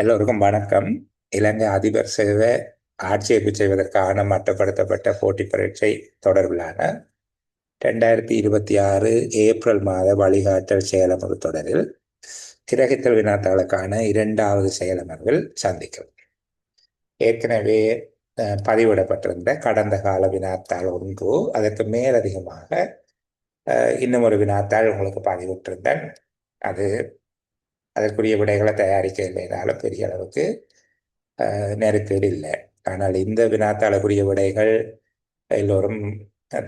எல்லோருக்கும் வணக்கம். இலங்கை அதிபர் சேவை ஆட்சேர்ப்பு செய்வதற்கான மட்டுப்படுத்தப்பட்ட போட்டி பரீட்சை தொடர்பிலான 2026 ஏப்ரல் மாத வழிகாட்டல் செயலமர்வு தொடரில் கிரகித்தல் வினாத்தாளுக்கான 2வது செயலமர்வில் சந்திக்கும். ஏற்கனவே பதிவிடப்பட்டிருந்த கடந்த கால வினாத்தாள் ஒன்று, அதற்கு மேலதிகமாக இன்னும் ஒரு வினாத்தாள் உங்களுக்கு பதிவிட்டிருந்தேன். அதற்குரிய விடைகளை தயாரிக்க இல்லைனாலும் பெரிய அளவுக்கு நெருக்கடி இல்லை. ஆனால் இந்த வினாத்தாளுக்குரிய விடைகள் எல்லோரும்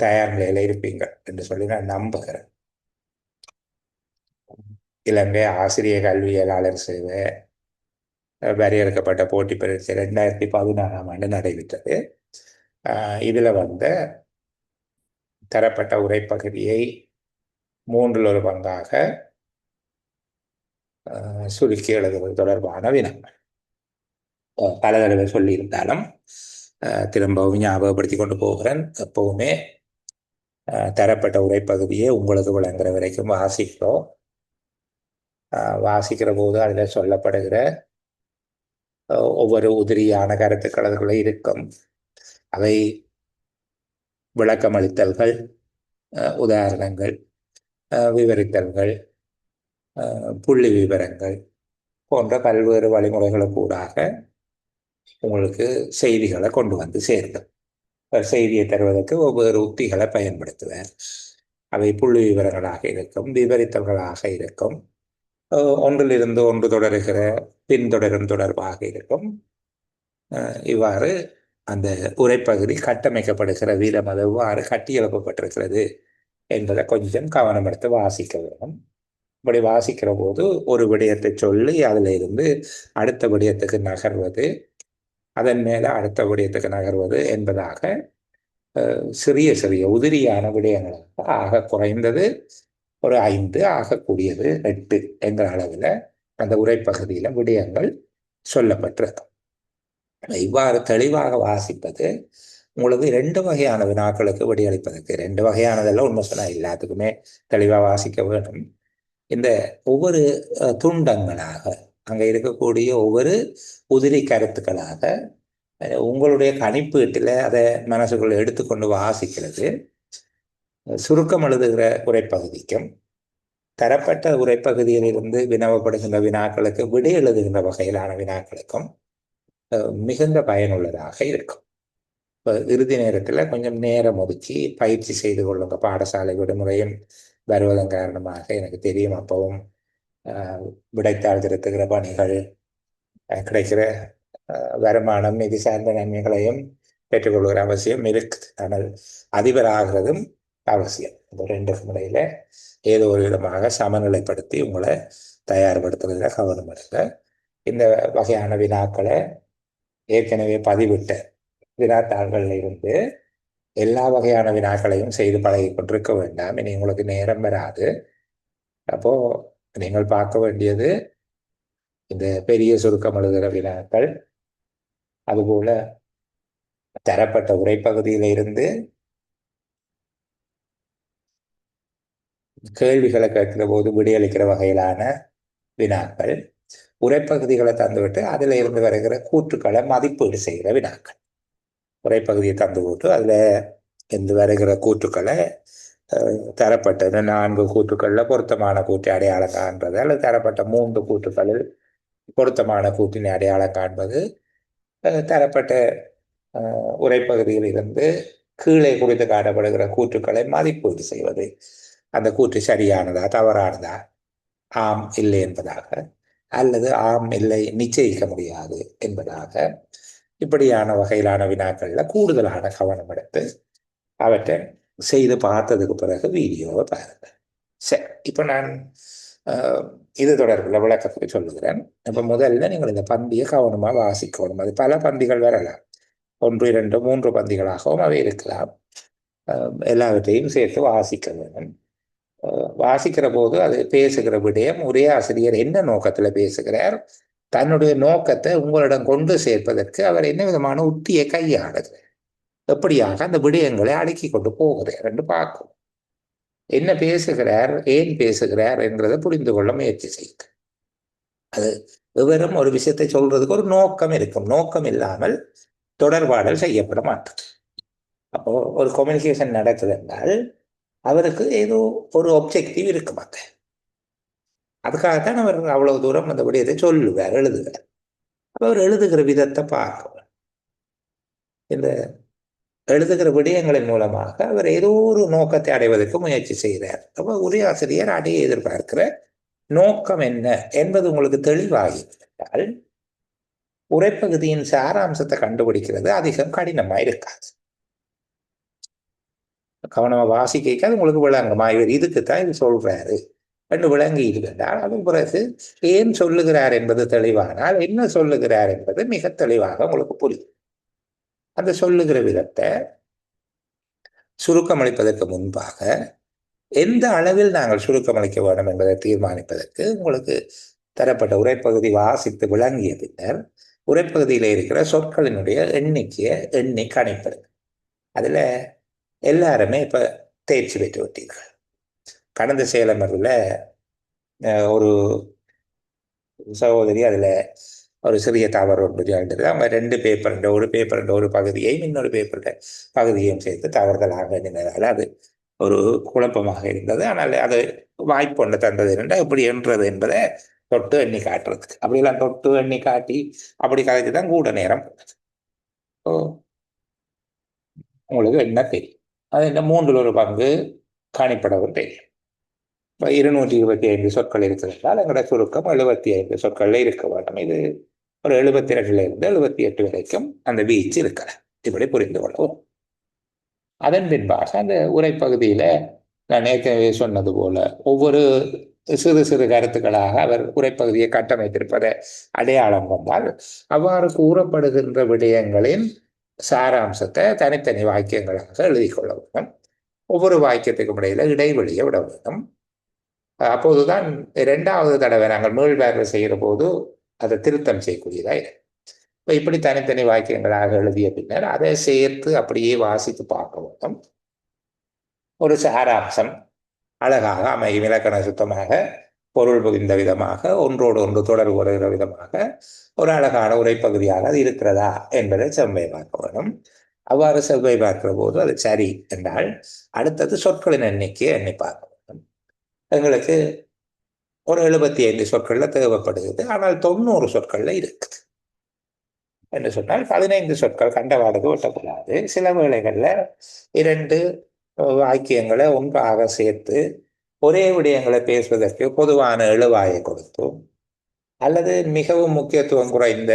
தயார் நிலையில் இருப்பீங்க என்று சொல்லி நான் நம்புகிறேன். இலங்கை ஆசிரியர் கல்வியலாளர் சேவை வரையறுக்கப்பட்ட போட்டி பரீட்சை 2016ஆம் ஆண்டு நடைபெற்றது. இதில் தரப்பட்ட உரைப்பகுதியை 1/3 பங்காக சுருக்கி எழுதுவது தொடர்பான வினாக்கள். பல தடவை சொல்லியிருந்தாலும் திரும்பவும் ஞாபகப்படுத்தி கொண்டு போகிறேன். எப்பவுமே தரப்பட்ட உரைப்பகுதியை உங்களுக்கு விளங்குற வரைக்கும் வாசிக்கிறோம். வாசிக்கிற போது அதில் சொல்லப்படுகிற ஒவ்வொரு உதிரியான கருத்துக்கள் அதுக்குள்ள இருக்கும். அவை விளக்கமளித்தல்கள், உதாரணங்கள், விவரித்தல்கள், புள்ளி விவரங்கள் போன்ற பல்வேறு வழிமுறைகளுக்கூடாக உங்களுக்கு செய்திகளை கொண்டு வந்து சேர்க்கும். செய்தியை தருவதற்கு ஒவ்வொரு உத்திகளை பயன்படுத்துவேன். அவை புள்ளி விவரங்களாக இருக்கும், விவரித்தல்களாக இருக்கும், ஒன்றிலிருந்து ஒன்று தொடருகிற பின்தொடரும் தொடர்பாக இருக்கும். இவ்வாறு அந்த உரைப்பகுதி கட்டமைக்கப்படுகிற வீதம் அது எவ்வாறு கட்டியெழுப்பப்பட்டிருக்கிறது என்பதை கொஞ்சம் கவனம் எடுத்து வாசிக்க வேண்டும். இப்படி வாசிக்கிற போது ஒரு விடயத்தை சொல்லி அதில் இருந்து அடுத்த விடயத்துக்கு நகர்வது, அதன் மேலே அடுத்த விடயத்துக்கு நகர்வது என்பதாக சிறிய சிறிய உதிரியான விடயங்களாக ஆக குறைந்தது ஒரு 5, ஆகக்கூடியது 8 என்ற அளவில் அந்த உரைப்பகுதியில் விடயங்கள் சொல்லப்பட்டிருக்கும். இவ்வாறு தெளிவாக வாசிப்பது உங்களுக்கு 2 வகையான வினாக்களுக்கு விடையளிப்பதற்கு, 2 வகையானதெல்லாம் உண்மை சொன்னால் எல்லாத்துக்குமே தெளிவாக வாசிக்க வேண்டும். இந்த ஒவ்வொரு துண்டங்களாக அங்கே இருக்கக்கூடிய ஒவ்வொரு உதிரி கருத்துக்களாக உங்களுடைய கணிப்பீட்டில் அதை மனசுக்குள்ள எடுத்துக்கொண்டு வாசிக்கிறது சுருக்கம் எழுதுகிற உரைப்பகுதிக்கும் தரப்பட்ட உரைப்பகுதியிலிருந்து வினவப்படுகின்ற வினாக்களுக்கு விடை எழுதுகின்ற வகையிலான வினாக்களுக்கும் மிகுந்த பயனுள்ளதாக இருக்கும். இப்போ இறுதி நேரத்தில் கொஞ்சம் நேரம் ஒதுக்கி பயிற்சி செய்து கொள்ளுங்க. பாடசாலை விடுமுறையும் வருவதன் காரணமாக எனக்கு தெரியும், அப்பவும் விடைத்தாள் திருத்துகிற பணிகள், கிடைக்கிற வருமானம், நிதி சார்ந்த நன்மைகளையும் பெற்றுக்கொள்கிற அவசியம் இருக்குது. ஆனால் அதிபராகிறதும் அவசியம். இந்த 2க்கும் இடையில ஏதோ ஒரு விதமாக சமநிலைப்படுத்தி உங்களை தயார்படுத்துறதுல கவனம் எடுங்க. இந்த வகையான வினாக்களை ஏற்கனவே பதிவிட்ட வினாத்தாள்களில் இருந்து எல்லா வகையான வினாக்களையும் செய்து பழகி கொண்டிருக்க வேண்டாம். இனி உங்களுக்கு நேரம் வராது. அப்போ நீங்கள் பார்க்க வேண்டியது இந்த பெரிய சுருக்கம் எழுதுகிற வினாக்கள், அதுபோல தரப்பட்ட உரைப்பகுதியில இருந்து கேள்விகளை கேட்கிற போது விடையளிக்கிற வகையிலான வினாக்கள், உரைப்பகுதிகளை தந்துவிட்டு அதில் இருந்து வருகிற கூற்றுக்களை மதிப்பீடு செய்கிற வினாக்கள். உரைப்பகுதியை தந்துவிட்டு அதில் இருந்து வருகிற கூற்றுக்களை தரப்பட்ட 4 கூற்றுக்களில் பொருத்தமான கூற்றை அடையாளம் காண்பது, அல்லது தரப்பட்ட 3 கூற்றுக்களில் பொருத்தமான கூற்றினை அடையாளம் காண்பது, தரப்பட்ட உரைப்பகுதியில் இருந்து கீழே குறித்து காட்டப்படுகிற கூற்றுக்களை மதிப்பீடு செய்வது. அந்த கூற்று சரியானதா தவறானதா, ஆம் இல்லை என்பதாக, அல்லது ஆம் இல்லை நிச்சயிக்க முடியாது என்பதாக, இப்படியான வகையிலான வினாக்களில் கூடுதலான கவனம் எடுத்து அவற்றை செய்து பார்த்ததுக்கு பிறகு வீடியோவை பாருங்க. சரி, இப்போ நான் இது தொடர்பில் விளக்கத்தை சொல்லுகிறேன். இப்போ முதல்ல நீங்கள் இந்த பந்தியை கவனமாக வாசிக்கணும். அது பல பந்திகள் வரலாம், 1, 2, 3 பந்திகளாகவும் அவை இருக்கலாம். எல்லாவற்றையும் சேர்த்து வாசிக்க வேண்டும். வாசிக்கிற போது அது பேசுகிற விடயம், ஒரே ஆசிரியர் என்ன நோக்கத்தில் பேசுகிறார், தன்னுடைய நோக்கத்தை உங்களிடம் கொண்டு சேர்ப்பதற்கு அவர் என்ன விதமான உத்தியை கையாளுகிறார், எப்படியாக அந்த விடயங்களை அடுக்கி கொண்டு போகிறார் என்று பார்க்கும். என்ன பேசுகிறார், ஏன் பேசுகிறார் என்றதை புரிந்து கொள்ள முயற்சி செய்யுங்க. அது வெறும் ஒரு விஷயத்தை சொல்றதுக்கு ஒரு நோக்கம் இருக்கும். நோக்கம் இல்லாமல் தொடர்பாடல் செய்யப்பட மாட்டது. அப்போ ஒரு கம்யூனிகேஷன் நடக்குது என்றால் அவருக்கு ஏதோ ஒரு ஒப்ஜெக்டிவ் இருக்கு மாத்த. அதுக்காகத்தான் அவர் அவ்வளவு தூரம் அந்த விடயத்தை சொல்லுவார், எழுதுவார். அப்போ அவர் எழுதுகிற விதத்தை பார்க்கணும். இந்த எழுதுகிற விடயங்களின் மூலமாக அவர் ஏதோ ஒரு நோக்கத்தை அடைவதற்கு முயற்சி செய்கிறார். அப்போ உரையாசிரியர் அடைய எதிர்பார்க்கிற நோக்கம் என்ன என்பது உங்களுக்கு தெளிவாகிவிட்டால் உரைப்பகுதியின் சாராம்சத்தை கண்டுபிடிக்கிறது அதிகம் கடினமா இருக்காது. கவனமா வாசிக்க அது உங்களுக்கு விளங்குமா, இவர் இதுக்குத்தான் இது சொல்றாரு என்று விளங்கி இருந்தால் அதன் பிறகு ஏன் சொல்லுகிறார் என்பது தெளிவானால் என்ன சொல்லுகிறார் என்பது மிக தெளிவாக உங்களுக்கு புரியும். அந்த சொல்லுகிற விதத்தை சுருக்கமளிப்பதற்கு முன்பாக எந்த அளவில் நாங்கள் சுருக்கமளிக்க வேண்டும் என்பதை தீர்மானிப்பதற்கு உங்களுக்கு தரப்பட்ட உரைப்பகுதி வாசித்து விளங்கிய பின்னர் உரைப்பகுதியில் இருக்கிற சொற்களினுடைய எண்ணிக்கையை எண்ணி கணிப்பது. அதுல எல்லாருமே இப்ப தேர்ச்சி பெற்று விட்டீர்கள். கடந்த சேலமரில் ஒரு சகோதரி அதுல ஒரு சிறிய தவறு ஒன்று செய்தது. அவங்க ரெண்டு பேப்பர் ஒரு பகுதியையும் இன்னொரு பேப்பர் பகுதியையும் சேர்த்து தவறுதலாக எண்ணினதால் அது ஒரு குழப்பமாக இருந்தது. ஆனால் அது வாய்ப்பு ஒன்று தந்தது என்றால் எப்படி என்றது என்பதை தொட்டு எண்ணி காட்டுறதுக்கு, அப்படியெல்லாம் தொட்டு எண்ணி காட்டி அப்படி கதைச்சு தான் கூட நேரம் உங்களுக்கு என்ன தெரியும். அது என்ன 3/1 காணிப்படவும் தெரியும். இப்போ 225 சொற்கள் இருக்கிறதால் எங்களோட சுருக்கம் 75 சொற்கள்ல இருக்க வேண்டும். இது ஒரு 72 78 வரைக்கும் அந்த வீச்சு இருக்கிறது. இப்படி புரிந்து கொள்ளவும் அதன் பின்பாக அந்த உரைப்பகுதியில நான் ஏற்கனவே சொன்னது போல ஒவ்வொரு சிறு சிறு கருத்துக்களாக அவர் உரைப்பகுதியை கட்டமைத்திருப்பதை அடையாளம் கொண்டால் அவ்வாறு கூறப்படுகின்ற விடயங்களின் சாராம்சத்தை தனித்தனி வாக்கியங்களாக எழுதி கொள்ள வேண்டும். ஒவ்வொரு வாக்கியத்துக்கும் இடையில இடைவெளியை விட வேண்டும். அப்போதுதான் 2வது தடவை நாங்கள் மீள்வேர்வை செய்கிற போது அதை திருத்தம் செய்யக்கூடியதாக இருக்கும். இப்போ இப்படி தனித்தனி வாக்கியங்களாக எழுதிய பின்னர் அதை சேர்த்து அப்படியே வாசித்து பார்க்க வேண்டும். ஒரு சாராம்சம் அழகாக அமையும், இலக்கண சுத்தமாக பொருள் புரிந்த விதமாக ஒன்றோடு ஒன்று தொடர்பு வருகிற விதமாக ஒரு அழகான உரைப்பகுதியாக அது இருக்கிறதா என்பதை செவ்வாய் பார்க்க வேண்டும். அவ்வாறு செவ்வாய் பார்க்கிற போது அது சரி என்றால் அடுத்தது சொற்களின் எண்ணிக்கையை எண்ணி பார்க்க வேண்டும். எங்களுக்கு ஒரு 75 சொற்கள்ல தேவைப்படுகிறது, ஆனால் 90 சொற்கள்ல இருக்குது என்று சொன்னால் 15 சொற்கள் கண்டவாடுக்கு ஒட்டக்கூடாது. சில வேளைகள்ல 2 வாக்கியங்களை ஒன்றாக சேர்த்து ஒரே விடயங்களை பேசுவதற்கு பொதுவான எழுவாயை கொடுத்தோம், அல்லது மிகவும் முக்கியத்துவம் குறைந்த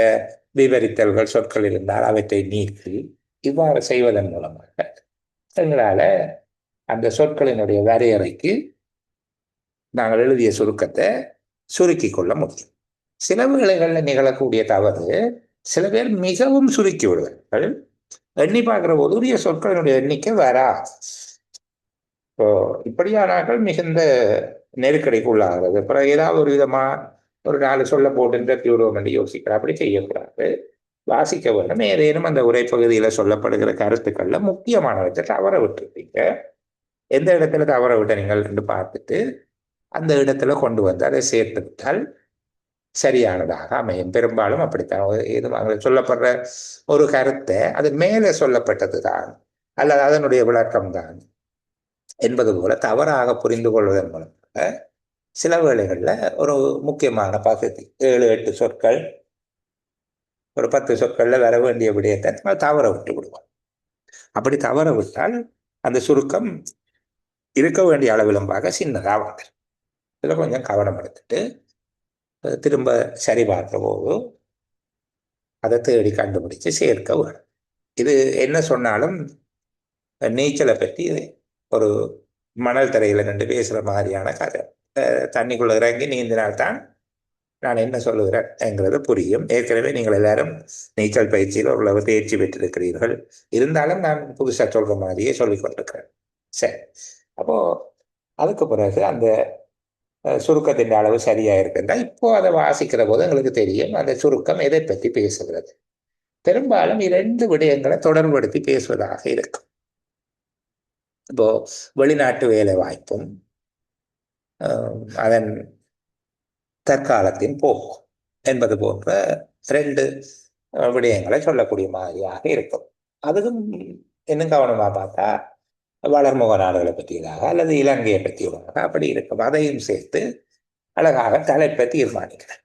விவரித்தல்கள் சொற்கள் இருந்தால் அவற்றை நீக்கி இவ்வாறு செய்வதன் மூலமாக எங்களால அந்த சொற்களினுடைய வரையறைக்கு நாங்கள் எழுதிய சுருக்கத்தை சுருக்கி கொள்ள முடியும். சில வேளைகளில் நிகழக்கூடிய தவறு, சில பேர் மிகவும் சுருக்கி விடுவார்கள். எண்ணி பார்க்கிற போது உரிய சொற்களினுடைய எண்ணிக்கை வரா. இப்போ இப்படியானார்கள் மிகுந்த நெருக்கடிக்கு உள்ளாகிறது. அப்புறம் ஏதாவது ஒரு விதமா ஒரு 4 சொல்ல போட்டு தீவிரம் என்று யோசிக்கிறார். அப்படி செய்யக்கூடாது. வாசிக்க வேண்டும். ஏதேனும் அந்த உரைப்பகுதியில சொல்லப்படுகிற கருத்துக்கள்ல முக்கியமானவற்றை தவற விட்டுருப்பீங்க. எந்த இடத்துல தவற விட்ட நீங்கள் என்று பார்த்துட்டு அந்த இடத்துல கொண்டு வந்து அதை சேர்த்து விட்டால் சரியானதாக அமையும். பெரும்பாலும் அப்படித்தான். ஏதும் சொல்லப்படுற ஒரு கருத்தை அது மேலே சொல்லப்பட்டது தான் அல்லது அதனுடைய விளக்கம் தான் என்பது போல தவறாக புரிந்து கொள்வதன் மூலமாக சில வேளைகளில் ஒரு முக்கியமான பகுதி 7-8 சொற்கள் ஒரு 10 சொற்கள்ல வர வேண்டிய விடயத்தை நம்ம தவற விட்டு விடுவோம். அப்படி தவற விட்டால் அந்த சுருக்கம் இருக்க வேண்டிய அளவிலும்பாக சின்னதாக வந்துடும். இதில் கொஞ்சம் கவனம் எடுத்துட்டு திரும்ப சரி பார்க்கிற போது அதை தேடி கண்டுபிடிச்சு சேர்க்க வேணும். இது என்ன சொன்னாலும் நீச்சலை பற்றி ஒரு மணல் தரையில நின்று பேசுற மாதிரியான கதை. தண்ணிக்குள்ள இறங்கி நீந்தினால்தான் நான் என்ன சொல்லுகிறேன்ங்கிறது புரியும். ஏற்கனவே நீங்கள் எல்லாரும் நீச்சல் பயிற்சியில் ஓரளவு தேர்ச்சி பெற்றிருக்கிறீர்கள். இருந்தாலும் நான் புதுசாக சொல்ற மாதிரியே சொல்லிக் கொண்டிருக்கிறேன். சரி, அப்போ அதுக்கு பிறகு அந்த சுருக்கத்தின் அளவு சரியா இருக்குன்னா இப்போ அதை வாசிக்கிற போது எங்களுக்கு தெரியும் அந்த சுருக்கம் எதை பற்றி பேசுகிறது. பெரும்பாலும் 2 விடயங்களை தொடர்படுத்தி பேசுவதாக இருக்கும். இப்போ வெளிநாட்டு வேலை வாய்ப்பும் அதன் தற்காலத்தின் போக்கும் என்பது போன்ற ரெண்டு விடயங்களை சொல்லக்கூடிய மாதிரியாக இருக்கும். அதுவும் இன்னும் கவனமாக பார்த்தா வளர்முக நாடுகளை பற்றியதாக அல்லது இலங்கையை பற்றியதாக அப்படி இருக்கும். அதையும் சேர்த்து அழகாக தலைப்பை தீர்மானிக்கிறார்.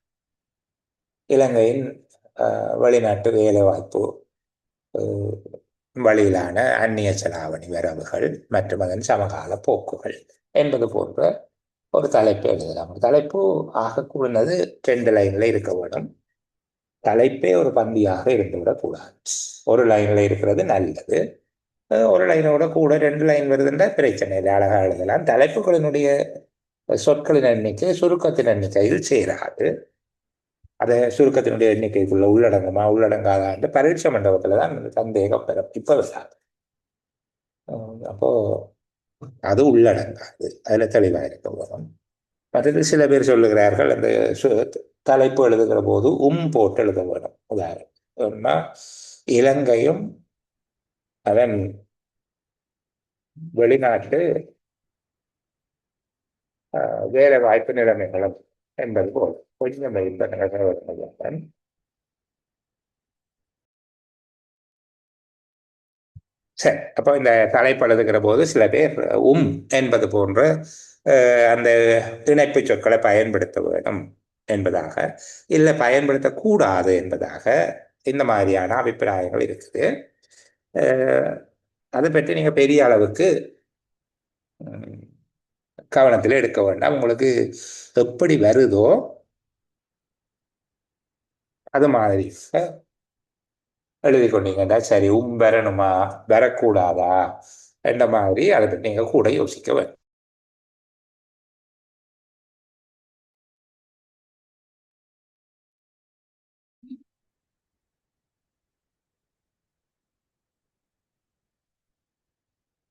இலங்கையின் வெளிநாட்டு வேலைவாய்ப்பு வழியிலான அந்நிய செலாவணி வரவுகள் மற்றும் அதன் சமகால போக்குகள் என்பது போன்ற ஒரு தலைப்பு எழுதலாம். தலைப்பு ஆக கூடனது 2 லைன்ல இருக்க வேண்டும். தலைப்பே ஒரு பந்தியாக இருந்துவிடக்கூடாது. ஒரு லைன்ல இருக்கிறது நல்லது. ஒரு லைனோட கூட 2 லைன் வருதுன்ற பிரச்சனை இல்லை, அழகாக எழுதலாம். தலைப்புகளினுடைய சொற்களின் எண்ணிக்கை சுருக்கத்தின் எண்ணிக்கையில் சேராது. அதை சுருக்கத்தினுடைய எண்ணிக்கைக்குள்ள உள்ளடங்குமா உள்ளடங்காதான்னு பரீட்சை மண்டபத்தில் தான் சந்தேகம் பெறும். இப்போ விசாது. அப்போ அது உள்ளடங்காது, அதில் தெளிவாக இருக்க வரும். மற்றது சில பேர் சொல்லுகிறார்கள் அந்த தலைப்பு எழுதுகிற போது போட்டு எழுத வேணும். உதாரணம்னா இலங்கையும் அதன் வெளிநாட்டு வேலை வாய்ப்பு நிலைமைகளும் என்பது போல் கொஞ்சம் வைப்பதன். சரி, அப்போ இந்த தலைப்பு எழுதுகிற போது சில பேர் என்பது போன்ற அந்த இணைப்பு சொற்களை பயன்படுத்த வேண்டும் என்பதாக, இல்லை பயன்படுத்தக்கூடாது என்பதாக இந்த மாதிரியான அபிப்பிராயங்கள் இருக்குது. அதை பற்றி நீங்கள் பெரிய அளவுக்கு கவனத்தில் எடுக்க வேண்டாம். உங்களுக்கு எப்படி வருதோ அது மாதிரி எழுதி கொண்டீங்கன்னா சரி. வரணுமா வரக்கூடாதா என்ற மாதிரி அதை பற்றி நீங்கள் கூட யோசிக்க வேண்டும்.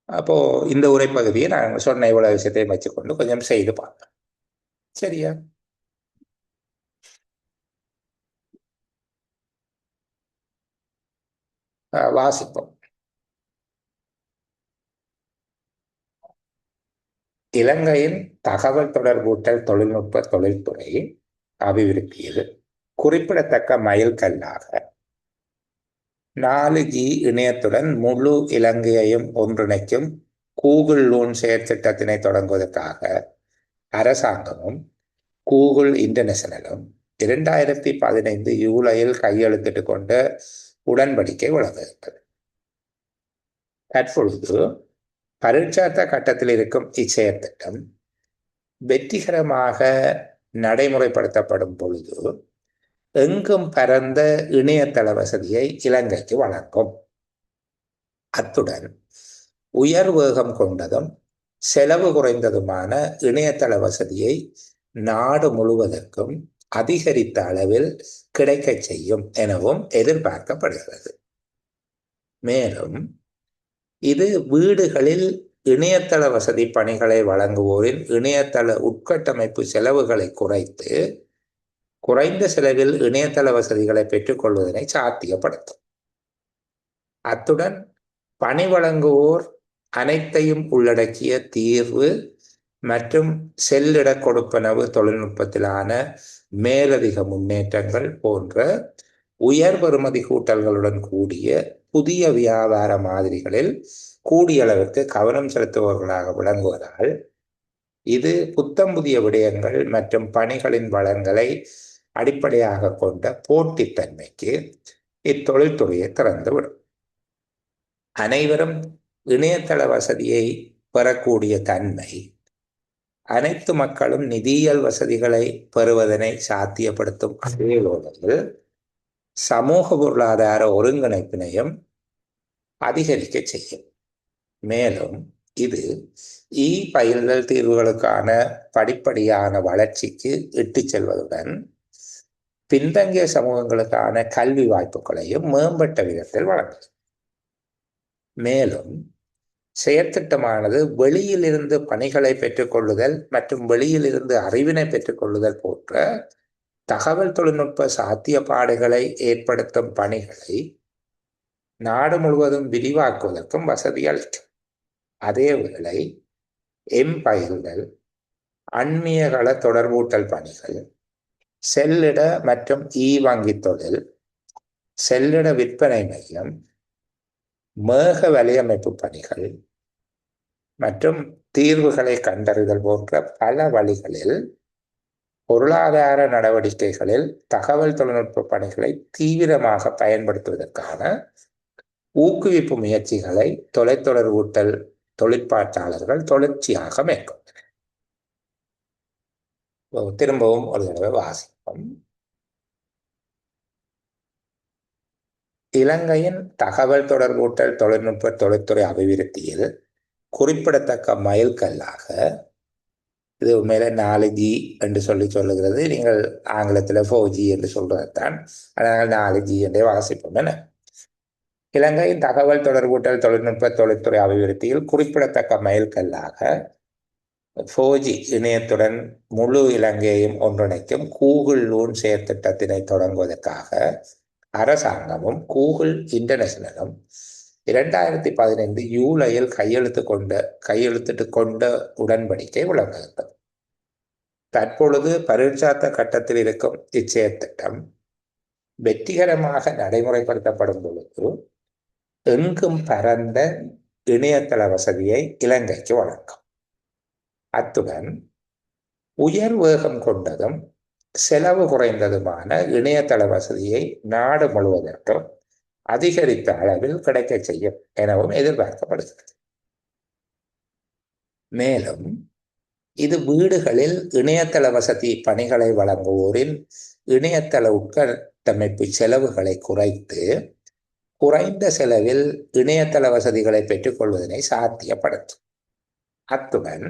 அப்போ இந்த உரைப்பகுதியை நான் சொன்ன இவ்வளவு விஷயத்தையும் வச்சுக்கொண்டு கொஞ்சம் செய்து பார்க்கலாம். சரியா? வாசிப்போம். இலங்கையின் தகவல் தொடர்பூட்டல் தொழில்நுட்ப தொழில்துறை அபிவிருத்தியில் குறிப்பிடத்தக்க மைல்கல்லாக 4G இணையத்துடன் முழு இலங்கையையும் ஒன்றிணைக்கும் கூகுள் லூன் செயற்திட்டத்தினை தொடங்குவதற்காக அரசாங்கமும் கூகுள் இன்டர்நேஷனலும் 2015 ஜூலையில் கையெழுத்திட்டு கொண்ட உடன்படிக்கை வழங்குகிறது. தற்பொழுது பரீட்சார்த்த கட்டத்தில் இருக்கும் இச்செயற்திட்டம் வெற்றிகரமாக நடைமுறைப்படுத்தப்படும் பொழுது எங்கும் பரந்த இணையதள வசதியை இலங்கைக்கு வழங்கும். அத்துடன் உயர் வேகம் கொண்டதும் செலவு குறைந்ததுமான இணையதள வசதியை நாடு முழுவதற்கும் அதிகரித்த அளவில் கிடைக்க செய்யும் எனவும் எதிர்பார்க்கப்படுகிறது. மேலும் இது வீடுகளில் இணையதள வசதி பணிகளை வழங்குவோரின் இணையதள உட்கட்டமைப்பு செலவுகளை குறைத்து குறைந்த செலவில் இணையதள வசதிகளை பெற்றுக்கொள்வதனை சாத்தியப்படுத்தும். அத்துடன் பணி வழங்குவோர் அனைத்தையும் உள்ளடக்கிய தீர்வு மற்றும் செல்லிட கொடுப்பனவு தொழில்நுட்பத்திலான மேலதிக முன்னேற்றங்கள் போன்ற உயர் பெறுமதி கூட்டல்களுடன் கூடிய புதிய வியாபார மாதிரிகளில் கூடிய அளவிற்கு கவனம் செலுத்துபவர்களாக விளங்குவதால் இது புத்தம் புதிய விடயங்கள் மற்றும் பணிகளின் வளங்களை அடிப்படையாக கொண்ட போட்டித்தன்மைக்கு இத்தொழில்துறையை திறந்துவிடும். அனைவரும் இணையதள வசதியை பெறக்கூடிய தன்மை அனைத்து மக்களும் நிதியியல் வசதிகளை பெறுவதனை சாத்தியப்படுத்தும் அதே சமூக பொருளாதார ஒருங்கிணைப்பினையும் அதிகரிக்க செய்யும். மேலும் இது பயில்கள் தீர்வுகளுக்கான படிப்படியான வளர்ச்சிக்கு இட்டு செல்வதுடன் பின்தங்கிய சமூகங்களுக்கான கல்வி வாய்ப்புகளையும் மேம்பட்ட விதத்தில் வழங்கும். மேலும் செயற்திட்டமானது வெளியிலிருந்து பணிகளை பெற்றுக்கொள்ளுதல் மற்றும் வெளியிலிருந்து அறிவினை பெற்றுக்கொள்ளுதல் போன்ற தகவல் தொழில்நுட்ப சாத்தியப்பாடுகளை ஏற்படுத்தும் பணிகளை நாடு முழுவதும் விரிவாக்குவதற்கும் வசதி அளிக்கும். அதேவேளை பயில்கள், அண்மியகள தொடர்பூட்டல் பணிகள், செல்லிட மற்றும் வங்கி தொழில், செல்லிட விற்பனை மையம், மேக வலையமைப்பு பணிகள் மற்றும் தீர்வுகளை கண்டறிதல் போன்ற பல வழிகளில் பொருளாதார நடவடிக்கைகளில் தகவல் தொழில்நுட்ப பணிகளை தீவிரமாக பயன்படுத்துவதற்கான ஊக்குவிப்பு முயற்சிகளை தொலைத்தொடர்பூட்டல் தொழிற்பாட்டாளர்கள் தொடர்ச்சியாக மேற்கொண்டனர். திரும்பவும் ஒரு தடவை வாசிப்போம். இலங்கையின் தகவல் தொடர்பூட்டல் தொழில்நுட்ப தொழில்துறை அபிவிருத்தியில் குறிப்பிடத்தக்க மைல்கல்லாக, இது உண்மையில 4G என்று சொல்லுகிறது. நீங்கள் ஆங்கிலத்தில் 4G என்று சொல்றதுதான், அதனால் 4G என்றே வாசிப்போம். என இலங்கையின் தகவல் தொடர்பூட்டல் தொழில்நுட்ப தொழில்துறை அபிவிருத்தியில் குறிப்பிடத்தக்க மைல்கல்லாக 4G இணையத்துடன் முழு இலங்கையையும் ஒன்றிணைக்கும் கூகுள் லூன் செயற்திட்டத்தினை தொடங்குவதற்காக அரசாங்கமும் கூகுள் இன்டர்நேஷனலும் 2015 ஜூலையில் கையெழுத்திட்டு கொண்ட உடன்படிக்கை விளங்குகின்றது. தற்பொழுது பரீட்சார்த்த கட்டத்தில் இருக்கும் இச்செயற்திட்டம் வெற்றிகரமாக நடைமுறைப்படுத்தப்படும் பொழுது எங்கும் பரந்த இணையதள வசதியை இலங்கைக்கு வழங்கும். அத்துடன் உயர் வேகம் கொண்டதும் செலவு குறைந்ததுமான இணையதள வசதியை நாடு முழுவதற்கும் அதிகரித்த அளவில் கிடைக்க செய்யும் எனவும் எதிர்பார்க்கப்படுகிறது. மேலும் இது வீடுகளில் இணையதள வசதி பணிகளை வழங்குவோரின் இணையதள உட்கட்டமைப்பு செலவுகளை குறைத்து குறைந்த செலவில் இணையதள வசதிகளை பெற்றுக்கொள்வதனை சாத்தியப்படுத்தும். அத்துடன்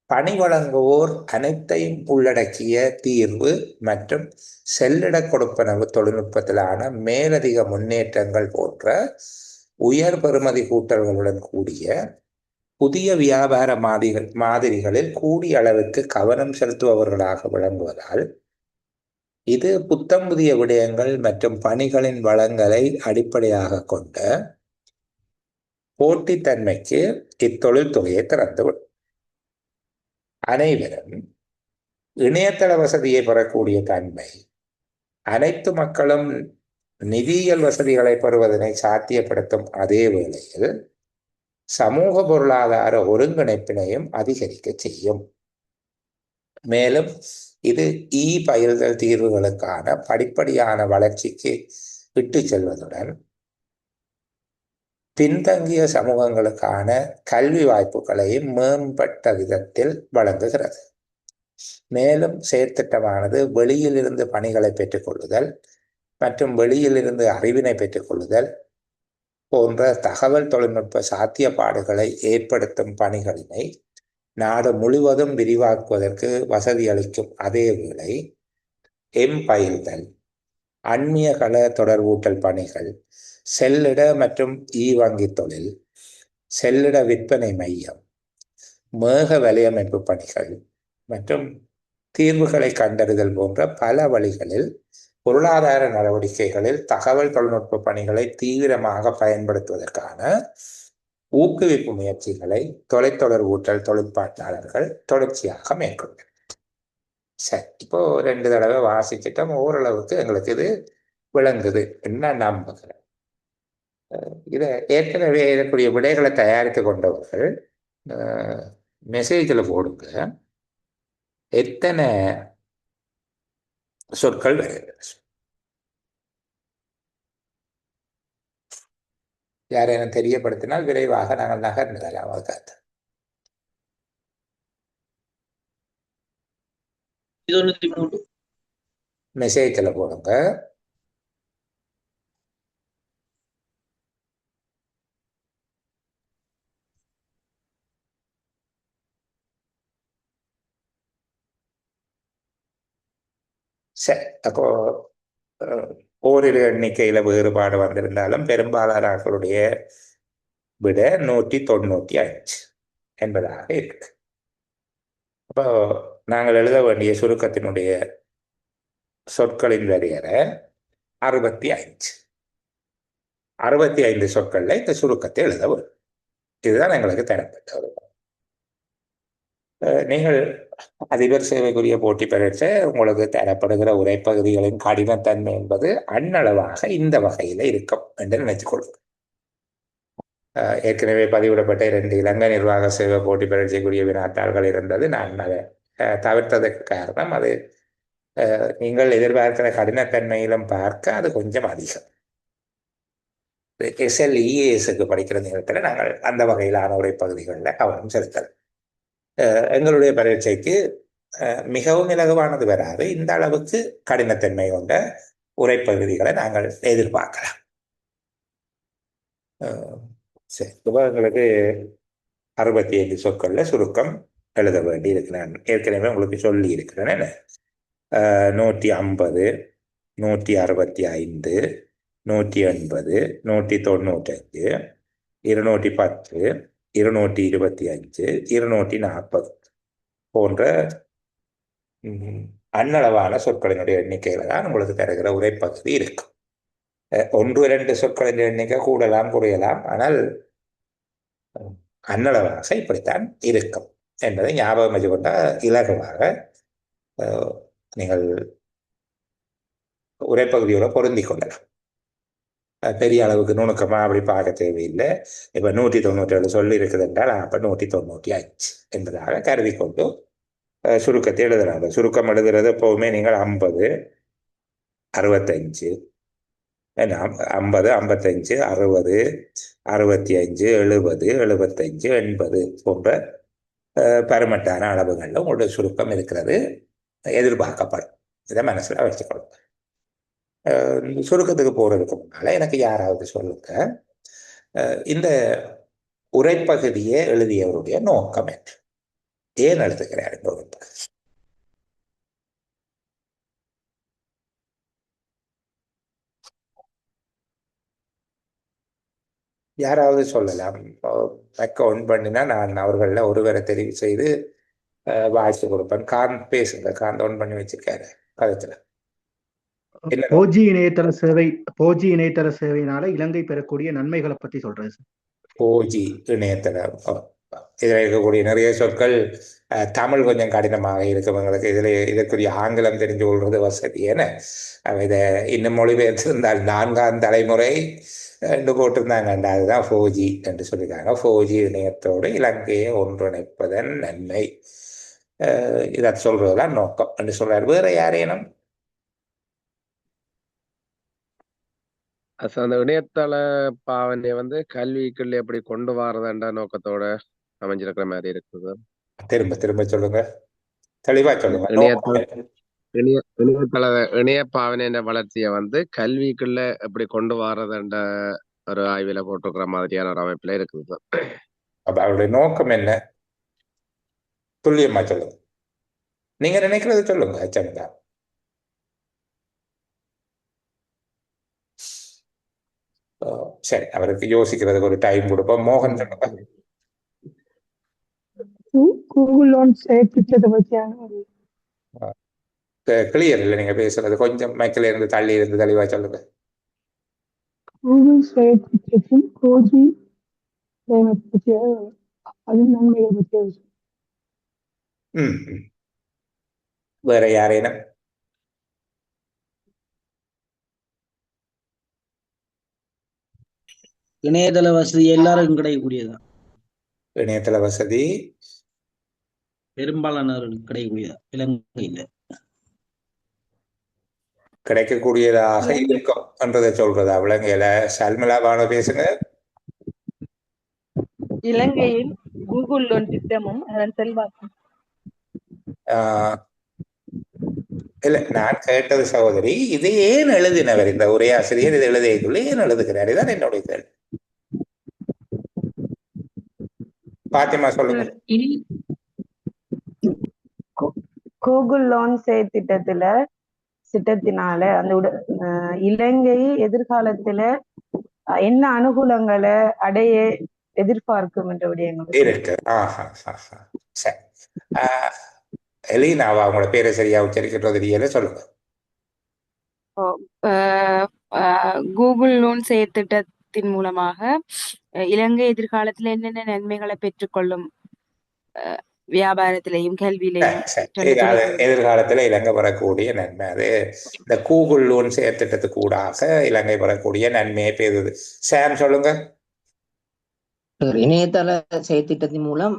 பணி வழங்குவோர் அனைத்தையும் உள்ளடக்கிய தீர்வு மற்றும் செல்லிட கொடுப்பனவு தொழில்நுட்பத்திலான மேலதிக முன்னேற்றங்கள் போன்ற உயர் பெறுமதி கூட்டல்களுடன் கூடிய புதிய வியாபார மாதிரிகளில் கூடிய அளவுக்கு கவனம் செலுத்துபவர்களாக விளங்குவதால் இது புத்தம் புதிய விடயங்கள் மற்றும் பணிகளின் வளங்களை அடிப்படையாக கொண்ட போட்டித்தன்மைக்கு இத்தொழில்துறையை திறந்துவிடும். அனைவரும் இணையதள வசதியை பெறக்கூடிய தன்மை அனைத்து மக்களும் நிதியியல் வசதிகளை பெறுவதனை சாத்தியப்படுத்தும் அதே வேளையில் சமூக பொருளாதார ஒருங்கிணைப்பினையும் அதிகரிக்க செய்யும். மேலும் இது பயில்தல் தீர்வுகளுக்கான படிப்படியான வளர்ச்சிக்கு விட்டு செல்வதுடன் பின்தங்கிய சமூகங்களுக்கான கல்வி வாய்ப்புகளையும் மேம்பட்ட விதத்தில் வழங்குகிறது. மேலும் செயற்திட்டமானது வெளியிலிருந்து பணிகளை பெற்றுக்கொள்ளுதல் மற்றும் வெளியிலிருந்து அறிவினை பெற்றுக்கொள்ளுதல் போன்ற தகவல் தொழில்நுட்ப சாத்தியப்பாடுகளை ஏற்படுத்தும் பணிகளினை நாடு முழுவதும் விரிவாக்குவதற்கு வசதி அளிக்கும் அதே வேளை பயில்தல், அந்நிய கள தொடர்பூட்டல் பணிகள், செல்லிட மற்றும் வங்கி தொழில், செல்லிட விற்பனை மையம், மேக வலையமைப்பு பணிகள் மற்றும் தீர்வுகளை கண்டறிதல் போன்ற பல வழிகளில் பொருளாதார நடவடிக்கைகளில் தகவல் தொழில்நுட்ப பணிகளை தீவிரமாக பயன்படுத்துவதற்கான ஊக்குவிப்பு முயற்சிகளை தொலைத்தொடர்பூட்டல் தொழிற்பாட்டாளர்கள் தொடர்ச்சியாக மேற்கொண்டனர். சரி, இப்போ 2 தடவை வாசிச்சிட்டோம். ஓரளவுக்கு எங்களுக்கு இது விளங்குது என்ன நம்புகிறேன். இதை ஏற்கனவே இதற்குரிய விடைகளை தயாரித்து கொண்டவர்கள் மெசேஜில் போடுங்க. எத்தனை சொற்கள் யாரையும் தெரியப்படுத்தினால் விரைவாக நாங்கள் நகர்ந்துடலாம். அதுக்காக மெசேஜில் போடுங்க. சரி, அப்போ ஓரிரு எண்ணிக்கையில வேறுபாடு வந்திருந்தாலும் பெரும்பாலானவர்களுடைய விட 195 என்பதாக இருக்கு. அப்போ நாங்கள் எழுத வேண்டிய சுருக்கத்தினுடைய சொற்களின் வரையறை 65 சொற்கள்ல இந்த சுருக்கத்தை எழுத வேண்டும். இதுதான் எங்களுக்கு தரப்பட்ட ஒரு நீங்கள் அதிபர் சேவைக்குரிய போட்டி பரீட்சை உங்களுக்கு தரப்படுகிற உரைப்பகுதிகளின் கடினத்தன்மை என்பது அண்ணளவாக இந்த வகையில் இருக்கும் என்று நினைத்துக்கொள்ளுங்கள். ஏற்கனவே பதிவிடப்பட்ட 2 இலங்கை நிர்வாக சேவை போட்டி பரீட்சைக்குரிய வினாத்தாள்கள் இருந்தது. நான் அதை தவிர்த்ததற்கு காரணம் அது நீங்கள் எதிர்பார்க்கிற கடினத்தன்மையிலும் பார்க்க அது கொஞ்சம் அதிகம். SLEASக்கு படிக்கிற நேரத்தில் நாங்கள் அந்த வகையிலான உரைப்பகுதிகளில் கவனம் செலுத்தலாம். எங்களுடைய பரீட்சைக்கு மிகவும் இலகுவானது வராது. இந்த அளவுக்கு கடினத்தன்மை கொண்ட உரைப்பகுதிகளை நாங்கள் எதிர்பார்க்கலாம். சரி, எங்களுக்கு 65 சொற்கள்ல சுருக்கம் எழுத வேண்டி இருக்கு. நான் ஏற்கனவே உங்களுக்கு சொல்லி இருக்கிறேன். 150, 165, 180, 195, 210, 225, 240 போன்ற அன்னளவான சொற்களினுடைய எண்ணிக்கையில தான் உங்களுக்கு தருகிற உரைப்பகுதி இருக்கும். 1-2 சொற்களின் எண்ணிக்கை கூடலாம் குறையலாம், ஆனால் அன்னளவாக இப்படித்தான் இருக்கும் என்பதை ஞாபகம் வச்சு கொண்ட இலகுவாக நீங்கள் உரைப்பகுதியோட பொருந்தி கொள்ளலாம். பெரிய அளவுக்கு நுணுக்கமா அப்படி பார்க்க தேவையில்லை. இப்ப 197 சொல்லி இருக்குது என்றால் அப்ப 195 என்பதாக கருதி கொண்டு சுருக்கத்தை எழுதுறாங்க. சுருக்கம் எழுதுறது எப்பவுமே நீங்கள் 50, 65, 50, 55, 60, 65, 70, 75, 80 போன்ற பருமட்டான அளவுகளில் உங்களுடைய சுருக்கம் இருக்கிறது எதிர்பார்க்கப்படும். இதை மனசுல வச்சுக்கணும். சுருக்கத்துக்கு போறதுக்கு முன்னால எனக்கு யாராவது சொல்லுங்க, இந்த உரைப்பகுதியை எழுதியவருடைய நோக்கம் என்ன? ஏன் எழுதுகிறார் இந்த உரைப்பகுதி? யாராவது சொல்லலாம். அக்கௌண்ட் பண்ணினா நான் அவர்களில் ஒருவரை தெரிவு செய்து வாய்ஸ் கொடுப்பேன். காந்த் பேசுங்க. காந்த் ஒன் பண்ணி வச்சிருக்காரு கருத்துல. போஜி இணையதள சேவையினால இலங்கை பெறக்கூடிய நன்மைகளை பத்தி சொல்றேன் சார். போஜி இணையதளம், இதில் இருக்கக்கூடிய நிறைய சொற்கள் தமிழ் கொஞ்சம் கடினமாக இருக்கவங்களுக்கு இதில் இதற்குரிய ஆங்கிலம் தெரிஞ்சு கொள்வது வசதி. ஏன்னா இதை இன்னும் மொழிபெயர்த்திருந்தால் 4ஆம் தலைமுறை என்று போட்டிருந்தாங்க. அதுதான் 4G என்று சொல்லியிருக்காங்க. 4G இணையத்தோடு இலங்கையை ஒன்றிணைப்பதன் நன்மை, இதை சொல்றதுதான் நோக்கம் என்று சொல்றாரு. வேற யாரேனும்? அந்த இணையதள பாவனையை கல்விக்குள்ள எப்படி கொண்டு வரதுன்ற நோக்கத்தோட அமைஞ்சிருக்கிற மாதிரி இருக்குது. திரும்ப திரும்ப சொல்லுங்க, தெளிவா சொல்லுங்க. இணைய பாவனை வளர்ச்சியை கல்விக்குள்ள எப்படி கொண்டு வரதுன்ற ஒரு ஆய்வுல போட்டிருக்கிற மாதிரியான ஒரு அமைப்புல இருக்குது. அப்ப அவருடைய நோக்கம் என்ன? துல்லியமா சொல்லுங்க. நீங்க நினைக்கிறது சொல்லுங்க. அச்சமில்லா. சரி, அவருக்கு யோசிக்கிறதுக்கு ஒரு டைம் கொடுப்போம். மோகன் சொல்லுங்க. கூகுள் லோன் திட்டத்தை பற்றியான கிளியர் இல்லை நீங்க பேசுறது. கொஞ்சம் மைக்கில இருந்து தள்ளி இருந்து தெளிவா சொல்லுங்க. கூகுள் திட்டத்தின் கோஜி பற்றிய அது நன்மைகளை பற்றிய வேற யாரேனும்? இணையதள வசதி எல்லாருக்கும் கிடைக்கக்கூடியதான். இணையதள வசதி பெரும்பாலானவர்களுக்கு கிடைக்கக்கூடியதா இலங்கையில கிடைக்கக்கூடியதாக இருக்கும் என்றதை சொல்றதா விலங்கையில? சல்மலாவான பேசுங்க. இலங்கையில் கூகுள் லோன் திட்டமும் அதன் செல்வாக்கும். இல்ல, நான் கேட்டது சகோதரி, இது ஏன் எழுதினவர் இந்த உரையாசிரியர்? இது எழுதியக்குள்ள ஏன் எழுதுகிறார்? இதான் என்னுடைய கேள்வி. பாத்திமா சொல்லுங்க. கூகுள் லோன் திட்டத்தினால அந்த இலங்கை எதிர்காலத்துல என்ன அனுகூலங்களை அடைய எதிர்பார்க்கும் என்ற விடயங்கள் இருக்கு. சரி, எலினாவா அவங்களோட பேரை சரியா உச்சரிக்கிறது தெரியல, சொல்லுங்க. கூகுள் லோன் செயற்திட்டத்தின் மூலமாக இலங்கை எதிர்காலத்தில் என்னென்ன நன்மைகளை பெற்றுக்கொள்ளும் வியாபாரத்திலையும் கல்வியிலையும் சரி. ரெண்டு இது அது துறைகள். எதிர்காலத்தில் இலங்கை பெறக்கூடிய நன்மை. அது இந்த கூகுள் லோன் செயற்திட்டத்துக்கு ஊடாக இலங்கை பெறக்கூடிய நன்மையை பெறுது. சாம் சொல்லுங்க. இணையதள செயற்திட்டத்தின் மூலம்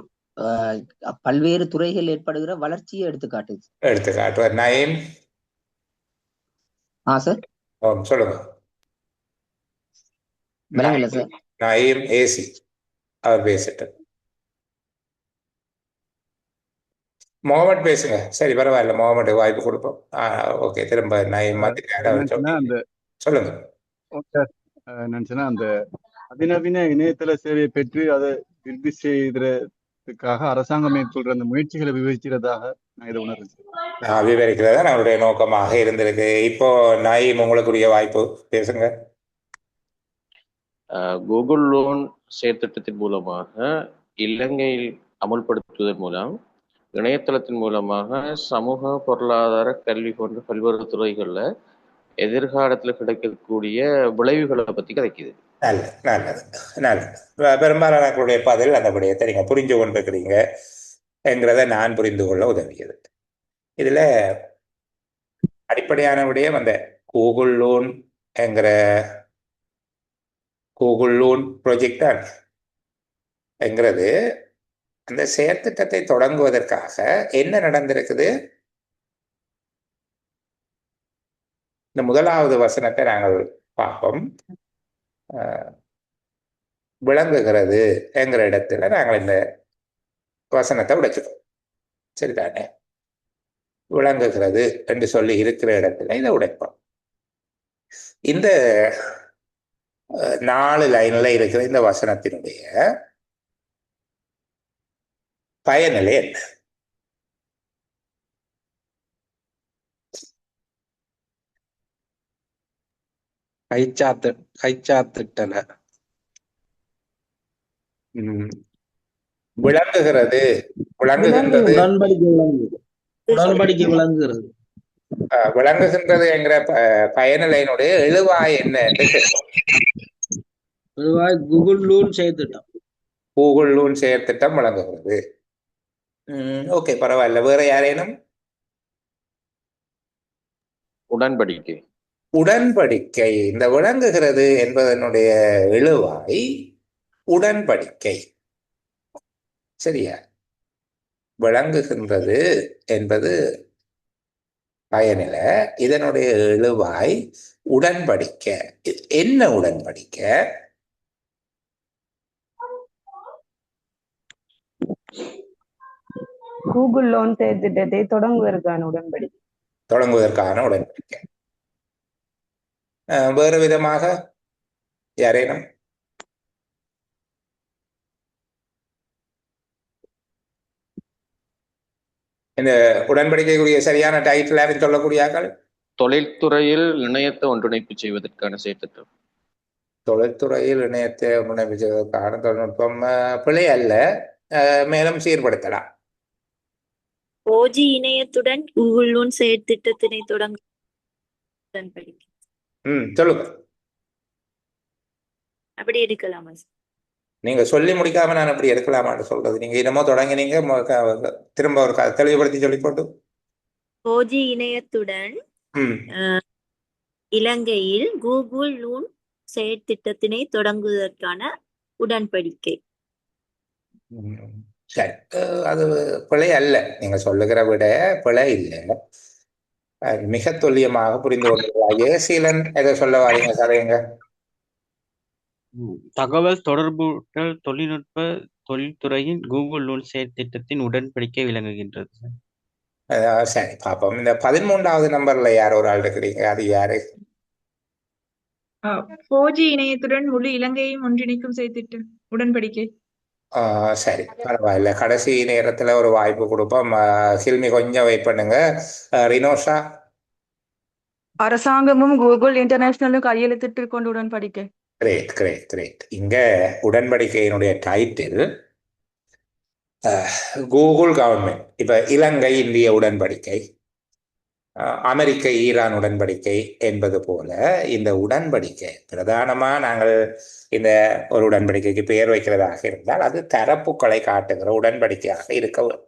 பல்வேறு துறைகள் ஏற்படுகிற வளர்ச்சியை எடுத்துக்காட்டுது. எடுத்துக்காட்டுவார் நயீம். சார் சொல்லுங்க. விளங்கல சார். நயீம் ஏசி அவர் பேசிட்டு. முகமது பேசுங்க. சரி, பரவாயில்ல, முகமது வாய்ப்பு கொடுப்போம். ஓகே, திரும்ப நயீம் சொல்லுங்க. நினைச்சேன்னா அந்த அதிநவீன இணையதள சேவையை பெற்று அதை விருத்தி செய்யறதுக்காக அரசாங்கம் மேற்கொள்ற அந்த முயற்சிகளை விவரிக்கிறதாக நான் இதை உணர்றேன். விவரிக்கிறதா நம்மளுடைய நோக்கமாக இருந்திருக்கு. இப்போ நயீம் உங்களுக்குரிய வாய்ப்பு, பேசுங்க. கூகுள் லோன் செயற்திட்டத்தின் மூலமாக இலங்கையில் அமுல்படுத்துவதன் மூலம் இணையதளத்தின் மூலமாக சமூக, பொருளாதார, கல்வி போன்ற பல்வேறு துறைகள்ல எதிர்காலத்தில் கிடைக்கக்கூடிய விளைவுகளை பத்தி கிடைக்குது. நல்லது. பெரும்பாலானவர்களுடைய பதில் அந்த விடயத்தை நீங்க புரிஞ்சு கொண்டிருக்கிறீங்க என்கிறத நான் புரிந்து கொள்ள உதவியது. இதுல அடிப்படையான விடயம் அந்த கூகுள் லோன் என்கிற கூகுள் லோன் ப்ராஜெக்ட் என்கிறது அந்த செயற்திட்டத்தை தொடங்குவதற்காக என்ன நடந்திருக்குது. இந்த முதலாவது வசனத்தை நாங்கள் பார்ப்போம். விளங்குகிறது என்கிற இடத்துல நாங்கள் இந்த வசனத்தை உடைச்சிட்டோம். சரிதானே? விளங்குகிறது என்று சொல்லி இருக்கிற இடத்துல இதை உடைப்போம். இந்த 4 லைன்ல இருக்கிற இந்த வசனத்தினுடைய பயனிலை என்ன? கைச்சாத்திட்டன. விளங்குகிறது. உடன்படிக்கை விளங்குகிறது. விளங்குகின்றது என்கிற பயனிலையினுடைய எழுவாய் என்ன என்று கேட்போம். கூகுள் லோன் செயற்திட்டம். கூகுள் லோன் செயற்திட்டம் விளங்குகிறது. ஓகே, பரவாயில்ல. வேற யாரேனும்? உடன்படிக்கை. இந்த விளங்குகிறது என்பதனுடைய எழுவாய் உடன்படிக்கை. சரியா? விளங்குகின்றது என்பது பயனில, இதனுடைய எழுவாய் உடன்படிக்கை. என்ன உடன்படிக்கை? கூகுள் லோன் செயற்திட்டத்தை தொடங்குவதற்கான உடன்படிக்கை. வேறு விதமாக யாரேனும்? இந்த உடன்படிக்கைக்குரிய சரியான டைட்டில் யாரும் சொல்லக்கூடியார்கள்? தொழில்துறையில் இணையத்தை ஒன்றிணைப்பு செய்வதற்கான செயற்திட்டம். தொழில்துறையில் இணையத்தை ஒன்றிணைப்பு செய்வதற்கான தொழில்நுட்பம் பிழை அல்ல, மேலும் சீர்படுத்தலாம். 4G இணையத்துடன் கூகுள் லோன் செயற்திட்டத்தினை தொடங்க சொல்லுங்க. அப்படி எடுக்கலாமா? நீங்க சொல்லி முடிக்காம நான் அப்படி எடுக்கலாமான்னு சொல்றது. நீங்க என்னமோ தொடங்கினீங்க, திரும்ப ஒரு தெளிவுபடுத்தி சொல்லி போட்டு. 4G இணையத்துடன் இலங்கையில் கூகுள் லோன் செயற்திட்டத்தினை தொடங்குவதற்கான உடன்படிக்கை. சரி, அது பிழை அல்ல. நீங்க சொல்லுகிற விட பிழை இல்லை. மிக துல்லியமாக புரிந்து கொண்டிருக்கலாம். ஏசீலன் எதை சொல்ல வாரீங்க? கதைங்க. தகவல் தொடர்பு தொழில்நுட்ப தொழில்துறையின் கூகுள் லோன் செயற்திட்டத்தின் உடன்படிக்கை விளங்குகின்றது. சரி, பாப்போம். இந்த 13வது நம்பர்ல யார் ஒரு ஆள் இருக்கிறீங்க? அது யாரு? 4G இணையத்துடன் முழு இலங்கையும் ஒன்றிணைக்கும் செயற்திட்டம் உடன்படிக்கை. சரி, பரவாயில்ல. கடைசி நேரத்துல ஒரு வாய்ப்பு கொடுப்போம். ஹில்மி கொஞ்சம் வெயிட் பண்ணுங்க. ரினோஷா. அரசாங்கமும் கூகுள் இன்டர்நேஷனலும் கையெழுத்திட்டு கொண்டு உடன்படிக்கை. கிரேட். இங்க உடன்படிக்கையினுடைய டைட்டில் கூகுள் கவர்மெண்ட். இப்ப இலங்கை இந்திய உடன்படிக்கை, அமெரிக்க ஈரான் உடன்படிக்கை என்பது போல இந்த உடன்படிக்கை பிரதானமா நாங்கள் இந்த ஒரு உடன்படிக்கைக்கு பெயர் வைக்கிறதாக இருந்தால் அது தரப்புகளை காட்டுகிற உடன்படிக்கையாக இருக்க வேண்டும்.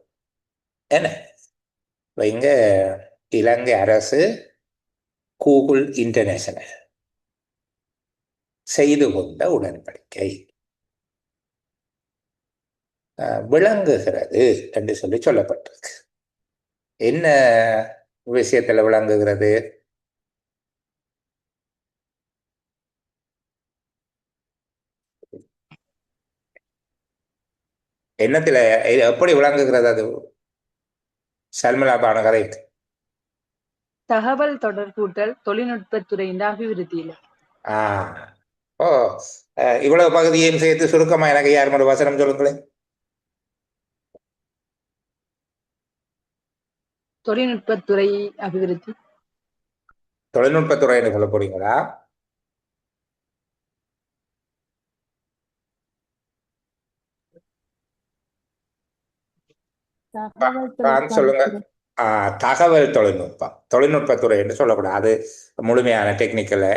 என்ன இங்க இலங்கை அரசு கூகுள் இன்டர்நேஷனல் செய்து கொண்ட உடன்படிக்கை விளங்குகிறது என்று சொல்லப்பட்டிருக்கு. என்ன விஷயத்துல விளங்குகிறது? என்னத்துல எப்படி விளங்குகிறது? அது சல்மலா பானகரை தகவல் தொடர்பூட்டல் தொழில்நுட்பத்துறையின் அபிவிருத்தியில. ஓ இவ்வளவு பகுதியையும் சேர்த்து சுருக்கமா எனக்கு யார் வசனம் சொல்லுங்களேன். தொழில்நுட்பத்துறை அபிவிருத்தி. தொழில்நுட்பத்துறை என்று சொல்ல போறீங்களா? சொல்லுங்க. தகவல் தொழில்நுட்பத்துறை என்று சொல்லக்கூடாது. அது முழுமையான டெக்னிக்கலை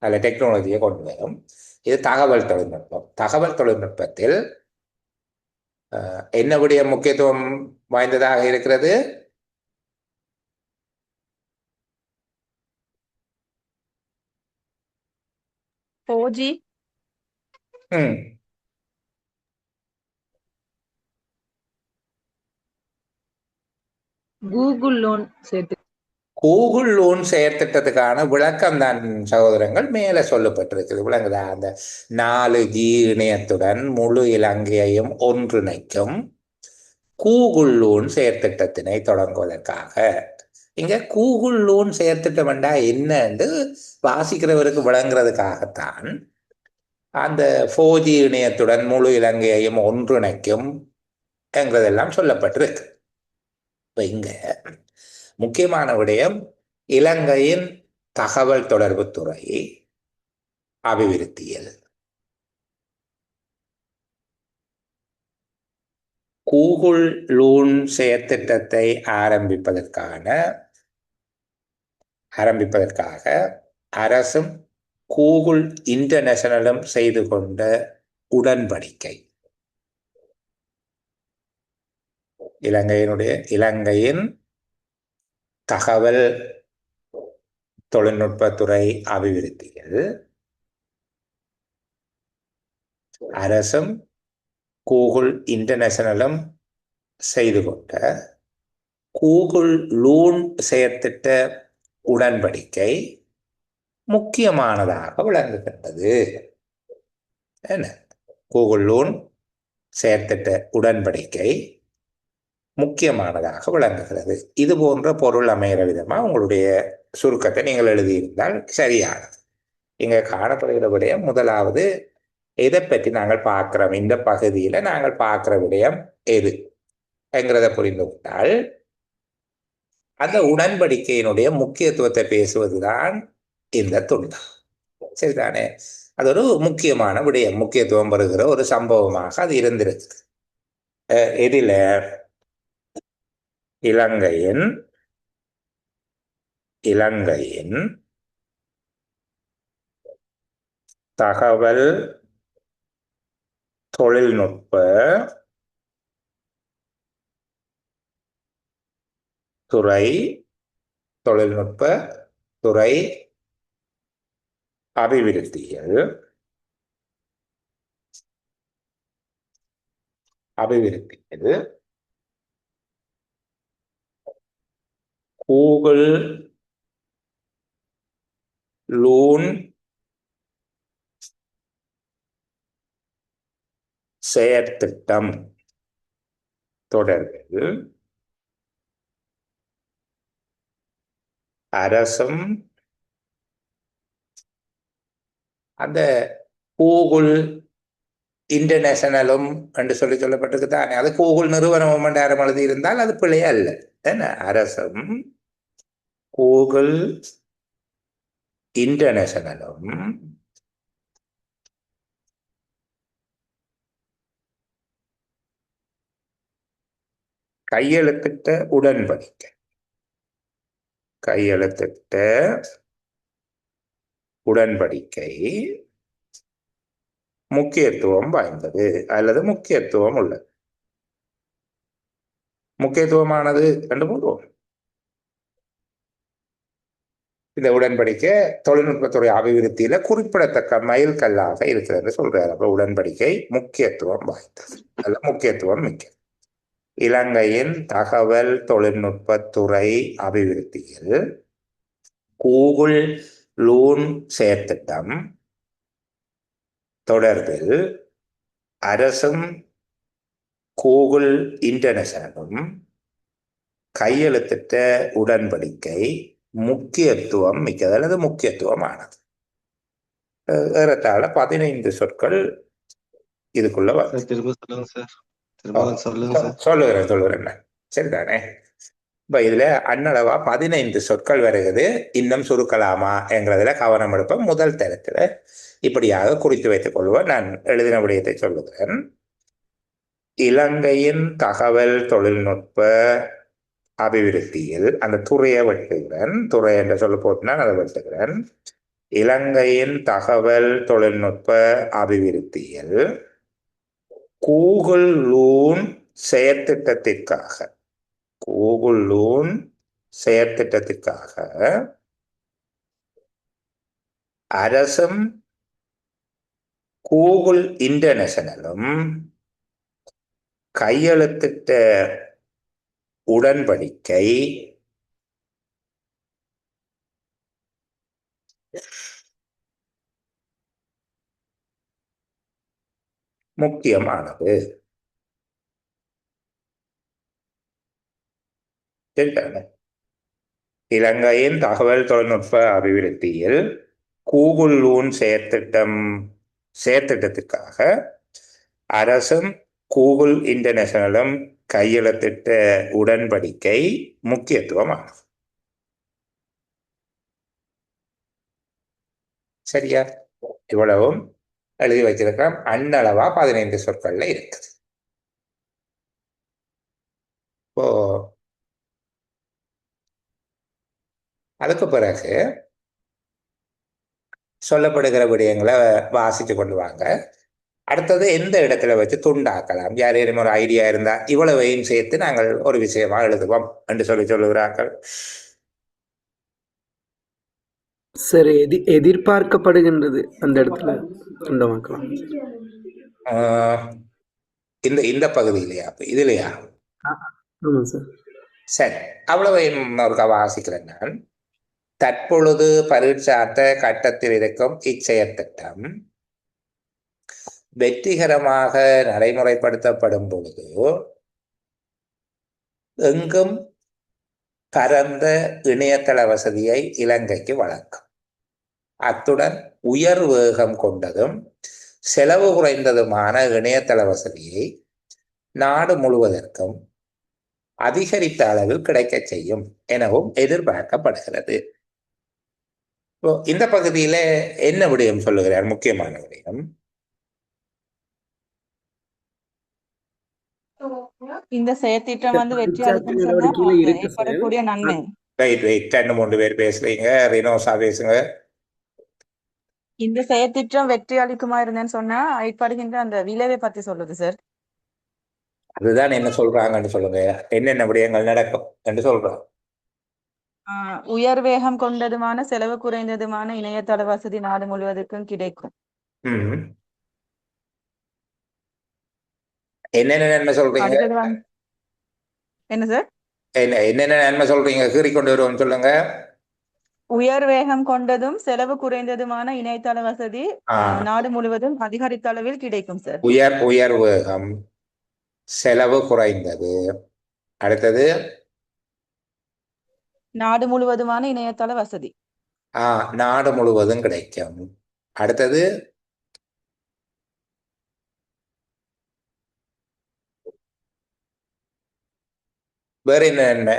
அதில் டெக்னாலஜியை கொண்டு வரும். இது தகவல் தொழில்நுட்பம். தகவல் தொழில்நுட்பத்தில் என்ன விட முக்கியத்துவம் வாய்ந்ததாக இருக்கிறது? கூகுள் லோன் சேர்த்து கூகுள் லோன் செயற்திட்டத்துக்கான விளக்கம் தான் சகோதரங்கள் மேலே சொல்லப்பட்டிருக்குது. விளங்குதா? அந்த 4G இணையத்துடன் முழு இலங்கையையும் ஒன்றிணைக்கும் கூகுள் லோன் செயற்திட்டத்தினை தொடங்குவதற்காக. இங்க கூகுள் லோன் செயற்திட்டம் வேண்டா என்னன்னு வாசிக்கிறவருக்கு விளங்குறதுக்காகத்தான் அந்த 4G இணையத்துடன் முழு இலங்கையையும் ஒன்றிணைக்கும் என்கிறதெல்லாம் சொல்லப்பட்டிருக்கு. இங்க முக்கியமான விடயம் இலங்கையின் தகவல் தொடர்பு துறை அபிவிருத்தியில் கூகுள் லோன் செயற்திட்டத்தை ஆரம்பிப்பதற்காக அரசும் கூகுள் இன்டர்நேஷனலும் செய்து கொண்ட உடன்படிக்கை. இலங்கையின் தகவல் தொழில்நுட்பத்துறை அபிவிருத்தியில் அரசும் கூகுள் இன்டர்நேஷனலும் செய்து கொண்ட கூகுள் லோன் செயற்திட்ட உடன்படிக்கை முக்கியமானதாக விளங்குகின்றது. என்ன கூகுள் லோன் செயற்திட்ட உடன்படிக்கை முக்கியமானதாக விளங்குகிறது. இது போன்ற பொருள் அமைகிற விதமா உங்களுடைய சுருக்கத்தை நீங்கள் எழுதியிருந்தால் சரியானது. இங்க காணப்படுகிற விடயம் முதலாவது எதை பற்றி நாங்கள் பார்க்கிறோம், இந்த பகுதியில நாங்கள் பார்க்கிற விடயம் எது என்கிறத புரிந்து கொண்டால் அந்த உடன்படிக்கையினுடைய முக்கியத்துவத்தை பேசுவதுதான் இந்த துண்டு. சரிதானே? அது ஒரு முக்கியமான விடயம், முக்கியத்துவம் வருகிற ஒரு சம்பவமாக அது இருந்திருக்கு. எதில? இலங்கையின் தகவல் தொழில்நுட்ப துறை அபிவிருத்தியில் கூகுள் லோன் செயற்திட்டம் தொடர்பில் அரசும் அந்த கூகுள் இன்டர்நேஷனலும் என்று சொல்லப்பட்டிருக்கு தானே. அது கூகுள் நிறுவனம் யாரும் எழுதி இருந்தால் அது பிழையா அல்ல. என்ன அரசும் கூகுள் இன்டர்நேஷனலும் கையெழுத்திட்ட உடன்படிக்கை முக்கியத்துவம் வாய்ந்தது அல்லது முக்கியத்துவம் உள்ளது. முக்கியத்துவமானது என்று கூறுவோம். இந்த உடன்படிக்கை தொழில்நுட்பத்துறை அபிவிருத்தியில குறிப்பிடத்தக்க மைல்கல்லாக இருக்கிறது சொல்றாரு. அப்ப உடன்படிக்கை முக்கியத்துவம் வாய்ந்தது அல்ல முக்கியத்துவம் மிக்க. இலங்கையின் தகவல் தொழில்நுட்பத்துறை அபிவிருத்தியில் கூகுள் லூன் செயற்திட்டம் தொடர்பில் அரசும் கூகுள் இன்டர்நேஷனலும் கையெழுத்திட்ட உடன்படிக்கை முக்கியத்துவம் மிக்கது அல்லது முக்கியத்துவமானது. ஏறத்தாழ 15 சொற்கள் இதுக்குள்ள சொல்லுகிறேன் சரிதானே. இப்ப இதுல அன்னளவா 15 சொற்கள் வருகிறது. இன்னும் சுருக்கலாமா என்கிறதுல கவனம் எடுப்ப முதல் தரத்துல இப்படியாக குறித்து வைத்துக் கொள்வோம். நான் எழுதின விடயத்தை சொல்லுகிறேன். இலங்கையின் தகவல் தொழில்நுட்ப அபிவிருத்தியில் அந்த துறையை வெட்டுகிறேன். துறை என்ற சொல்ல போட்டுனா அதை வெட்டுகிறேன். இலங்கையின் தகவல் தொழில்நுட்ப அபிவிருத்தியில் கூகுள் லூன் செயற்திட்டத்திற்காக அரசும் கூகுள் இன்டர்நேஷனலும் கையெழுத்திட்ட உடன்படிக்கை முக்கியமானது. இலங்கையின் தகவல் தொழில்நுட்ப அபிவிருத்தியில் கூகுள் லூன் செயற்திட்டத்திற்காக அரசும் கூகுள் இன்டர்நேஷனலும் கையெழுத்திட்ட உடன்படிக்கை முக்கியத்துவமானது. சரியா? இவ்வளவும் எழுதி வச்சிருக்கோம். அன்னளவா 15 சொற்கள்ல இருக்குது. இப்போ அதுக்கு பிறகு சொல்லப்படுகிற விடயங்களை வாசிச்சு கொண்டு வாங்க. அடுத்தது எந்த இடத்துல வச்சு துண்டாக்கலாம், யாரேனும் ஒரு ஐடியா இருந்தா இவ்வளவையும் சேர்த்து நாங்கள் ஒரு விஷயமா எழுதுவோம் என்று சொல்லுகிறார்கள். சரி, எதிர்பார்க்கப்படுகின்றது அந்த இடத்துல துண்டமாக்கலாம். இந்த பகுதியிலையா இதுலையா? சரி, அவ்வளவையும் ஒரு வாசிக்கிறேன் நான். தற்பொழுது பரீட்சார்த்த கட்டத்தில் இருக்கும் இச்செயற்திட்டம் வெற்றிகரமாக நடைமுறைப்படுத்தப்படும் பொழுது எங்கும் பரந்த இணையதள வசதியை இலங்கைக்கு வழங்கும். அத்துடன் உயர் வேகம் கொண்டதும் செலவு குறைந்ததுமான இணையதள வசதியை நாடு முழுவதற்கும் அதிகரித்த அளவில் கிடைக்க செய்யும் எனவும் எதிர்பார்க்கப்படுகிறது. இந்த பகுதியில என்ன விடயம் சொல்லுகிறார்? முக்கியமான விடயம் இந்த செயற்திட்டம் வந்து வெற்றி ஏற்படக்கூடிய நன்மை. ரைட் 2-3 பேர் பேசுறீங்க. ரினோசா பேசுங்க. இந்த செயற்திட்டம் வெற்றி அளிக்குமா இருந்தேன்னு சொன்னா ஏற்படுகின்ற அந்த விளைவை பத்தி சொல்லுது சார். அதுதான் என்ன சொல்றாங்கன்னு சொல்லுங்க. என்னென்ன விடயங்கள் நடக்கும் என்று சொல்றாங்க. உயர் வேகம் கொண்டதுமான செலவு குறைந்ததுமான இணையதள வசதி நாடு முழுவதற்கும் கிடைக்கும். என்னென்ன நன்மை சொல்றீங்க? என்ன சார்? என்னென்ன நன்மை சொல்றீங்க? கீறி கொண்டு வருவோம் சொல்லுங்க. உயர் வேகம் கொண்டதும் செலவு குறைந்ததுமான இணையதள வசதி நாடு முழுவதும் அதிகரித்த அளவில் கிடைக்கும் சார். உயர் வேகம், செலவு குறைந்தது. அடுத்தது நாடு முழுவதுமான இணையதள வசதி நாடு முழுவதும் கிடைக்கும். அடுத்தது வேற என்ன நன்மை?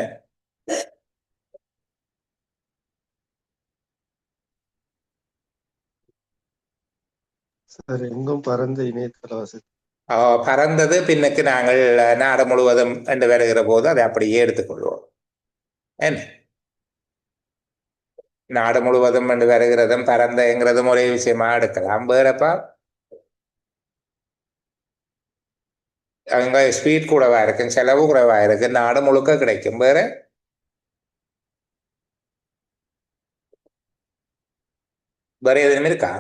எங்கும் பரந்த இணையதள வசதி. பரந்தது பின்னுக்கு நாங்கள் நாடு முழுவதும் என்று வருகிற போது அதை அப்படியே எடுத்துக்கொள்வோம். என்ன நாடு முழுவதும் என்று வருகிறதும் பரந்தங்கிறதும் ஒரே விஷயமா எடுக்கலாம். வேறப்பா அங்க ஸ்பீட் கூடவா இருக்கும், செலவு குறைவா இருக்கு, நாடு முழுக்க கிடைக்கும். வேற வேற எதுவும் இருக்கா?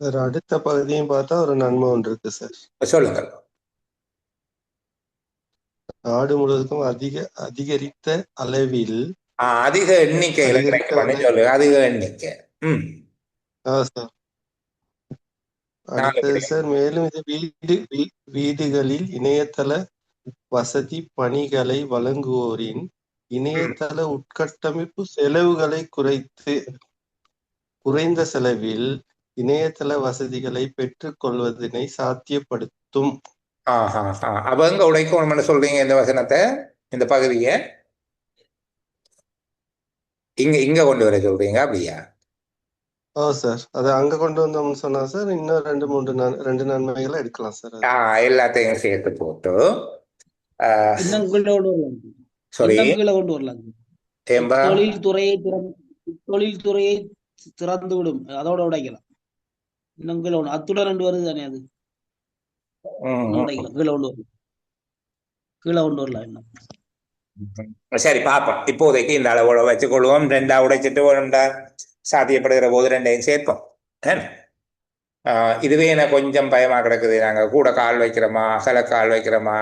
சார் அடுத்த பகுதியும் பார்த்தா ஒரு நன்மை ஒன்று இருக்கு சார். சொல்லுங்கள். நாடு முழுவதும் அதிகரித்த அளவில் அதிக எண்ணிக்கையில கிடைக்கும் சொல்லு. அதிக எண்ணிக்கை. சார் அடுத்தது சார், மேலும் இது வீடுகளில் இணையதள வசதி பணிகளை வழங்குவோரின் இணையதள உட்கட்டமைப்பு செலவுகளை குறைந்த செலவில் இணையதள வசதிகளை பெற்றுக் கொள்வதனை சாத்தியப்படுத்தும். அப்ப எங்க உடைக்கணும்னு சொல்றீங்க இந்த வசனத்தை, இந்த பகுதியை இங்க கொண்டு வர சொல்றீங்க அப்படியா? சார் அதை அங்க கொண்டு வந்தோம்னு சொன்னா சார் இன்னும் ரெண்டு நன்மைகளை எடுக்கலாம் சார். எல்லாத்தையும் சேர்த்து போட்டு இன்னும் கீழே கொண்டு வரலாம். sorry, இன்னும் கீழே கொண்டு வரலாம். ஏம்பா தொழில்துறையை திறந்து விடும், அதோட உடைக்கலாம். இன்னும் கீழே ஒன்று அத்துடன் ரெண்டு வருது தானே, அது உடைக்கலாம். கீழே கொண்டு வரலாம், கீழே கொண்டு வரலாம். இன்னும் சரி பாப்போம். இப்போதைக்கு இந்த அளவோட வச்சுக்கொள்வோம். ரெண்டா உடைச்சிட்டு ரெண்டா சாத்தியப்படுகிற போது ரெண்டையும் சேர்ப்போம். இதுவே எனக்கு கொஞ்சம் பயமா கிடக்குது. நாங்க கூட கால் வைக்கிறோமா, அகல கால் வைக்கிறோமா,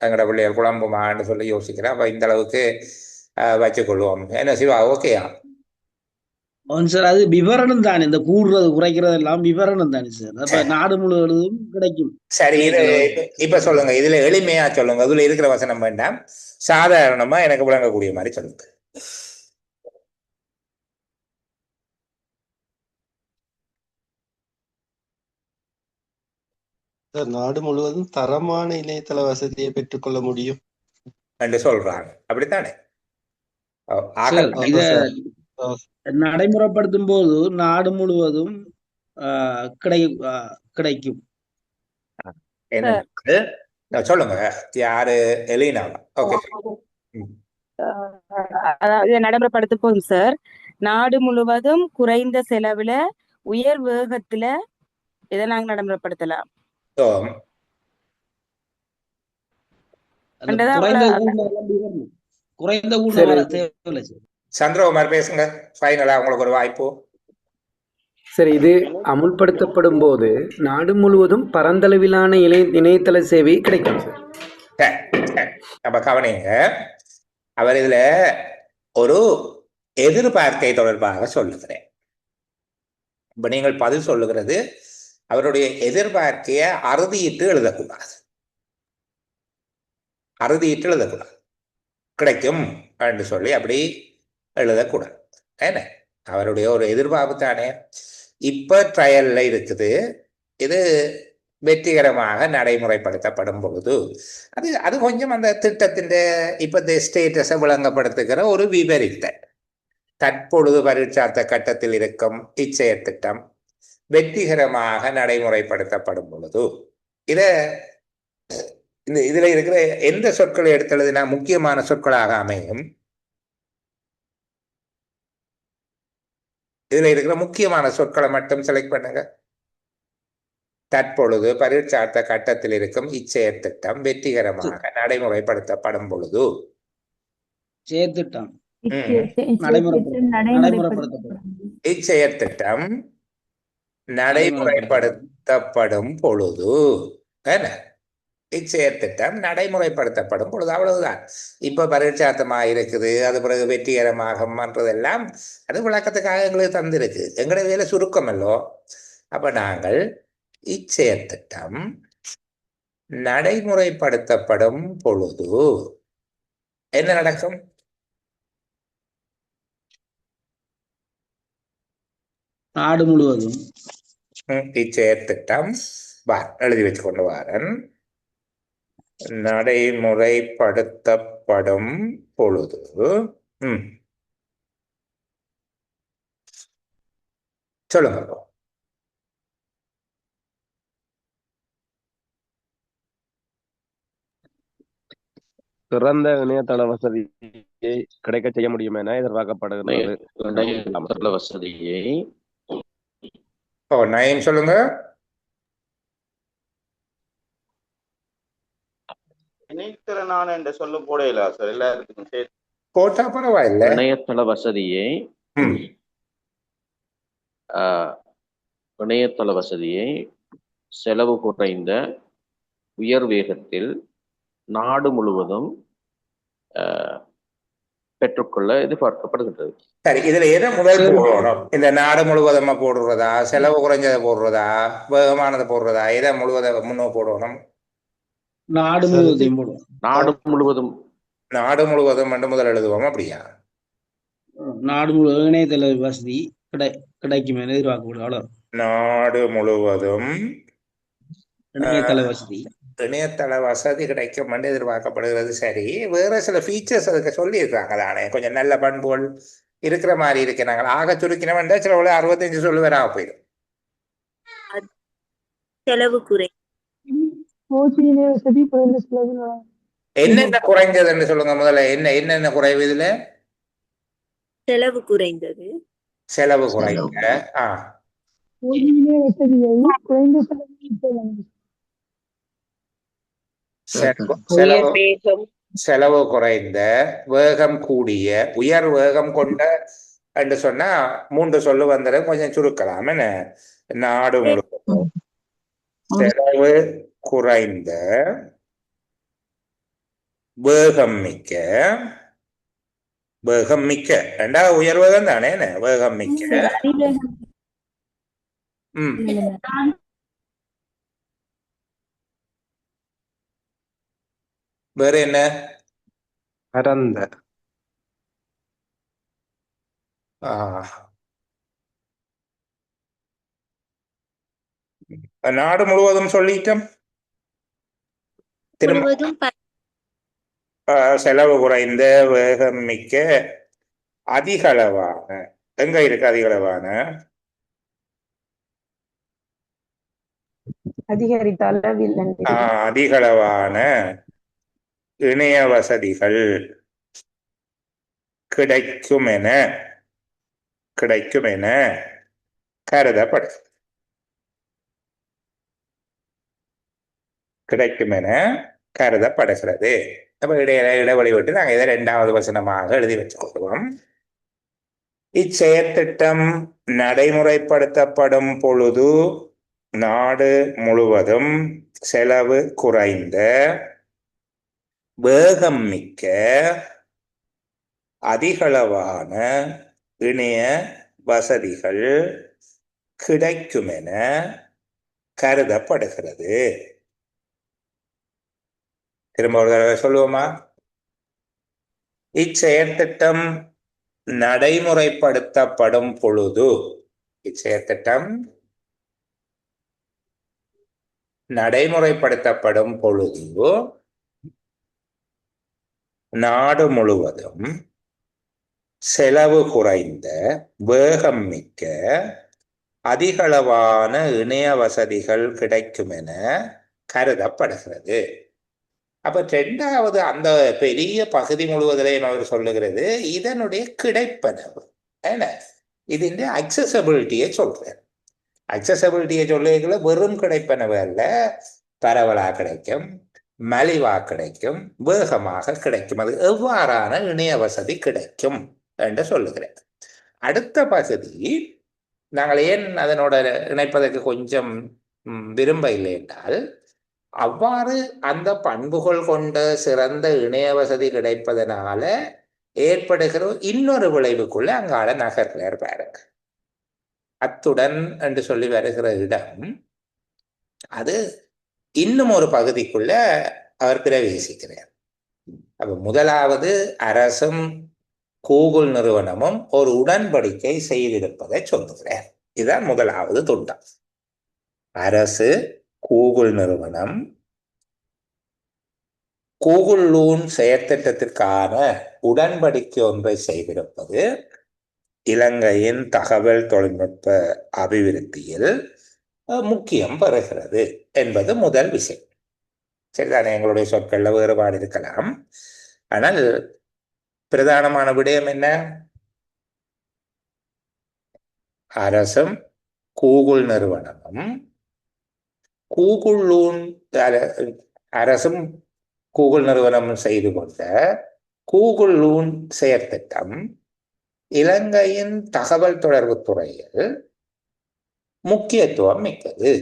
எங்கட பிள்ளைகள் குழம்புமான்னு சொல்லி யோசிக்கிறேன். அப்ப இந்த அளவுக்கு வச்சுக்கொள்வோம். என்ன சிவா, ஓகேயா? சார் அது விவரணம் தானே, இந்த கூடுறது குறைக்கிறது எல்லாம் விவரணம் தானே சார். அப்ப நாடு முழுவதும் கிடைக்கும். சரி, இது இப்ப சொல்லுங்க, இதுல எளிமையா சொல்லுங்க. இதுல இருக்கிற வசனம் வேண்டாம், சாதாரணமா எனக்கு விளங்கக்கூடிய மாதிரி சொல்லுங்க. நாடு முழுவதும் தரமான இணையதள வசதியை பெற்றுக்கொள்ள முடியும் என்று சொல்றாங்க. அப்படித்தானே? இத நடைமுறைப்படுத்தும் போது நாடு முழுவதும் கிடைக்கும். சொல்லுங்க, யாரு? எலினாவா? ஓகே. அதாவது நடைமுறைப்படுத்தும் போது சார், நாடு முழுவதும் குறைந்த செலவுல உயர் வேகத்துல இதை நாங்க நடைமுறைப்படுத்தலாம். சந்திரகுமார் பேசுங்க, ஃபைனலா உங்களுக்கு ஒரு வாய்ப்பு. சரி, இது அமுல்படுத்தப்படும் போது நாடு முழுவதும் பரந்தளவிலான இணையதள சேவை கிடைக்கும் சார். அப்ப கவனிங்க, அவர் இதுல ஒரு எதிர்பார்க்கை தொடர்பாக சொல்லுகிறேன். இப்ப நீங்கள் பதில் சொல்லுகிறது, அவருடைய எதிர்பார்க்கைய அறுதியிட்டு எழுதக்கூடாது. அறுதியிட்டு எழுதக்கூடாது. கிடைக்கும் என்று சொல்லி அப்படி எழுதக்கூடாது. என்ன, அவருடைய ஒரு எதிர்பார்ப்பு தானே. இப்ப ட்ரையல்ல இருக்குது, இது வெற்றிகரமாக நடைமுறைப்படுத்தப்படும் பொழுது அது கொஞ்சம் அந்த திட்டத்தின் இப்ப இந்த ஸ்டேட்டஸை விளங்கப்படுத்துகிற ஒரு விவரித்த தற்பொழுது பரீட்சார்த்த கட்டத்தில் இருக்கும் இச்செயற் திட்டம் வெற்றிகரமாக நடைமுறைப்படுத்தப்படும் பொழுது இதுல இருக்கிற எந்த சொற்களை எடுத்தெழுதினா முக்கியமான சொற்களாக அமையும். இதுல இருக்கிற முக்கியமான சொற்களை மட்டும் செலக்ட் பண்ணுங்க. தற்பொழுது பரீட்சார்த்த கட்டத்தில் இருக்கும் இச்செயற் திட்டம் வெற்றிகரமாக நடைமுறைப்படுத்தப்படும் பொழுது இச்செயற் திட்டம் நடைமுறைப்படுத்தப்படும் பொழுது என்ன, இச்செயற் திட்டம் நடைமுறைப்படுத்தப்படும் பொழுது, அவ்வளவுதான். இப்ப பரீட்சார்த்தமாக இருக்குது, அது பிறகு வெற்றிகரமாகன்றதெல்லாம் அது விளக்கத்துக்காக எங்களுக்கு தந்திருக்கு. எங்களுடைய வேலை சுருக்கம் அல்லோ. அப்ப நாங்கள் இச்செயற் திட்டம் நடைமுறைப்படுத்தப்படும் பொழுது என்ன நடக்கும்? நாடு முழுவதும் இச்செயற் திட்டம் எழுதி வச்சு கொண்டு வாரன், நடைமுறைப்படுத்தப்படும் பொழுது சொல்லுங்க. சிறந்த இணையதள வசதியை கிடைக்க செய்ய முடியும் என எதிர்பார்க்கப்படுகிறது. இணையதள வசதியை நயம் சொல்லுங்க. இணைத்திறனான என்று சொல்ல போடையில சார் எல்லாத்துக்கும் சேர்த்து போட்டா பரவாயில்ல. இணையதள வசதியை இணையதள வசதியை செலவு குறைந்த உயர் வேகத்தில் நாடு முழுவதும் பெற்றுக்கொள்ள எதிர்பார்க்கப்படுகின்றது. சரி, இதுல எதை முதல் போடணும்? இந்த நாடு முழுவதுமா போடுறதா, செலவு குறைஞ்சதை போடுறதா, வேகமானதை போடுறதா, எதை முழுவதும் முன்னோ போடணும்? நாடு முழுவதும் போடுவோம். நாடு முழுவதும் என்று முதல் எழுதுவோம். அப்படியா? நாடு முழுவதும் இணையதள வசதி கிடைக்கும் என எதிர்பார்க்கப்படுது. அவ்வளவு. நாடு முழுவதும் இணையதள வசதி கிடைக்கும் என்று எதிர்பார்க்கப்படுகிறது. சரி, வேற சில ஃபீச்சர்ஸ் அதுக்கு சொல்லியிருக்காங்க தானே, கொஞ்சம் நல்ல பண்புகள் இருக்கிற மாதிரி இருக்கு. நாங்கள் ஆக சுருக்கினோம் சில 65 சொல்லு வேற போயிடும். செலவு குறை வசதி குறைந்த செலவில் என்னென்ன குறைஞ்சதுன்னு சொல்லுங்க முதல்ல. என்னென்ன குறைவு இதுல? செலவு குறைந்தது. செலவு குறைந்த வசதியை குறைந்த செலவில் செலவு குறைந்த வேகம் கூடிய உயர் வேகம் கொண்ட என்று சொன்னா 3 சொல்லு வந்துடும். கொஞ்சம் சுருக்கலாம். என்ன? நாடு முழுவதும் செலவு குறைந்த வேகம் மிக்க ரெண்டா உயர் வேகம் தானே. என்ன? வேகம் மிக்க வேற என்ன? பரந்த நாடு முழுவதும் சொல்லிட்டோம். செலவு குறைந்த வேகம் மிக்க அதிகளவான எங்க இருக்கு? அதிகளவான இணைய வசதிகள் கிடைக்கும் என கருதப்படுகிறது. அப்ப இடைவெளி விட்டு நாங்கள் இதை 2வது வசனமாக எழுதி வச்சுக்கொள்வோம். இச்செயற்திட்டம் நடைமுறைப்படுத்தப்படும் பொழுது நாடு முழுவதும் செலவு குறைந்த வேகம் மிக்க அதிகளவான இணைய வசதிகள் கிடைக்கும் என கருதப்படுகிறது. திரும்ப ஒரு தடவை சொல்லுவோமா? இச்செயற்திட்டம் நடைமுறைப்படுத்தப்படும் பொழுது நாடு முழுவதும் செலவு குறைந்த வேகம் மிக்க அதிகளவான இணைய வசதிகள் கிடைக்கும் என கருதப்படுகிறது. அப்ப 2வது அந்த பெரிய பகுதி முழுவதிலையும் அவர் சொல்லுகிறது இதனுடைய கிடைப்பனவு. என்ன? இதுன்ற அக்சசபிலிட்டியை சொல்றார். அக்சசபிலிட்டியை சொல்லுகிற வெறும் கிடைப்பனவு அல்ல, பரவலா கிடைக்கும், மலிவா கிடைக்கும், வேகமாக கிடைக்கும். அது எவ்வாறான இணைய வசதி கிடைக்கும் என்று சொல்லுகிறேன். அடுத்த பகுதி நாங்கள் ஏன் அதனோட இணைப்பதற்கு கொஞ்சம் விரும்ப இல்லை என்றால், அவ்வாறு அந்த பண்புகள் கொண்ட சிறந்த இணைய வசதி கிடைப்பதனால ஏற்படுகிற இன்னொரு விளைவுக்குள்ள அங்கால நகர்கிறார் பாருங்க. அத்துடன் என்று சொல்லி வருகிற இடம் அது இன்னும் ஒரு பகுதிக்குள்ள அவர் பிரவேசிக்கிறார். அப்ப முதலாவது அரசும் கூகுள் நிறுவனமும் ஒரு உடன்படிக்கை செய்திருப்பதை சொல்லுகிறார். இதுதான் முதலாவது துண்டம். அரசு கூகுள் நிறுவனம் கூகுள் லூன் செயற்திட்டத்திற்கான உடன்படிக்கை ஒன்றை செய்திருப்பது இலங்கையின் தகவல் தொழில்நுட்ப அபிவிருத்தியில் முக்கியம் பெறுகிறது என்பது முதல் விஷயம். சரிதானே? எங்களுடைய சொற்கள்ல வேறுபாடு இருக்கலாம். ஆனால் பிரதானமான விடயம் என்ன? அரசும் கூகுள் நிறுவனமும் கூகுள் லூன் அரசும் கூகுள் நிறுவனமும் செய்து கொண்ட கூகுள் லூன் செயற்திட்டம் இலங்கையின் தகவல் தொடர்பு துறையில் முக்கியத்துவம் மிக்கது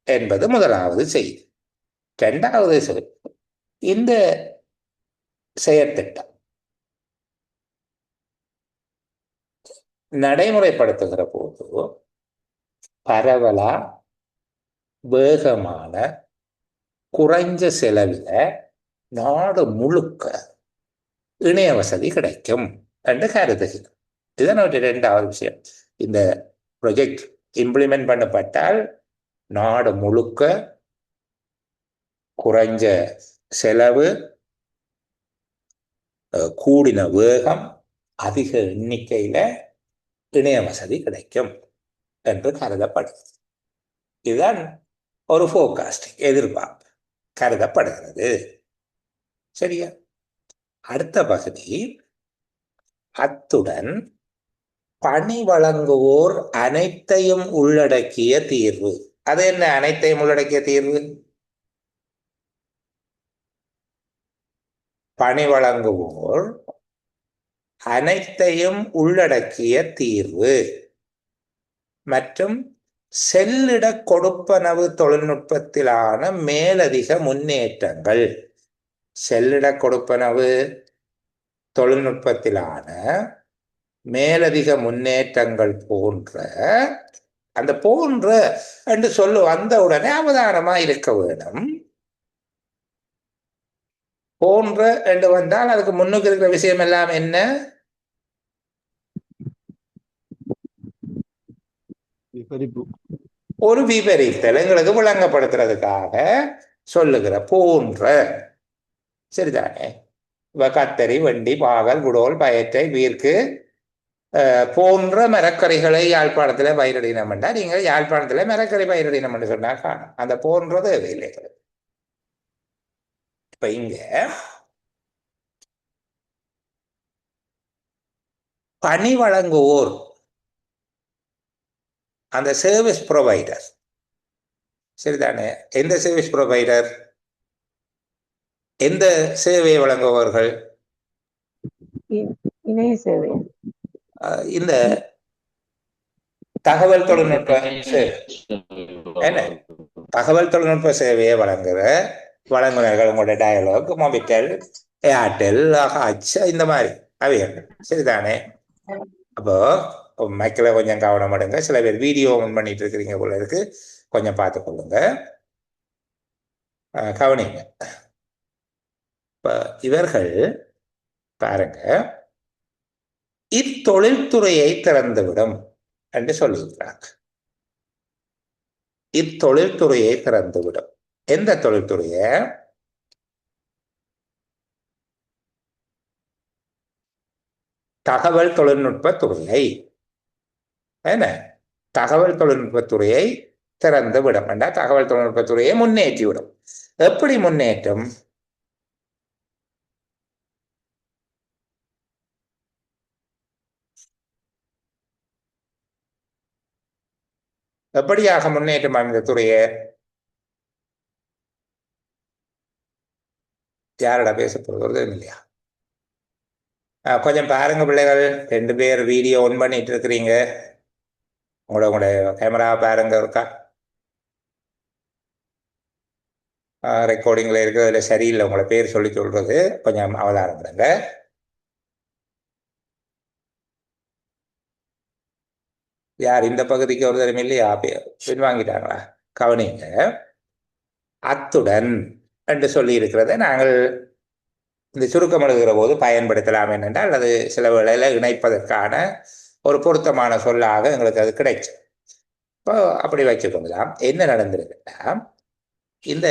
என்பது முதலாவது செய்தி. இரண்டாவது செய்தி, இந்த செயற்திட்டம் நடைமுறைப்படுத்துகிற போது பரவலா வேகமான குறைஞ்ச செலவில் நாடு முழுக்க இணைய வசதி கிடைக்கும் என்று கருதுகிறோம். இதுதான் ஒரு இரண்டாவது விஷயம். இந்த ப்ரொஜெக்ட் இம்ப்ளிமெண்ட் பண்ணப்பட்டால் நாடு முழுக்க குறைஞ்ச செலவு, கூடின வேகம், அதிக எண்ணிக்கையில இணைய வசதி கிடைக்கும் என்று கருதப்படுகிறது. இதுதான் ஒரு ஃபோர்காஸ்டிங், எதிர்பார்ப்பு கருதப்படுகிறது. சரியா? அடுத்த பகுதி, அத்துடன் பணி வழங்குவோர் அனைத்தையும் உள்ளடக்கிய தீர்வு. அது என்ன அனைத்தையும் உள்ளடக்கிய தீர்வு? பணி வழங்குவோர் அனைத்தையும் உள்ளடக்கிய தீர்வு மற்றும் செல்லிட கொடுப்பனவு தொழில்நுட்பத்திலான மேலதிக முன்னேற்றங்கள். செல்லிட கொடுப்பனவு தொழில்நுட்பத்திலான மேலதிக முன்னேற்றங்கள் போன்ற, அந்த போன்ற என்று சொல்லு வந்த உடனே அவதானமா இருக்க வேணும். போன்ற என்று வந்தால் அதுக்கு முன்னுக்கு இருக்கிற விஷயம் எல்லாம் என்ன? ஒரு விபரீதம் எங்களுக்கு விளங்கப்படுத்துறதுக்காக சொல்லுகிற போன்ற. சரிதானே? கத்தரி, வண்டி, பாகல், குடோல், பயற்றை, வீர்க்கு போன்ற மரக்கறிகளை யாழ்ப்பாணத்தில் பயிரிடினம் என்றால் நீங்கள் யாழ்ப்பாணத்தில் மரக்கறி பயிரிடினம் என்று சொன்னா காணும். அந்த போன்றது இல்லை. இப்ப இங்க பணி வழங்குவோர், அந்த சர்வீஸ் ப்ரொவைடர். சரிதானே? எந்த சர்வீஸ் ப்ரொவைடர்? எந்த சேவையை வழங்குபவர்கள்? இணைய சேவை. இந்த தகவல் தொழில்நுட்ப என்ன தகவல் தொழில்நுட்ப சேவையை வழங்குனர்கள், உங்களோட டயலாக், மொபிட்டெல், ஏர்டெல், ஹச், இந்த மாதிரி அவைகள். சரிதானே? அப்போ மைக்கில் கொஞ்சம் கவனம் எடுங்க. சில பேர் வீடியோ ஆன் பண்ணிட்டு இருக்கிறீங்க போல இருக்கு, கொஞ்சம் பார்த்து கொள்ளுங்க, கவனிங்க. இப்ப இவர்கள் பாருங்க, இத்தொழில்துறையை திறந்துவிடும் என்று சொல்லியிருக்கிறாங்க. இத்தொழில்துறையை திறந்துவிடும். எந்த தொழில்துறைய? தகவல் தொழில்நுட்ப துறையை. என்ன? தகவல் தொழில்நுட்ப துறையை திறந்து விடும் என்றால் தகவல் தொழில்நுட்ப துறையை முன்னேற்றி விடும். எப்படி முன்னேற்றம்? எப்படியாக முன்னேற்றம் இந்த துறையை? யாரடா பேச போறது இல்லையா? கொஞ்சம் பாருங்க பிள்ளைகள், 2 பேர் வீடியோ ஆன் பண்ணிட்டு இருக்கிறீங்க. உங்களோட கேமரா பாருங்க இருக்கா? ரெக்கார்டிங்ல இருக்கிறதுல சரியில்லை, உங்களோட பேர் சொல்லி சொல்றது கொஞ்சம் அவதானம் பண்ணுங்க. யார் இந்த பகுதிக்கு ஒரு தரம் இல்லையா? பின்வாங்கிட்டாங்களா? கவனிங்க. அத்துடன் என்று சொல்லி இருக்கிறத நாங்கள் இந்த சுருக்கம் எழுதுகிற போது பயன்படுத்தலாம் என்னென்றால், அது சில வேளையில் இணைப்பதற்கான ஒரு பொருத்தமான சொல்லாக எங்களுக்கு அது கிடைக்கும். இப்போ அப்படி வச்சுக்கொள்ளலாம். என்ன நடந்திருக்குன்னா, இந்த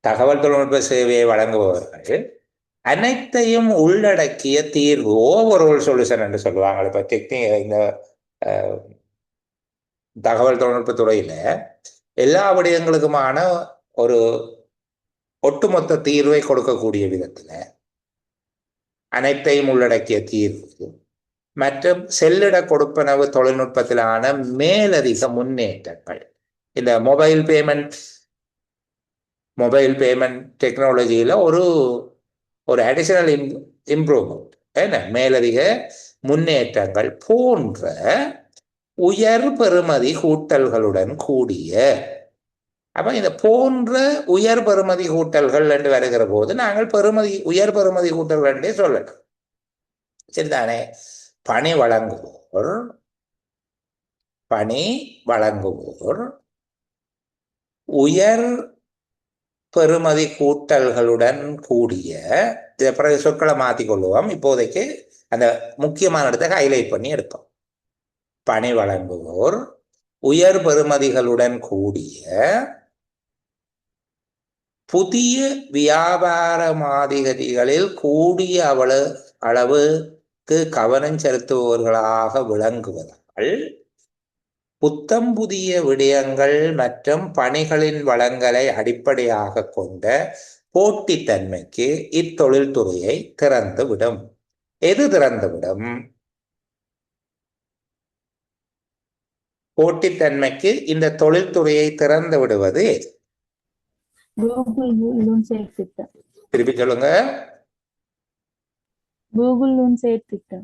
தகவல் தொழில்நுட்ப சேவையை வழங்குபவர்கள் அனைத்தையும் உள்ளடக்கிய தீர்வு, ஓவரால் சொல்யூஷன் என்று சொல்லுவாங்க. இப்போ இந்த தகவல் தொழில்நுட்ப துறையில எல்லா விடயங்களுக்குமான ஒரு ஒட்டுமொத்த தீர்வை கொடுக்கக்கூடிய விதத்துல அனைத்தையும் உள்ளடக்கிய தீர்வு மற்றும் செல்லிட கொடுப்பனவு தொழில்நுட்பத்திலான மேலதிக முன்னேற்றங்கள். இந்த மொபைல் பேமெண்ட் டெக்னாலஜியில ஒரு அடிஷனல் இம்ப்ரூவ்மெண்ட், என்ன மேலதிக முன்னேற்றங்கள் போன்ற உயர் பெறுமதி கூட்டல்களுடன் கூடிய. அப்ப இந்த போன்ற உயர் பெறுமதி கூட்டல்கள் என்று வருகிற போது நாங்கள் உயர் பெறுமதி கூட்டல்கள் என்றே சொல்லலாம். சரிதானே? பணி வழங்குவோர் உயர் பெறுமதி கூட்டல்களுடன் கூடிய, இதை பிறகு சொற்களை மாற்றிக்கொள்வோம். இப்போதைக்கு அந்த முக்கியமான இடத்தை ஹைலைட் பண்ணி எடுப்போம். பணி வழங்குவோர் உயர் பெறுமதிகளுடன் கூடிய புதிய வியாபார மாதிரிகளில் கூடிய அளவுக்கு கவனம் செலுத்துபவர்களாக விளங்குவதால் புத்தம் புதிய விடயங்கள் மற்றும் பணிகளின் வளங்களை அடிப்படையாக கொண்ட போட்டித்தன்மைக்கு இத்தொழில்துறையை திறந்துவிடும். எது திறந்துவிடும்? போட்டித்தன்மைக்கு இந்த தொழில்துறையை திறந்து விடுவது கூகுள் லூன் செயற்திட்டம். திருப்பி சொல்லுங்க. கூகுள் லூன் செயற்திட்டம்.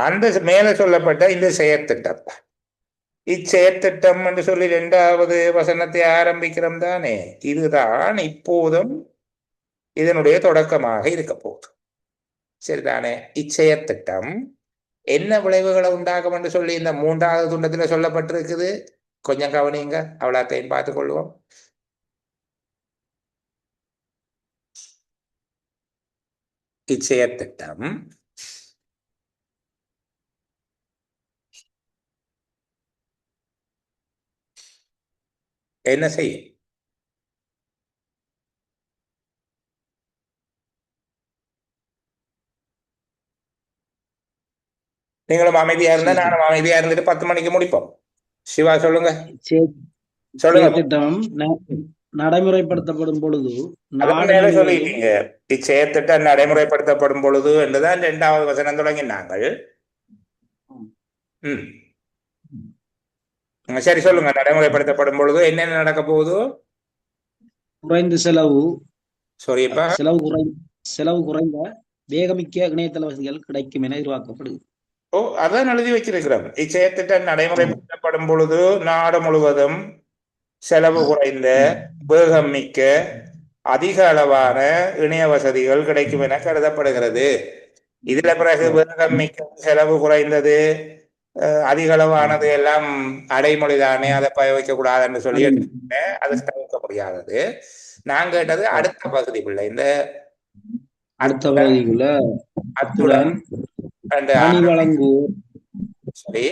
அந்த மேல சொல்லப்பட்ட இந்த செயற்திட்டம், இச்செயற்திட்டம் என்று சொல்லி 2வது வசனத்தை ஆரம்பிக்கிறோம் தானே, இதுதான் இப்போதும் இதனுடைய தொடக்கமாக இருக்க போகுது. சரிதானே? இச்செயற்திட்டம் என்ன விளைவுகளை உண்டாகும் என்று சொல்லி இந்த 3வது துண்டத்துல சொல்லப்பட்டிருக்குது. கொஞ்சம் கவனிங்க, அவ்வளோத்தையும் பார்த்துக் கொள்வோம். இச்செயற்திட்டம் என்ன செய்யும்? நீங்களும் அமைதியா இருந்தா நானும் அமைதியா இருந்துட்டு 10 மணிக்கு முடிப்போம். சிவா சொல்லுங்க. திட்டம் நடைமுறைப்படுத்தப்படும் பொழுது சொல்லிட்டீங்க. இச்செயற்திட்டம் நடைமுறைப்படுத்தப்படும் பொழுது என்றுதான் 2வது வசனம் தொடங்கினாங்கள். சரி, சொல்லுங்க. நடைமுறைப்படுத்தப்படும் பொழுது என்னென்ன நடக்க போகுது? குறைந்த செலவு, சொல்லிப்பா, செலவு குறைந்த வேகமிக்க இணையதள வசதிகள் கிடைக்கும் என எதிர்பார்க்கப்படுது. அதான் எழுதி வச்சிருக்கிறோம். இச்செயற்திட்டம் நடைமுறைப்படுத்தப்படும் பொழுது நாடு முழுவதும் செலவு குறைந்த வேகம் மிக்க அதிக அளவான இணைய வசதிகள் கிடைக்கும் என கருதப்படுகிறது. இதுல பிறகு வேகம் மிக்க, செலவு குறைந்தது, அதிக அளவானது எல்லாம் அடைமொழி தானே, அதை வைக்க கூடாதுன்னு சொல்லி அது தவிர்க்க முடியாதது. நான் கேட்டது அடுத்த பகுதி பிள்ளை. இந்த அடுத்த பகுதிக்குள்ள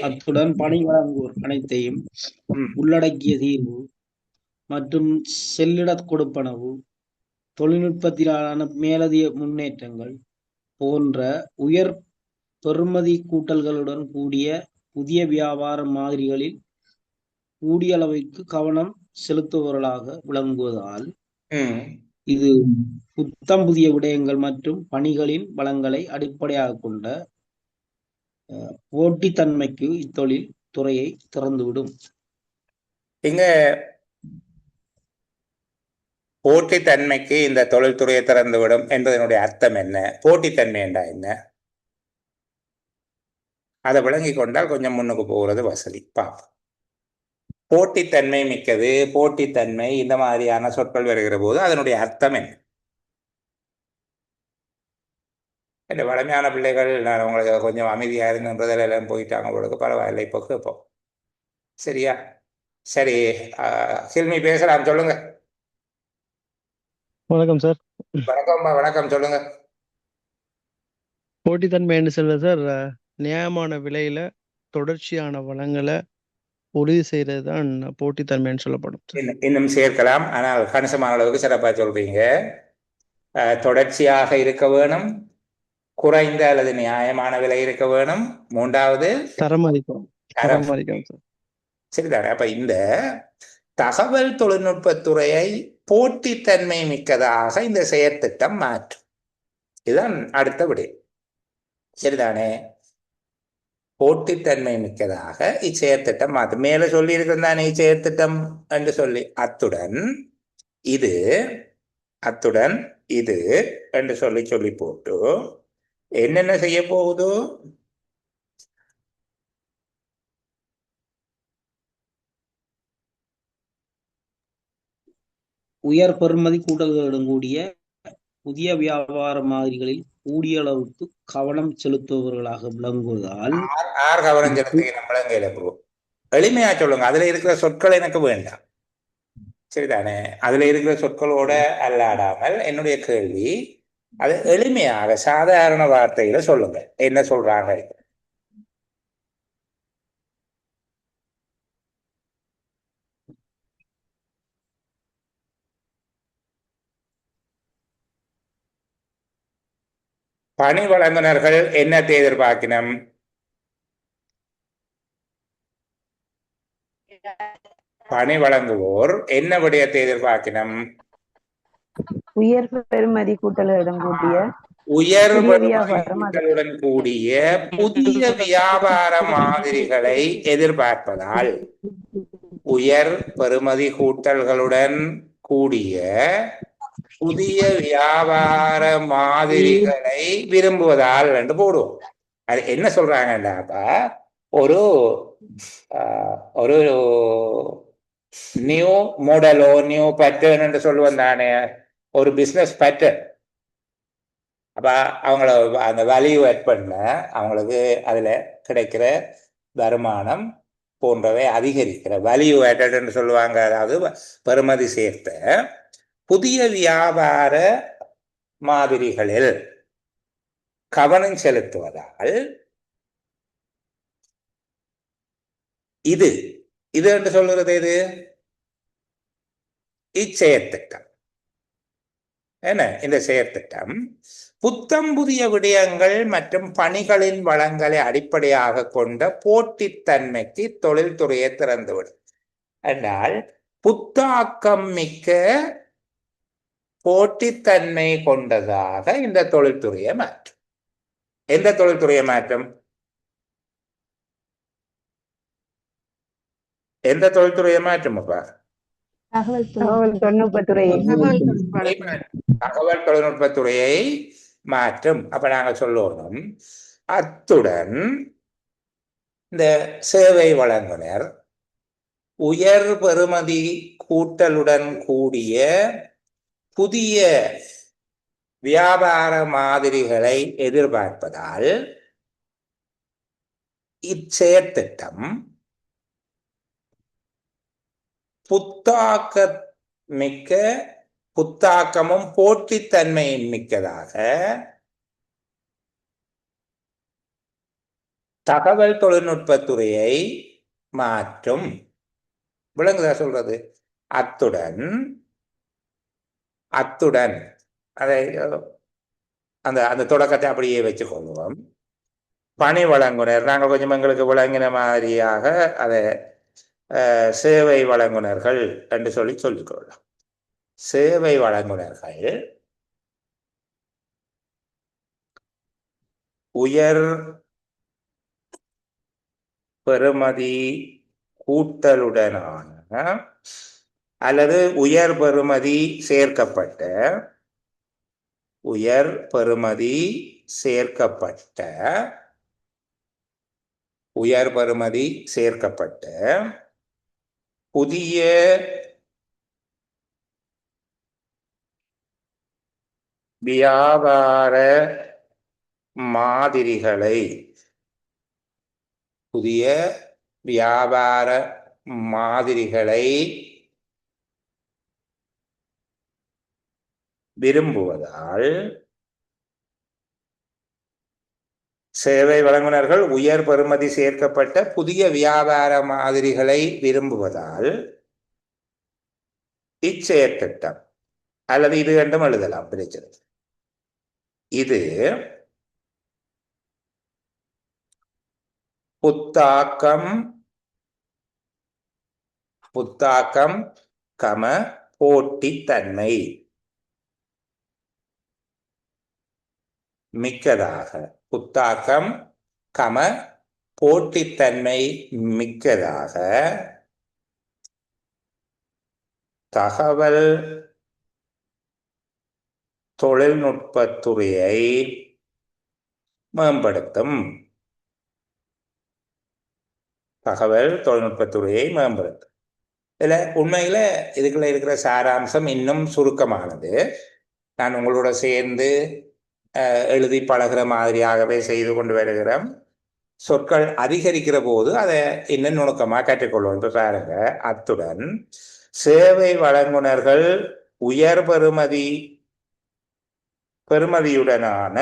அத்துடன் பணி வழங்குவோர் அனைத்தையும் உள்ளடக்கிய தீர்வு மற்றும் செல்லிட கொடுப்பனவு தொழில்நுட்பத்திலான மேலதிக முன்னேற்றங்கள் போன்ற உயர் பெறுமதி கூட்டல்களுடன் கூடிய புதிய வியாபார மாதிரிகளில் கூடிய அளவிற்கு கவனம் செலுத்துபவர்களாக விளங்குவதால் இது புத்தம் புதிய விடயங்கள் மற்றும் பணிகளின் வளங்களை அடிப்படையாக கொண்ட போட்டித்தன்மைக்கு இத்தொழில் துறையை திறந்துவிடும். இங்க போட்டித்தன்மைக்கு இந்த தொழில்துறையை திறந்துவிடும் என்பதனுடைய அர்த்தம் என்ன? போட்டித்தன்மை என்றா என்ன? அதை விளங்கி கொண்டால் கொஞ்சம் முன்னுக்கு போகிறது வசதி. பாப்போம். போட்டித்தன்மை மிக்கது, போட்டித்தன்மை, இந்த மாதிரியான சொற்கள் வருகிற போது அதனுடைய அர்த்தம் என்ன? இந்த வளமையான பிள்ளைகள், நான் உங்களுக்கு கொஞ்சம் அமைதியாக இருங்கன்றதில் எல்லாம் போயிட்டாங்க, உங்களுக்கு பரவாயில்லை, இப்போ கேட்போம். சரியா? சரி, ஹில்மி பேசலாம், சொல்லுங்க. வணக்கம் சார். வணக்கம்மா. வணக்கம், சொல்லுங்க. போட்டித்தன்மை என்ன சொல்றது சார்? நியாயமான விலையில தொடர்ச்சியான வளங்களை உறுதி செய்யறது தான் போட்டித்தன்மைன்னு சொல்லப்படும். இன்னும் சேர்க்கலாம், ஆனால் கணிசமான அளவுக்கு சிறப்பாக சொல்றீங்க. தொடர்ச்சியாக இருக்க வேணும், குறைந்த அல்லது நியாயமான விலை இருக்க வேணும், 3வது தரமதிக்கும். சரிதானே? அப்ப இந்த தகவல் தொழில்நுட்பத்துறையை போட்டித்தன்மை மிக்கதாக இந்த செயற்திட்டம் மாற்றும். இதுதான் அடுத்த விடை. சரிதானே? போட்டித்தன்மை மிக்கதாக இச்செயற்திட்டம் மாற்றும். மேல சொல்லி இருக்கிறதானே இச்செயற்திட்டம் என்று சொல்லி அத்துடன் இது என்று சொல்லி போட்டு என்னென்ன செய்ய போகுதோ உயர் பெறுமதி கூட்டல்களுடன் கூடிய புதிய வியாபார மாதிரிகளில் கூடிய அளவுக்கு கவனம் செலுத்துபவர்களாக விளங்குவதால் யார் கவனம் செலுத்துகிற விளங்கையில போகும். எளிமையா சொல்லுங்க. அதுல இருக்கிற சொற்கள் எனக்கு வேண்டாம். சரிதானே? அதுல இருக்கிற சொற்களோட அல்லாடாமல் என்னுடைய கேள்வி அது எளிமையாக சாதாரண வார்த்தையில சொல்லுங்க. என்ன சொல்றாங்க? பணி வழங்குனர்கள் என்னத்தை எதிர்பார்க்கணும்? பணி வழங்குவோர் என்ன விடயத்தை எதிர்பார்க்கணும்? உயர் பெறுமதி கூட்டலுடன் கூடிய உயர் கூட்டலுடன் கூடிய புதிய வியாபார மாதிரிகளை எதிர்பார்ப்பதால் உயர் பெறுமதி கூட்டல்களுடன் கூடிய புதிய வியாபார மாதிரிகளை விரும்புவதால் என்று போடுவோம். அது என்ன சொல்றாங்கன்னாப்பா, ஒரு நியூ மாடலோ நியூ பேட்டர்ன் என்று சொல்லுவோம் தானே, ஒரு பிஸ்னஸ் பேட்டர்ன். அப்ப அவங்கள அந்த வேல்யூ ஆட் பண்ண அவங்களுக்கு அதுல கிடைக்கிற வருமானம் போன்றவை அதிகரிக்கிற வேல்யூ ஆட்டட் என்று சொல்லுவாங்க. அதாவது பெறுமதி சேர்த்த புதிய வியாபார மாதிரிகளில் கவனம் செலுத்துவதால் இது என்று சொல்லுறது எது? இச்செயற்திட்டம். என்ன இந்த செயற்திட்டம் புத்தம் புதிய விடயங்கள் மற்றும் பணிகளின் வளங்களை அடிப்படையாக கொண்ட போட்டித்தன்மைக்கு தொழில்துறையை திறந்துவிடும் என்றால் புத்தாக்கம் மிக்க போட்டித்தன்மை கொண்டதாக இந்த தொழில்துறையை மாற்றும். எந்த தொழில்துறையை மாற்றும்? எந்த தொழில்துறையை மாற்றும்? அப்பா தகவல் தொழில்நுட்பத்துறையை மாற்றும். அப்ப நாங்க சொல்லணும், அத்துடன் இந்த சேவை வழங்குனர் உயர் பெறுமதி கூட்டலுடன் கூடிய புதிய வியாபார மாதிரிகளை எதிர்பார்ப்பதால் இச்செயற்திட்டம் புத்தாக்கமும் போட்டித்தன்மையின் மிக்கதாக தகவல் தொழில்நுட்பத்துறையை மாற்றும். விளங்குதா சொல்றது? அத்துடன் அதை அந்த தொடக்கத்தை அப்படியே வச்சுக்கொள்வோம். பணி வழங்குனர் நாங்கள் கொஞ்சம் எங்களுக்கு விளங்கின மாதிரியாக அதை சேவை வழங்குனர்கள் என்று சொல்லிக்கொள்ளலாம். சேவை வழங்குனர்கள் உயர் பெறுமதி கூட்டலுடனான அல்லது உயர் பெறுமதி சேர்க்கப்பட்ட புதிய வியாபார மாதிரிகளை விரும்புவதால் சேவை வழங்குனர்கள் உயர் பெறுமதி சேர்க்கப்பட்ட புதிய வியாபார மாதிரிகளை விரும்புவதால் இச்செயற்திட்டம் அல்லது இது என்றும் எழுதலாம் பிரச்சனை. இது புத்தாக்கம் போட்டித்தன்மை மிக்கதாக. புத்தாக்கம் போட்டித்தன்மை மிக்கதாக தகவல் தொழில்நுட்பத்துறையை மேம்படுத்தும். தகவல் தொழில்நுட்பத்துறையை மேம்படுத்தும். இதுல உண்மையில இதுக்குள்ள இருக்கிற சாராம்சம் இன்னும் சுருக்கமானது. நான் உங்களோட சேர்ந்து எழுதி பழகிற மாதிரியாகவே செய்து கொண்டு வருகிறோம். சொற்கள் அதிகரிக்கிற போது அதை இன்னும் நுணுக்கமாக கற்றுக்கொள்வோம். இப்போ பாருங்க, அத்துடன் சேவை வழங்குனர்கள் உயர் பெறுமதியுடனான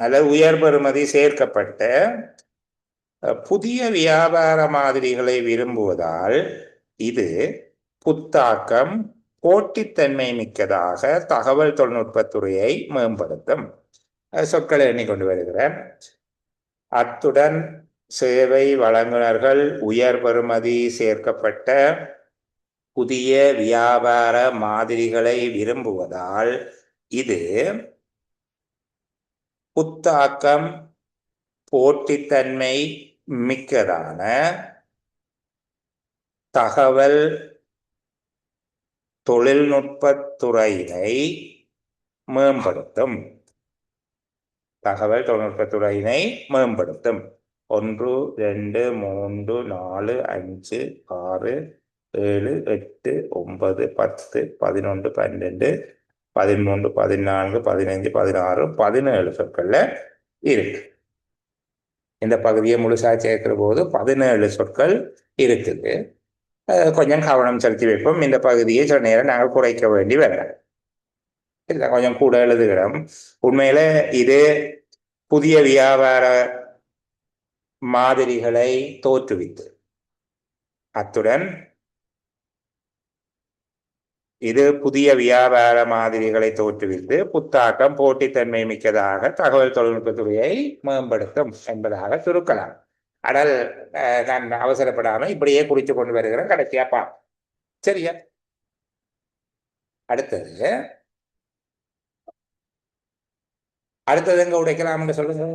அல்லது உயர் பெறுமதி சேர்க்கப்பட்ட புதிய வியாபார மாதிரிகளை விரும்புவதால் இது புத்தாக்கம் போட்டித்தன்மை மிக்கதாக தகவல் தொழில்நுட்பத்துறையை மேம்படுத்தும். சொற்களை எண்ணிக்கொண்டு வருகிறேன். அத்துடன் சேவை வழங்குனர்கள் உயர் பெறுமதி சேர்க்கப்பட்ட புதிய வியாபார மாதிரிகளை விரும்புவதால் இது புத்தாக்கம் போட்டித்தன்மை மிக்கதான தகவல் தொழில்நுட்பத்துறையினை மேம்படுத்தும். தகவல் தொழில்நுட்பத்துறையினை மேம்படுத்தும். 1 2 3 4 5 6 7 8 9 10 11 12 13 14 15 16 17 சொற்கள்ல இருக்கு. இந்த பகுதியை முழுசா சேர்க்கிற போது 17 சொற்கள் இருக்குது. கொஞ்சம் கவனம் செலுத்தி வைப்போம். இந்த பகுதியை சில நேரம் நாங்கள் குறைக்க வேண்டி வரலாம். இல்லை, கொஞ்சம் கூட எழுதுகிறோம். உண்மையில இது புதிய வியாபார மாதிரிகளை தோற்றுவித்து, அத்துடன் இது புதிய வியாபார மாதிரிகளை தோற்றுவித்து புத்தாக்கம் போட்டித்தன்மை மிக்கதாக தகவல் தொழில்நுட்பத்துறையை மேம்படுத்தும் என்பதாக சுருக்கலாம். ஆனால் நான் அவசரப்படாமல் இப்படியே குறித்து கொண்டு வருகிறேன். கடைசியாப்பா சரியா? அடுத்தது எங்க உடைக்கலாம்னு சொல்லுங்க.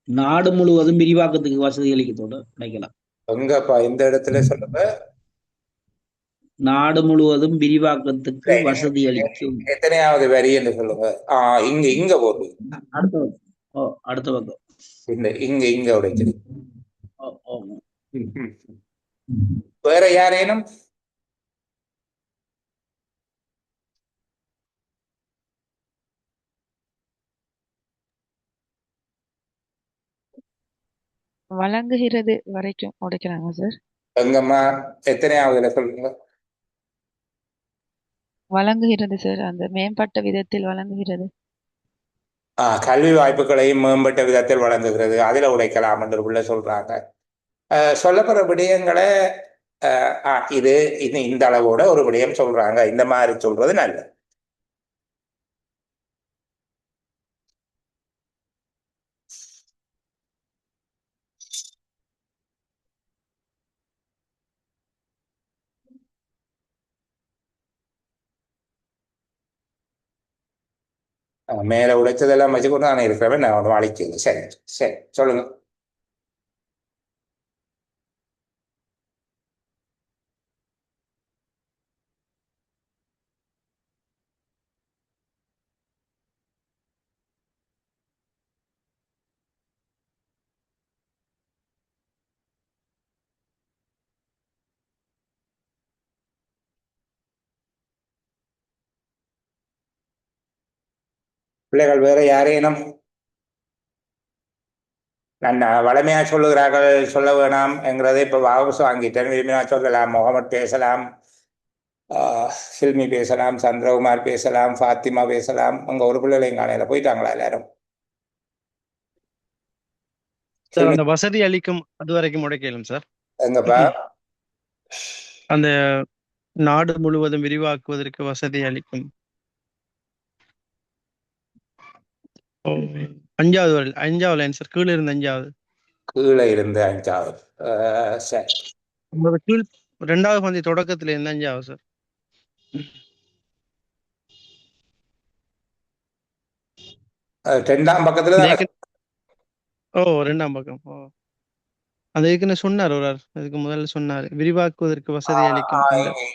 நாடு முழுவதும் விரிவாக்கத்துக்கு வசதி அளிக்கத்தோட கிடைக்கலாம். எங்கப்பா இந்த இடத்துல சொல்லுங்க. நாடு முழுவதும் விரிவாக்கத்துக்கு வசதி அளிக்கும். எத்தனையாவது வரி என்று சொல்லுங்க. இங்க போடு. அடுத்த பக்கம் இங்க உடைக்கிறது. வேற யாரேனும்? வழங்குகிறது வரைக்கும் உடைக்கிறாங்க சார். எங்கம்மா எத்தனையாவதுல சொல்லுங்க. வழங்குகிறது சார், அந்த மேம்பட்ட விதத்தில் வழங்குகிறது. கல்வி வாய்ப்புகளையும் மேம்பட்ட விதத்தில் வழங்குகிறது. அதுல உடைக்கலாம் என்று உள்ள சொல்றாங்க. சொல்லப்படுற விடயங்களை இது இந்த அளவோட ஒரு விடயம் சொல்றாங்க. இந்த மாதிரி சொல்றது நல்லது. மேல உடைச்சதெல்லாம் வச்சுக்கொண்டு நான் இருக்கிறவன் நான் ஒரு வாழைக்கு. சரி சரி சொல்லுங்க. பிள்ளைகள் வேற யாரேனும் நான் வளமையா சொல்லுகிறார்கள் சொல்ல வேணாம் என்கிறதை இப்ப வாபஸ் வாங்கிட்டேன். விரும்பினா சொல்லலாம். முகமது பேசலாம், சில்மி பேசலாம், சந்திரகுமார் பேசலாம், ஃபாத்திமா பேசலாம். அங்க ஒரு பிள்ளைகளை காலையில போயிட்டாங்களா எல்லாரும்? சார் அந்த வசதி அளிக்கும் அது வரைக்கும் உடைக்கலாம் சார். எங்கப்பா அந்த நாடு முழுவதும் விரிவாக்குவதற்கு வசதி அளிக்கும். அஞ்சாவது லைன் சார், கீழே இருந்த அஞ்சாவது. கீழே இருந்து அஞ்சாவது. சரி, கீழ் 2வது பந்தி தொடக்கத்துல இருந்து அஞ்சாவது சார். ரெண்டாம் பக்கத்துல தான். ஓ 2ஆம் பக்கம். ஓ அது ஏற்கனவே சொன்னார் ஒரு அதுக்கு முதல்ல சொன்னார், விரிவாக்குவதற்கு வசதி அளிக்கும்.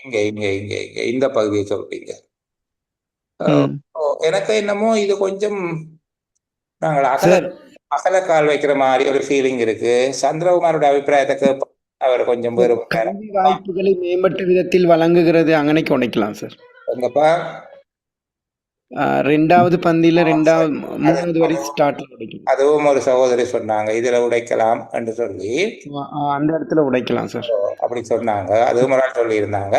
இங்க இங்க இங்க இங்க இந்த பகுதியை சொல்றீங்க. எனக்கு என்னமோ இது கொஞ்சம் நாங்கள் அகல கால் வைக்கிற மாதிரி ஒரு ஃபீலிங் இருக்கு. சந்திரகுமாரோட அபிப்பிராயத்துக்கு அவர் கொஞ்சம் வேறு கல்வி வாய்ப்புகளை மேம்பட்ட விதத்தில் வழங்குகிறது அங்கனைக்கு உடைக்கலாம் சார். எங்கப்பா 2வது பந்தியில 3வது வரை ஸ்டார்ட்ல உடைக்கலாம். அதுவும் ஒரு சகோதரி சொன்னாங்க இதுல உடைக்கலாம் என்று சொல்லி, அந்த இடத்துல உடைக்கலாம் சார் அப்படி சொன்னாங்க. அதுவும் ஒரு ஆள் சொல்லி இருந்தாங்க.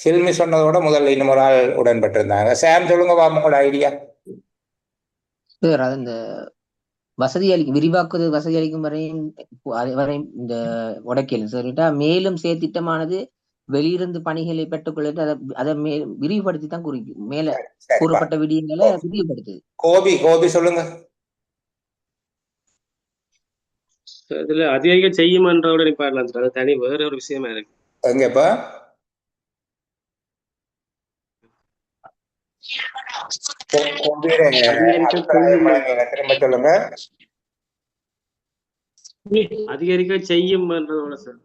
சில்மி சொன்னதோட முதல்ல இன்னும் ஒரு ஆள் உடன்பட்டு இருந்தாங்க. சாம் சொல்லுங்க உங்களோட ஐடியா. சார் அது இந்த வசதி அளிக்கும், விரிவாக்குவது வசதி அளிக்கும் வரையும் இந்த உடைக்கல சார். மேலும் செயற்திட்டமானது வெளியிருந்து பணிகளை பெற்றுக்கொள்ளிட்டு அதை விரிவுபடுத்தி தான் குறிக்கும். மேல கூறப்பட்ட விடயங்களை விரிவுபடுத்துது. கோபி சொல்லுங்க. இதுல அதிக செய்யுமன்றோட நிப்பாடலாம் சார், அது தனி வேற ஒரு விஷயமா இருக்கு. எங்கப்பா திரும்ப சொல்லுங்க. அதிகரிக்க செய்யும்ன்றதோட சார்.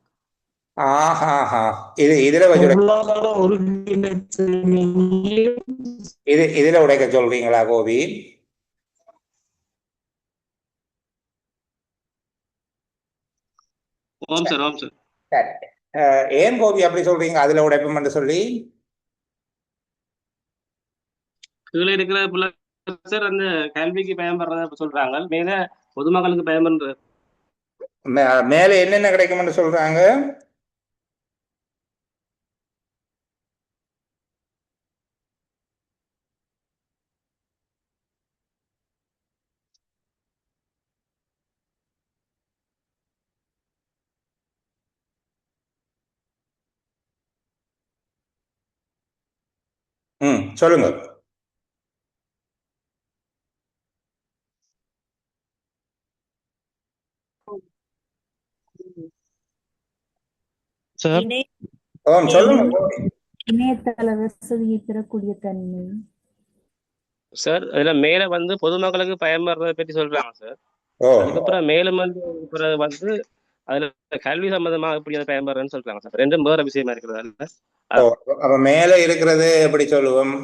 இதுல உடைக்க சொல்றீங்களா கோபி? ஓம் சார், ஓம் சார். ஏன் கோபி அப்படி சொல்றீங்க அதுல உடைப்போம் என்று சொல்லி? கீழே இருக்கிற சார் அந்த கல்விக்கு பயன்படுறத சொல்றாங்க, மேல பொதுமக்களுக்கு பயன்படுற மேல என்னென்ன கிடைக்கும் சொல்றாங்க? சொல்லுங்க. இணையதள வசதியை பெறக்கூடிய தன்மை சார். அதுல மேல வந்து பொதுமக்களுக்கு பயன்படுறத பற்றி சொல்றாங்க சார். அதுக்கப்புறம் மேலும் வந்து அதுல கல்வி சம்பந்தமா எப்படி அதை பயன்படுறதுன்னு சொல்றாங்க சார். ரெண்டும் வேற விஷயமா இருக்கிறது. அப்ப மேல இருக்கிறது எப்படி சொல்லுவோம்?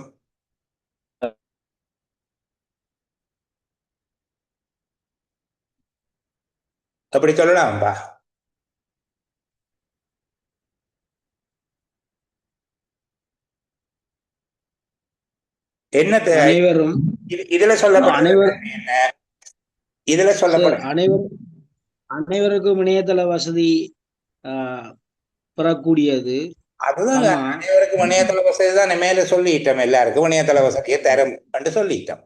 அப்படி சொல்லலாம்பா. என்ன அனைவரும் இதுல சொல்லப்படும் அனைவருக்கும் இணையதள வசதி பெறக்கூடியது. அதுதான் அனைவருக்கும் இணையதள வசதி தான் மேல சொல்லிட்டோம். எல்லாருக்கும் இணையதள வசதியை தரும் என்று சொல்லிட்டோம்.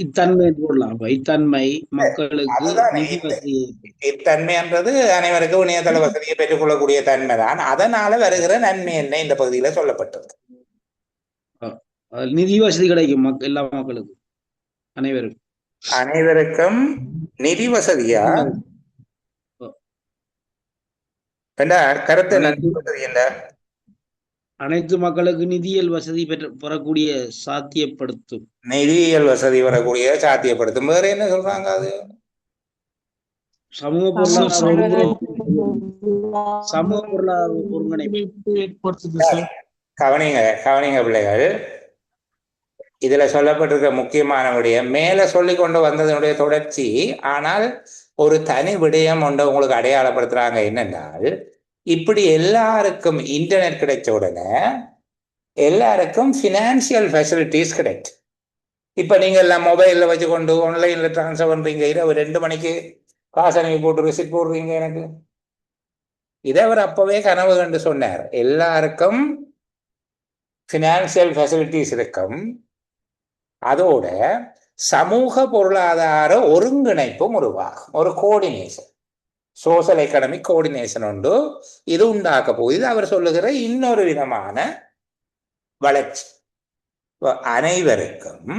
இத்தன்மை போடலாம். இத்தன்மை மக்களுக்கு இத்தன்மைன்றது அனைவருக்கும் இணையதள வசதியை பெற்றுக்கொள்ளக்கூடிய தன்மை தான். அதனால வருகிற நன்மை என்ன இந்த பகுதியில சொல்லப்பட்டது. நிதி வசதி கிடைக்கும் எல்லா மக்களுக்கும், அனைவருக்கும் நிதி வசதியா? கருத்து நிதி வசதி என்ன? அனைத்து மக்களுக்கு நிதியியல் வசதி பெறக்கூடிய சாத்தியப்படுத்தும். நிதியியல் வசதி வரக்கூடிய சாத்தியப்படுத்தும். வேற என்ன சொல்றாங்க? அது சமூக பொருளாதார ஒருங்கிணைப்பு. கவனிங்க பிள்ளைகள். இதுல சொல்லப்பட்டிருக்க முக்கியமான விடயம் மேல சொல்லி கொண்டு வந்ததனுடைய தொடர்ச்சி. ஆனால் ஒரு தனி விடயம் ஒன்று உங்களுக்கு அடையாளப்படுத்துறாங்க. என்னென்னால், இப்படி எல்லாருக்கும் இன்டர்நெட் கிடைச்ச உடனே எல்லாருக்கும் ஃபினான்சியல் ஃபெசிலிட்டிஸ் கிடைக்கும். இப்ப நீங்க எல்லாம் மொபைல்ல வச்சு கொண்டு ஆன்லைன்ல டிரான்ஸ்ஃபர் பண்றீங்க. இரவு 2 மணிக்கு காசு அனுப்பி போட்டு ரிசிப்ட் போடுறீங்க. எனக்கு இதை அவர் அப்பவே கனவு கண்டு சொன்னார். எல்லாருக்கும் ஃபினான்சியல் ஃபெசிலிட்டிஸ் இருக்கும், அதோட சமூக பொருளாதார ஒருங்கிணைப்பும் உருவாகும். ஒரு கோஆர்டினேஷன். சோசியல் எக்கனாமிக் கோஆர்டினேஷன் உண்டு. இது உண்டாக்க போகுது அவர் சொல்லுகிற இன்னொரு விதமான வளர்ச்சி. அனைவருக்கும்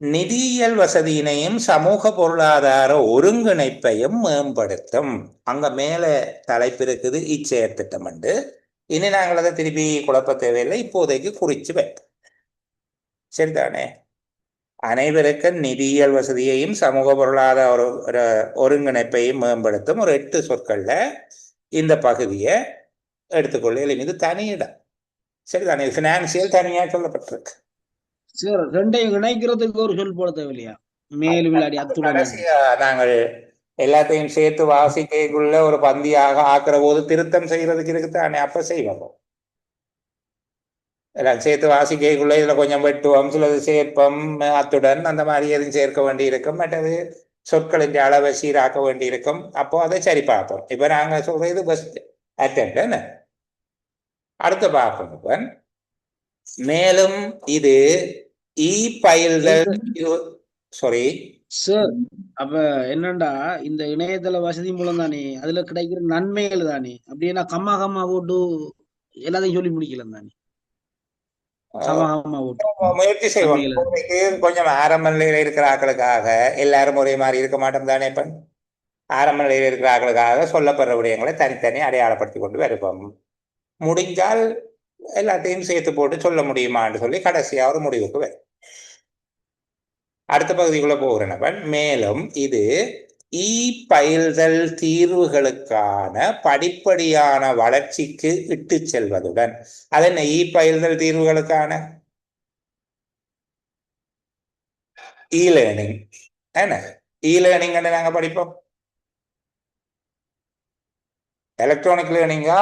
நிதியியல் வசதியினையும் சமூக பொருளாதார ஒருங்கிணைப்பையும் மேம்படுத்தும். அங்க மேல தலைப்பு இருக்குது இச்செயற் திட்டம் உண்டு. இனி நாங்கள் அதை திருப்பி குழப்ப தேவையில்லை, இப்போதைக்கு குறிச்சு வைப்போம். சரிதானே? அனைவருக்கும் நிதியியல் வசதியையும் சமூக பொருளாதார ஒருங்கிணைப்பையும் மேம்படுத்தும். ஒரு 8 சொற்கள்ல இந்த பகுதியை எடுத்துக்கொள்ள. இது தனியிடம். சரிதானே? பினான்சியல் தனியா சொல்லப்பட்டிருக்கு. சார் ரெண்டையும் இணைக்கிறதுக்கு ஒரு சொல் போட தேவையில்லையா? மேலும் விளையாடி அத்துடன் நாங்கள் எல்லாத்தையும் சேர்த்து வாசிக்கைக்குள்ள ஒரு பந்தியாக ஆக்குற போது திருத்தம் செய்யறதுக்கு இருக்குதானே, அப்ப செய்வோம். எல்லாம் சேர்த்து வாசிக்கைக்குள்ள இதுல கொஞ்சம் வெட்டுவோம், சிலது சேர்ப்பம், அத்துடன் அந்த மாதிரி எதுவும் சேர்க்க வேண்டி இருக்கும், மற்றது சொற்களின் அளவை சீராக்க வேண்டி இருக்கும். அப்போ அதை சரி பார்ப்போம். இப்ப நாங்க சொல்றது பெஸ்ட் அட்டென்ட். அடுத்து பார்ப்போம். மேலும் இது சாரி சார், அப்ப என்னண்டா இந்த இணையதள வசதி மூலம் தானே அதுல கிடைக்கிற நன்மைகள் தானே, அப்படின்னா கம்மா போட்டு எல்லாத்தையும் சொல்லி முடிக்கலாம் தானே. முயற்சி செய்வோம். கொஞ்சம் ஆரம்ப நிலையில இருக்கிற ஆக்களுக்காக எல்லாரும் ஒரே மாதிரி இருக்க மாட்டோம் தானே. இப்ப ஆரம்ப நிலையில இருக்கிற ஆக்களுக்காக சொல்லப்படுற விடயங்களை தனித்தனி அடையாளப்படுத்தி கொண்டு வருவோம். முடிஞ்சால் எல்லாத்தையும் சேர்த்து போட்டு சொல்ல முடியுமான்னு சொல்லி கடைசியா ஒரு முடிவுக்கு வரும். அடுத்த பகுதிக்குள்ள போகிறேன். மேலும் இது பயில்தல் தீர்வுகளுக்கான படிப்படியான வளர்ச்சிக்கு இட்டு செல்வதுடன், அது என்ன பயில்தல் தீர்வுகளுக்கான லேர்னிங் என்ன? லேர்னிங் நாங்க படிப்போம். எலக்ட்ரானிக் லேர்னிங்கா,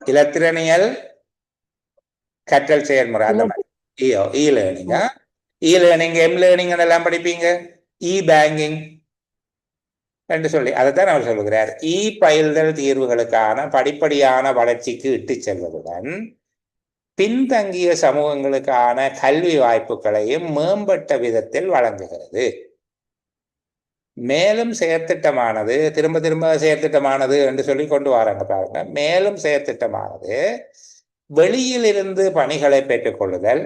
இலத்திரனியல் கற்றல் செயல்முறை, அந்த மாதிரி லேர்னிங்கா? லேர்னிங், லேர்னிங் எல்லாம் படிப்பீங்க. பேங்கிங் என்று சொல்லி அதைத்தான் அவர் சொல்லுகிறார். பயில்தல் தீர்வுகளுக்கான படிப்படியான வளர்ச்சிக்கு இட்டு செல்வதுடன் பின்தங்கிய சமூகங்களுக்கான கல்வி வாய்ப்புகளையும் மேம்பட்ட விதத்தில் வழங்குகிறது. மேலும் செயற்திட்டமானது, திரும்ப செயற்திட்டமானது என்று சொல்லி கொண்டு வராங்க பாருங்க. மேலும் செயற்திட்டமானது வெளியிலிருந்து பணிகளை பெற்றுக்கொள்ளுதல்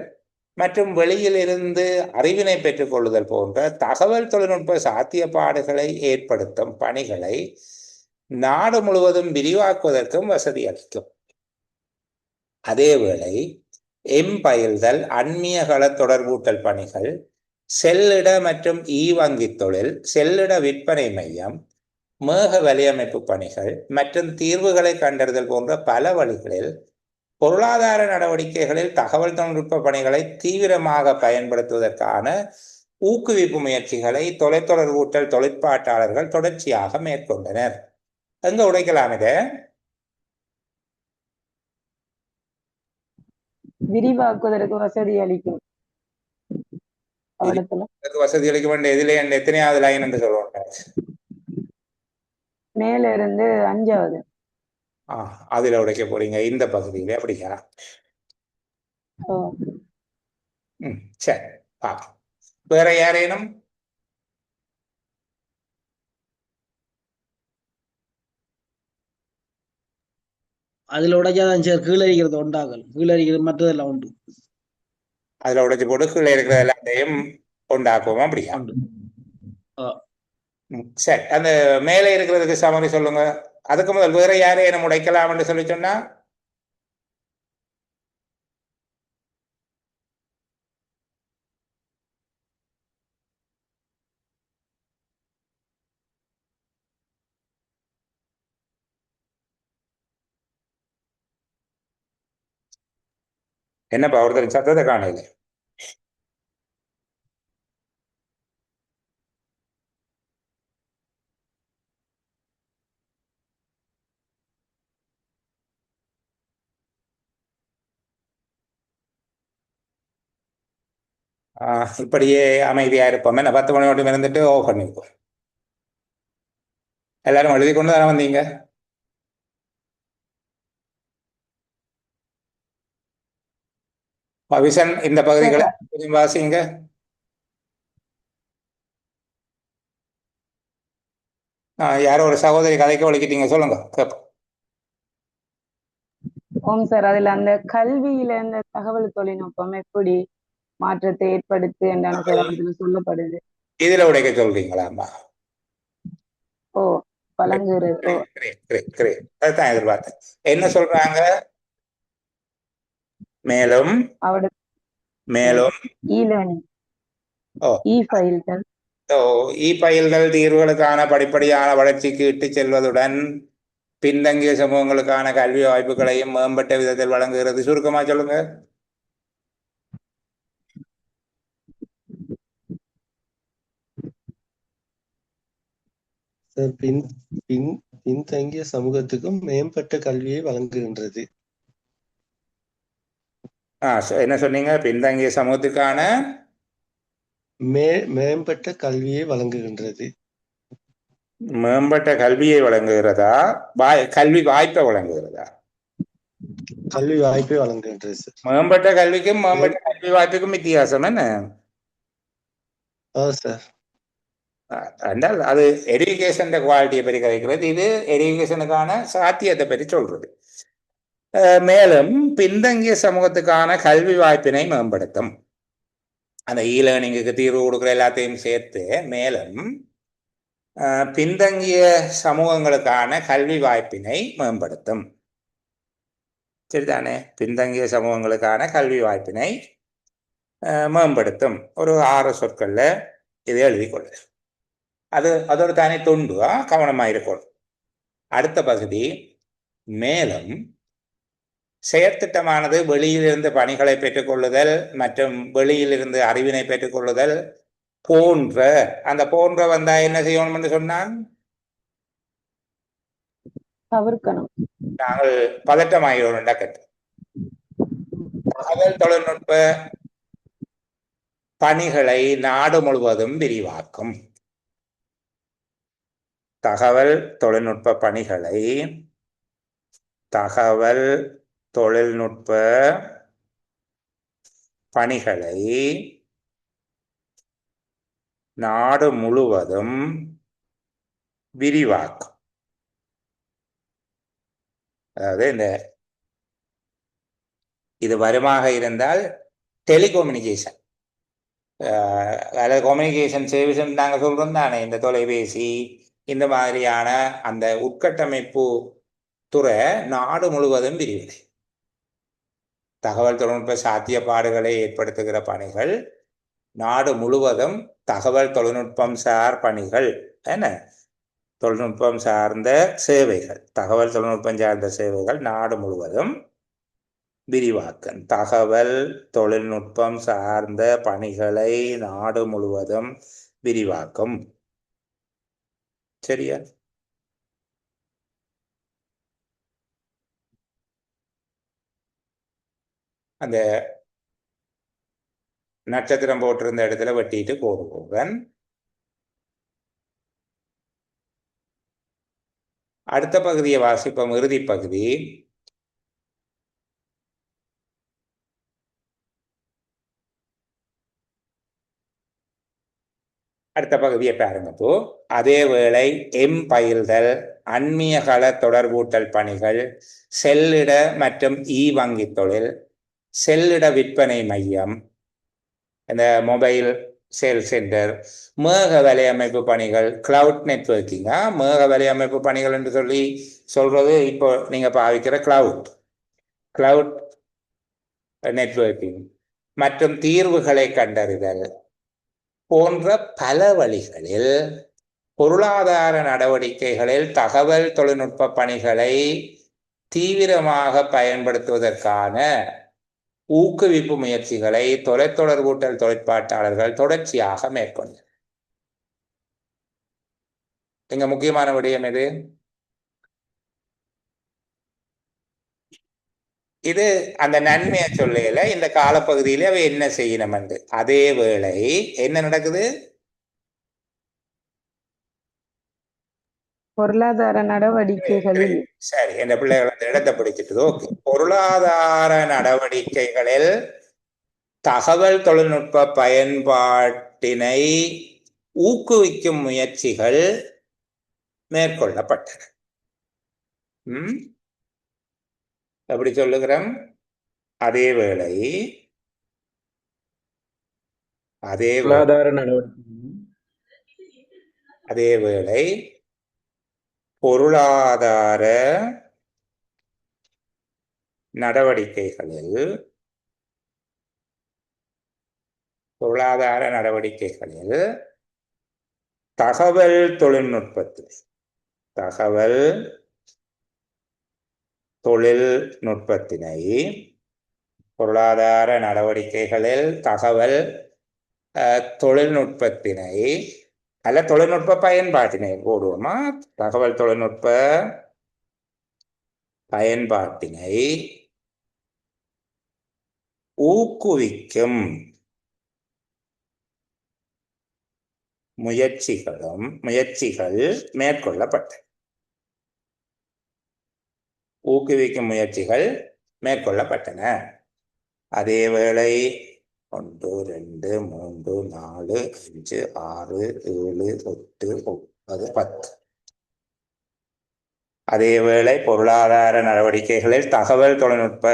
மற்றும் வெளியிலிருந்து அறிவினை பெற்றுக்கொள்ளுதல் போன்ற தகவல் தொழில்நுட்ப சாத்தியப்பாடுகளை ஏற்படுத்தும் பணிகளை நாடு முழுவதும் விரிவாக்குவதற்கும் வசதி அளிக்கும். அதேவேளை பயில்தல், அந்நியகள தொடர்பூட்டல் பணிகள், செல்லிட மற்றும் வங்கி தொழில், செல்லிட விற்பனை மையம், மேக வலையமைப்பு பணிகள் மற்றும் தீர்வுகளை கண்டறிதல் போன்ற பல வழிகளில் பொருளாதார நடவடிக்கைகளில் தகவல் தொழில்நுட்ப பணிகளை தீவிரமாக பயன்படுத்துவதற்கான ஊக்குவிப்பு முயற்சிகளை தொலைத்தொடர்பூட்டல் தொழிற்பாட்டாளர்கள் தொடர்ச்சியாக மேற்கொண்டனர். எங்க உடைக்கலாம் இத? விரிவாக்குவதற்கு வசதி அளிக்கும். வசதி அளிக்க வேண்டிய எதிலே எத்தனையாவது லைன் என்று சொல்லுவாங்க? மேல இருந்து 5வது. அதுல உடைக்க போறீங்க இந்த பகுதியில, அப்படியா? சரி, பார்க்கலாம். வேற யாரேனும்? அதுல உடைச்சாதான் சார் கீழே இருக்கிறது உண்டாகல், கீழே இருக்கிறது மற்றதெல்லாம் உண்டு. அதுல உடைச்சு போட்டு கீழே இருக்கிற எல்லாத்தையும் உண்டாக்குவோம், அப்படியா? சரி, அந்த மேலே இருக்கிறதுக்கு சமரி சொல்லுங்க. அதுக்கு முதல் வேற யாரையும் உடைக்கலாம் என்று சொல்லி சொன்னா என்னப்பா ஒருத்தர் சத்தத்தை காணல? இப்படியே அமைதியா இருப்போம். என்ன 10 மணி மட்டும் இருந்துட்டு ஓஃப் பண்ணிப்போம். எல்லாரும் எழுதி கொண்டு தானே வந்தீங்க? பவிசன், இந்த பகுதிகளை கொஞ்சம் வாசிங்க. யாரோ ஒரு சகோதரி கதைக்க ஒழிக்கிட்டீங்க, சொல்லுங்க கேட்போம். ஓம் சார், அதுல அந்த கல்வியில இந்த தகவல் தொழில்நுட்பம் எப்படி மாற்றத்தை ஏற்படுத்து என்றான சார் அதுல சொல்லப்படுது. இதுல உடைக்க சொல்றீங்களாம்மா? ஓ, வழங்குகிறது. ஓ, அதுதான் எதிர்பார்த்தேன். என்ன சொல்றாங்க? மேலும் மேலும் இ ஃபைல்கள் தீர்வுகளுக்கான படிப்படியான வளர்ச்சிக்கு இட்டு செல்வதுடன் பின்தங்கிய சமூகங்களுக்கான கல்வி வாய்ப்புகளையும் மேம்பட்ட விதத்தில் வழங்குகிறது. சுருக்கமா சொல்லுங்க. பின்தங்கிய சமூகத்துக்கும் மேம்பட்ட கல்வியை வழங்குகின்றது. என்ன சொன்னீங்க? பின்தங்கிய சமூகத்துக்கான மேம்பட்ட கல்வியை வழங்குகின்றது. மேம்பட்ட கல்வியை வழங்குகிறதா? கல்வி வாய்ப்பை வழங்குகிறதா? கல்வி வாய்ப்பை வழங்குகின்றது. மேம்பட்ட கல்விக்கும் மேம்பட்ட கல்வி வாய்ப்புக்கும் வித்தியாசம் என்ன? என்றால் அது எஜுகேஷன் குவாலிட்டியை பற்றி கதைக்கிறது, இது எஜுகேஷனுக்கான சாத்தியத்தை பற்றி சொல்றது. மேலும் பின்தங்கிய சமூகத்துக்கான கல்வி வாய்ப்பினை மேம்படுத்தும். அந்த இ லேர்னிங்குக்கு தீர்வு கொடுக்குற எல்லாத்தையும் சேர்த்து மேலும் பின்தங்கிய சமூகங்களுக்கான கல்வி வாய்ப்பினை மேம்படுத்தும். சரிதானே? பின்தங்கிய சமூகங்களுக்கான கல்வி வாய்ப்பினை மேம்படுத்தும். ஒரு 6 சொற்கள்ல இதை எழுதி கொள்ள. அது ஒரு தனி துண்டு, கவனமாக இருக்கணும். அடுத்த பகுதி, மேலும் செயற்திட்டமானது வெளியிலிருந்து பணிகளை பெற்றுக்கொள்ளுதல் மற்றும் வெளியிலிருந்து அறிவினை பெற்றுக்கொள்ளுதல் போன்ற, அந்த போன்ற வந்தா என்ன செய்யணும் என்று சொன்னால் தவிர்க்கணும். நாங்கள் பதட்டமாகிறோம். தகவல் தொழில்நுட்ப பணிகளை நாடு முழுவதும் விரிவாக்கும். தகவல் தொழில்நுட்ப பணிகளை நாடு முழுவதும் விரிவாக்கும். அதாவது இது வருமாக இருந்தால் டெலிகம்யூனிகேஷன், அதாவது கம்யூனிகேஷன் சர்வீஸ் நாங்கள் சொல்றோம் தானே, இந்த தொலைபேசி இந்த மாதிரியான அந்த உட்கட்டமைப்பு துறை நாடு முழுவதும் விரிவடை. தகவல் தொழில்நுட்ப சாத்தியப்பாடுகளை ஏற்படுத்துகிற பணிகள் நாடு முழுவதும், தகவல் தொழில்நுட்பம் சார் பணிகள், என்ன தொழில்நுட்பம் சார்ந்த சேவைகள், தகவல் தொழில்நுட்பம் சார்ந்த சேவைகள் நாடு முழுவதும் விரிவாக்கம். தகவல் தொழில்நுட்பம் சார்ந்த பணிகளை நாடு முழுவதும் விரிவாக்கும். சரியா? அந்த நட்சத்திரம் போட்டிருந்த இடத்துல வெட்டிட்டு கோடு போடுறேன். அடுத்த பகுதியை வாசிப்போம். இறுதி பகுதி. அடுத்த பகுதியை பாருங்க. இப்போ அதே வேளை பயில்தல், அந்நியகள தொடர்பூட்டல் பணிகள், செல்லிட மற்றும் வங்கி தொழில், செல்லிட விற்பனை மையம், இந்த மொபைல் சேல் சென்டர், மேக வலையமைப்பு பணிகள், கிளவுட் நெட்வொர்க்கிங்கா, மேக வலையமைப்பு பணிகள் என்று சொல்றது இப்போ நீங்க பாவிக்கிற கிளவுட் நெட்வொர்க்கிங் மற்றும் தீர்வுகளை கண்டறிதல் போன்ற பல வழிகளில் பொருளாதார நடவடிக்கைகளில் தகவல் தொழில்நுட்ப பணிகளை தீவிரமாக பயன்படுத்துவதற்கான ஊக்குவிப்பு முயற்சிகளை தொலைத்தொடர்பூட்டல் தொழிற்பாட்டாளர்கள் தொடர்ச்சியாக மேற்கொண்டு. இங்க முக்கியமான விடயம் எது? இது அந்த நன்மையை சொல்லையில இந்த காலப்பகுதியில அவை என்ன செய்யணும் என்று. அதே வேளை என்ன நடக்குது? பொருளாதார நடவடிக்கைகளில், சரி, என் பிள்ளைகள் அந்த இடத்தை பிடிச்சிட்டு, ஓகே, பொருளாதார நடவடிக்கைகளில் தகவல் தொழில்நுட்ப பயன்பாட்டினை ஊக்குவிக்கும் முயற்சிகள் மேற்கொள்ளப்பட்டன. எப்படி சொல்லுகிறோம்? அதேவேளை பொருளாதார நடவடிக்கைகளில் தகவல் தொழில்நுட்பத்தினை பொருளாதார நடவடிக்கைகளில் தகவல் தொழில்நுட்பத்தினை அல்ல தொழில்நுட்ப பயன்பாட்டினை போடுவோமா? தகவல் தொழில்நுட்ப பயன்பாட்டினை ஊக்குவிக்கும் முயற்சிகள் மேற்கொள்ளப்பட்டன. அதேவேளை 1 2 3 4 5 6 7 8 9 10 அதேவேளை பொருளாதார நடவடிக்கைகளில் தகவல் தொழில்நுட்ப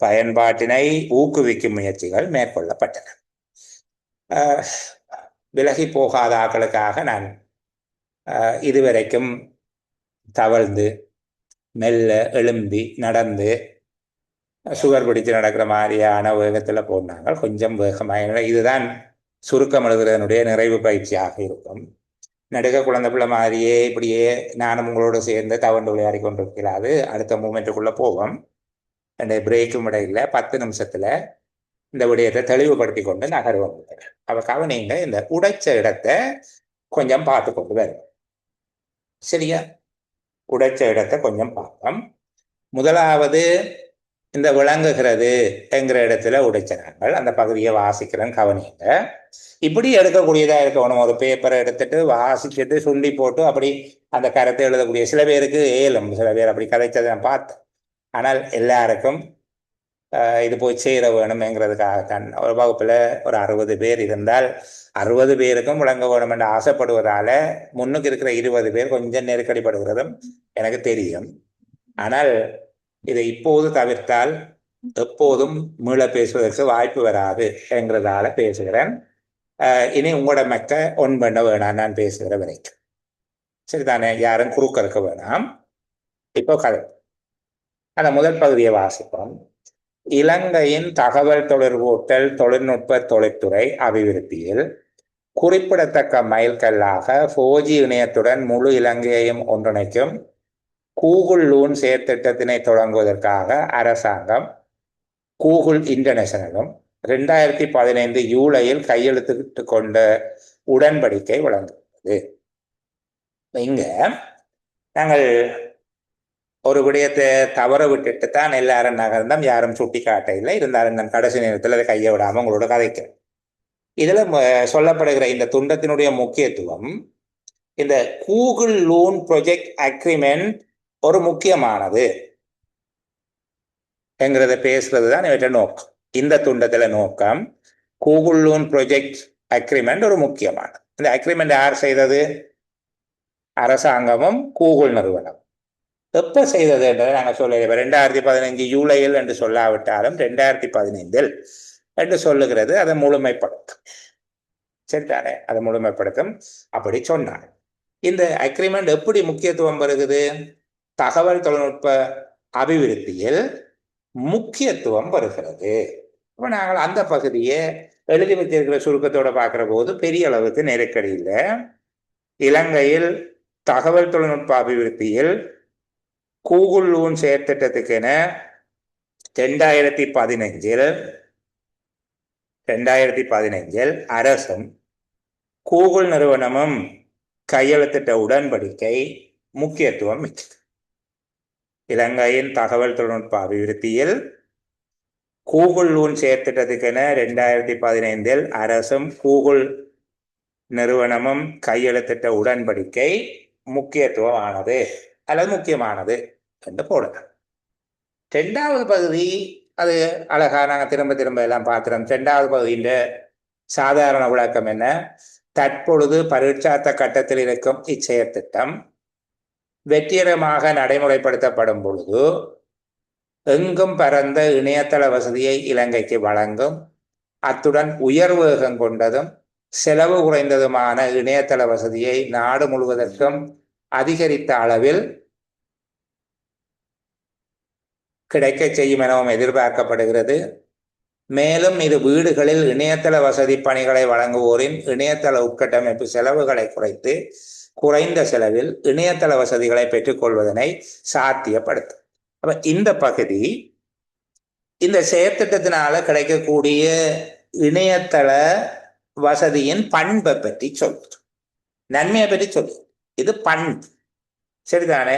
பயன்பாட்டினை ஊக்குவிக்கும் முயற்சிகள் மேற்கொள்ளப்பட்டன. விலகி போகாத ஆக்களுக்காக நான் இதுவரைக்கும் தவழ்ந்து மெல்ல எழும்பி நடந்து சுகர் பிடிச்சு நடக்கிற மாதிரியான வேகத்தில் போனாங்க. கொஞ்சம் வேகமாக இதுதான் சுருக்கம் எழுதுறதனுடைய நிறைவு பயிற்சியாக இருக்கும். நடுக்க குழந்தை பிள்ளை மாதிரியே இப்படியே நானும் உங்களோடு சேர்ந்து தவண்டு விளையாடி கொண்டிருக்கிறாது. அடுத்த மூமெண்ட்டுக்குள்ளே போவோம். அந்த பிரேக்கும் இடையில 10 நிமிஷத்தில் இந்த விடயத்தை தெளிவுபடுத்தி கொண்டு நகருவோம். அவக்காக நீங்கள் இந்த உடைச்ச இடத்தை கொஞ்சம் பார்த்து கொண்டு வரும். சரியா? உடைச்ச இடத்தை கொஞ்சம் பார்ப்போம். முதலாவது இந்த விளங்குகிறது என்கிற இடத்துல உடைச்சாங்க. அந்த பகுதியை வாசிக்கிறேன், கவனிங்க. இப்படி எடுக்கக்கூடியதாக இருக்கணும். ஒரு பேப்பரை எடுத்துட்டு வாசிச்சுட்டு சுண்டி போட்டு அப்படி அந்த கருத்தை எழுதக்கூடிய சில பேருக்கு ஏலும், சில பேர் அப்படி கதைச்சதை நான் பார்த்தேன். ஆனால் எல்லாருக்கும் இது போய் சேர வேணும்ங்கிறதுக்காகத்தான். ஒரு வகுப்பில் ஒரு 60 பேர் இருந்தால் 60 பேருக்கும் விளங்க வேணும் என்று ஆசைப்படுவதால முன்னுக்கு இருக்கிற 20 பேர் கொஞ்சம் நெருக்கடிப்படுகிறதும் எனக்கு தெரியும். ஆனால் இதை இப்போது தவிர்த்தால் எப்போதும் மீள பேசுவதற்கு வாய்ப்பு வராது என்கிறதால பேசுகிறேன். இனி உங்களோட மக்க ஒன் பண்ண வேணாம் நான் பேசுகிற வரைக்கும். சரிதானே? யாரும் குறுக்க இருக்க வேணாம். இப்போ கதை அந்த முதல் பகுதியை வாசிப்போம். இலங்கையின் தகவல் தொடர்பூட்டல் தொழில்நுட்ப தொழில்துறை அபிவிருத்தியில் குறிப்பிடத்தக்க மைல்கல்லாக 4G இணையத்துடன் முழு இலங்கையையும் ஒன்றிணைக்கும் கூகுள் லூன் செயற்திட்டத்தினை தொடங்குவதற்காக அரசாங்கம் கூகுள் இன்டர்நேஷனலும் 2015 ஜூலையில் கையெழுத்திட்டு கொண்ட உடன்படிக்கை வழங்குகிறது. இங்க நாங்கள் ஒரு விடயத்தை தவற விட்டுட்டு தான் எல்லாரும் நகர்ந்தோம். யாரும் சுட்டி காட்ட இல்லை. இருந்தாலும் நான் கடைசி நேரத்தில் அதை கையை விடாமல் உங்களோட கதைக்கிறேன். இதுல சொல்லப்படுகிற இந்த துண்டத்தினுடைய முக்கியத்துவம், இந்த கூகுள் லூன் ப்ராஜெக்ட் அக்ரிமெண்ட் ஒரு முக்கியமானது என்கிறத பேசுறது தான் இவற்றை நோக்கம். இந்த துண்டத்துல நோக்கம் கூகுள் லூன் ப்ராஜெக்ட் அக்ரிமெண்ட் ஒரு முக்கியமானது. இந்த அக்ரிமெண்ட் யார் செய்தது? அரசாங்கமும் கூகுள் நிறுவனம். எப்ப செய்தது என்றதை நாங்கள் சொல்ல 2015 ஜூலையில் என்று சொல்லாவிட்டாலும் 2015 என்று சொல்லுகிறது. அதை முழுமைப்படுத்தும். சரிதானே? அதை முழுமைப்படுத்தும். அப்படி சொன்னாங்க. இந்த அக்ரிமெண்ட் எப்படி முக்கியத்துவம் வருகிறது? தகவல் தொழில்நுட்ப அபிவிருத்தியில் முக்கியத்துவம் வருகிறது. இப்போ நாங்கள் அந்த பகுதியை எழுதி வச்சிருக்கிற சுருக்கத்தோட பார்க்கிற போது பெரிய அளவுக்கு நெருக்கடி இல்லை. இலங்கையில் தகவல் தொழில்நுட்ப அபிவிருத்தியில் கூகுள் லூன் செயற்திட்டத்துக்கென 2015 அரசும் கூகுள் நிறுவனமும் கையெழுத்திட்ட உடன்படிக்கை முக்கியத்துவம் மிக்கது. இலங்கையின் தகவல் தொழில்நுட்ப அபிவிருத்தியில் கூகுள் லூன் செயற்திட்டத்துக்கென 2015 அரசும் கூகுள் நிறுவனமும் கையெழுத்திட்ட உடன்படிக்கை முக்கியத்துவமானது அல்லது முக்கியமானது என்று போடலாம். 2வது பகுதி அது அழகா நாங்கள் திரும்ப எல்லாம் பார்க்கிறோம். 2வது பகுதியின் சாதாரண விளக்கம் என்ன? தற்பொழுது பரீட்சார்த்த கட்டத்தில் இருக்கும் இச்செயற்திட்டம் வெற்றிகரமாக நடைமுறைப்படுத்தப்படும் பொழுது எங்கும் பரந்த இணையதள வசதியை இலங்கைக்கு வழங்கும், அத்துடன் உயர் வேகம் கொண்டதும் செலவு குறைந்ததுமான இணையதள வசதியை நாடு முழுவதற்கும் அதிகரித்த அளவில் கிடைக்க செய்யும் எனவும் எதிர்பார்க்கப்படுகிறது. மேலும் இது வீடுகளில் இணையதள வசதி பணிகளை வழங்குவோரின் இணையதள உட்கட்டமைப்பு செலவுகளை குறைத்து குறைந்த செலவில் இணையதள வசதிகளை பெற்றுக்கொள்வதனை சாத்தியப்படுத்தும். அப்ப இந்த பகுதி இந்த செயற்திட்டத்தினால கிடைக்கக்கூடிய இணையதள வசதியின் பண்பை பற்றி சொல்லுது, நன்மையை பற்றி சொல்லுது. இது பண்பு, சரிதானே?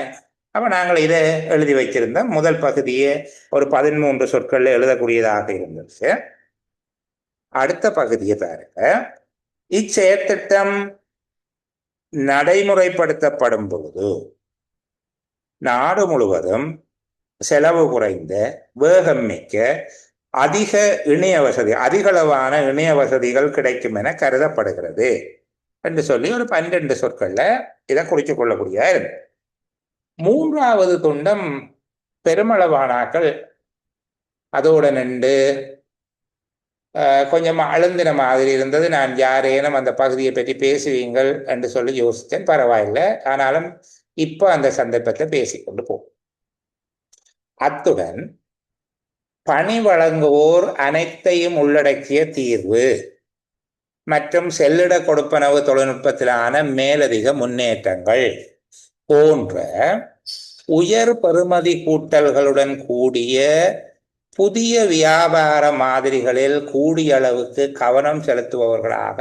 அப்ப நாங்கள் இதை எழுதி வைத்திருந்தோம். முதல் பகுதியே ஒரு 13 சொற்கள்ல எழுதக்கூடியதாக இருந்தது. அடுத்த பகுதியை பாருங்க. இச்செயற்திட்டம் நடைமுறைப்படுத்தப்படும் பொழுது நாடு முழுவதும் செலவு குறைந்த, வேகம் மிக்க, அதிக இணைய வசதி, அதிகளவான இணைய வசதிகள் கிடைக்கும் என கருதப்படுகிறது என்று சொல்லி ஒரு 12 சொற்கள்ல இதை குறித்து கொள்ளக்கூடிய இருக்கு. 3வது துண்டம் பெருமளவானாக்கள் அதோட நின்று கொஞ்சம் அழுந்தின மாதிரி இருந்தது. நான் யாரேனும் அந்த பகுதியை பற்றி பேசுவீங்கள் என்று சொல்லி யோசித்தேன். பரவாயில்லை, ஆனாலும் இப்போ அந்த சந்தர்ப்பத்தை பேசிக்கொண்டு போகும். அத்துடன் பணி வழங்குவோர் அனைத்தையும் உள்ளடக்கிய தீர்வு மற்றும் செல்லிட கொடுப்பனவு தொழில்நுட்பத்திலான மேலதிக முன்னேற்றங்கள் போன்ற உயர் பெறுமதி கூட்டல்களுடன் கூடிய புதிய வியாபார மாதிரிகளில் கூடிய அளவுக்கு கவனம் செலுத்துபவர்களாக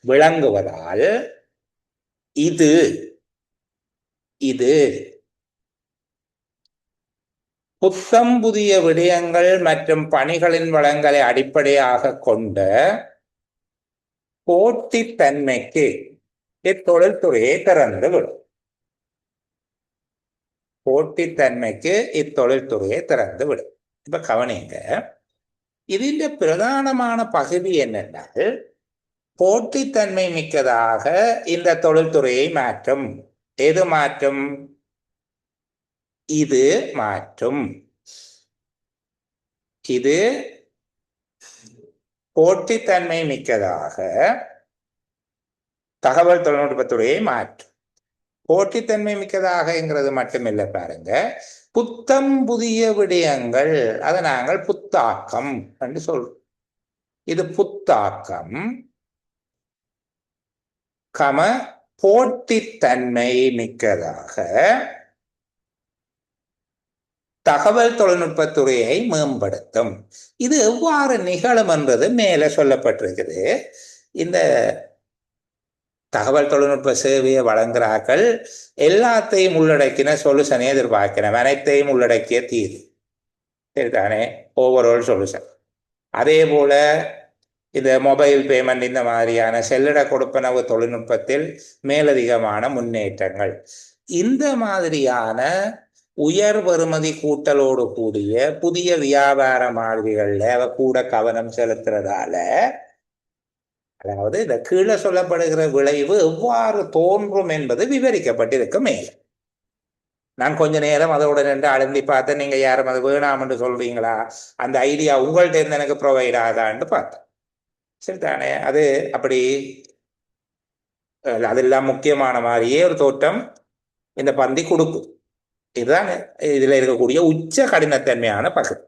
விளங்குவதால் இது புத்தம் புதிய விடயங்கள் மற்றும் பணிகளின் வளங்களை அடிப்படையாக கொண்ட போட்டித்தன்மைக்கு இத்தொழில்துறையை திறந்துவிடும். போட்டித்தன்மைக்கு இத்தொழில்துறையை திறந்துவிடும். இப்ப கவனிங்க, ഇതിന്റെ பிரதானமான பகுதி என்னென்றால் போட்டித்தன்மை மிக்கதாக இந்த தொழில்துறையை மாற்றும். எது மாற்றும்? இது மாற்றும். இது போட்டித்தன்மை மிக்கதாக தகவல் தொழில்நுட்பத்துறையை மாற்றும். போட்டித்தன்மை மிக்கதாகங்கிறது மட்டுமில்லை, பாருங்க, புத்தம் புதிய விடயங்கள், அதை நாங்கள் புத்தாக்கம் என்று சொல்றோம். இது புத்தாக்கம் போட்டித்தன்மை மிக்கதாக தகவல் தொழில்நுட்பத்துறையை மேம்படுத்தும். இது எவ்வாறு நிகழும் என்பது மேலே சொல்லப்பட்டிருக்குது. இந்த தகவல் தொழில்நுட்ப சேவையை வழங்குகிறார்கள், எல்லாத்தையும் உள்ளடக்கின சொல்யூஷனை எதிர்பார்க்கிறோம், அனைத்தையும் உள்ளடக்கிய தீர்வு, சரிதானே? Overall solution. அதே போல இந்த மொபைல் பேமெண்ட், இந்த மாதிரியான செல்லிட கொடுப்பனவு தொழில்நுட்பத்தில் மேலதிகமான முன்னேற்றங்கள், இந்த மாதிரியான உயர் பெறுமதி கூட்டலோடு கூடிய புதிய வியாபார மாதிரிகள்ல கூட கவனம் செலுத்துறதால, அதாவது இந்த கீழே சொல்லப்படுகிற விளைவு எவ்வாறு தோன்றும் என்பது விவரிக்கப்பட்டிருக்கு மேல. நான் கொஞ்ச நேரம் அதோட நின்று அழுந்தி பார்த்தேன். நீங்க யாரும் அது வேணாம் என்று சொல்றீங்களா, அந்த ஐடியா உங்கள்ட்ட இருந்து எனக்கு ப்ரொவைட் ஆகான்னு பார்த்தேன், சரிதானே? அது அப்படி அதெல்லாம் முக்கியமான மாதிரியே ஒரு தோற்றம் இந்த பந்தி கொடுக்கும். இதுதான் இதுல இருக்கக்கூடிய உச்ச கடினத்தன்மையான பகுதி.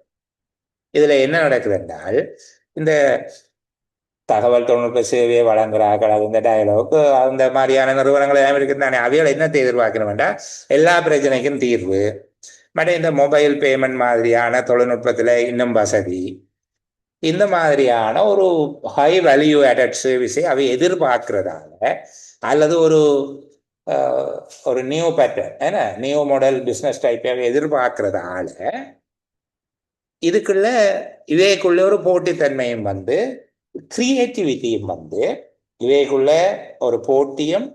இதுல என்ன நடக்குது என்றால், இந்த தகவல் தொழில்நுட்ப சேவையை வழங்குறார்கள், அது இந்த டயலாக், அந்த மாதிரியான நிறுவனங்கள் எல்லாம் இருக்குது தானே. அவைகள் என்னத்தை எதிர்பார்க்கணும் வேண்டாம், எல்லா பிரச்சனைக்கும் தீர்வு. மற்ற இந்த மொபைல் பேமெண்ட் மாதிரியான தொழில்நுட்பத்துல இன்னும் வசதி, இந்த மாதிரியான ஒரு ஹை வேல்யூ ஆடட் சர்வீஸை அவை எதிர்பார்க்கிறதால, அல்லது ஒரு நியூ பேட்டர்ன், ஏன்னா நியூ மாடல் பிஸ்னஸ் டைப்பை எதிர்பார்க்கிறதால இவைக்குள்ள ஒரு போட்டித்தன்மையும் வந்து கிரியேட்டிவிட்டியும் வந்து இவைக்குள்ள ஒரு போட்டியும்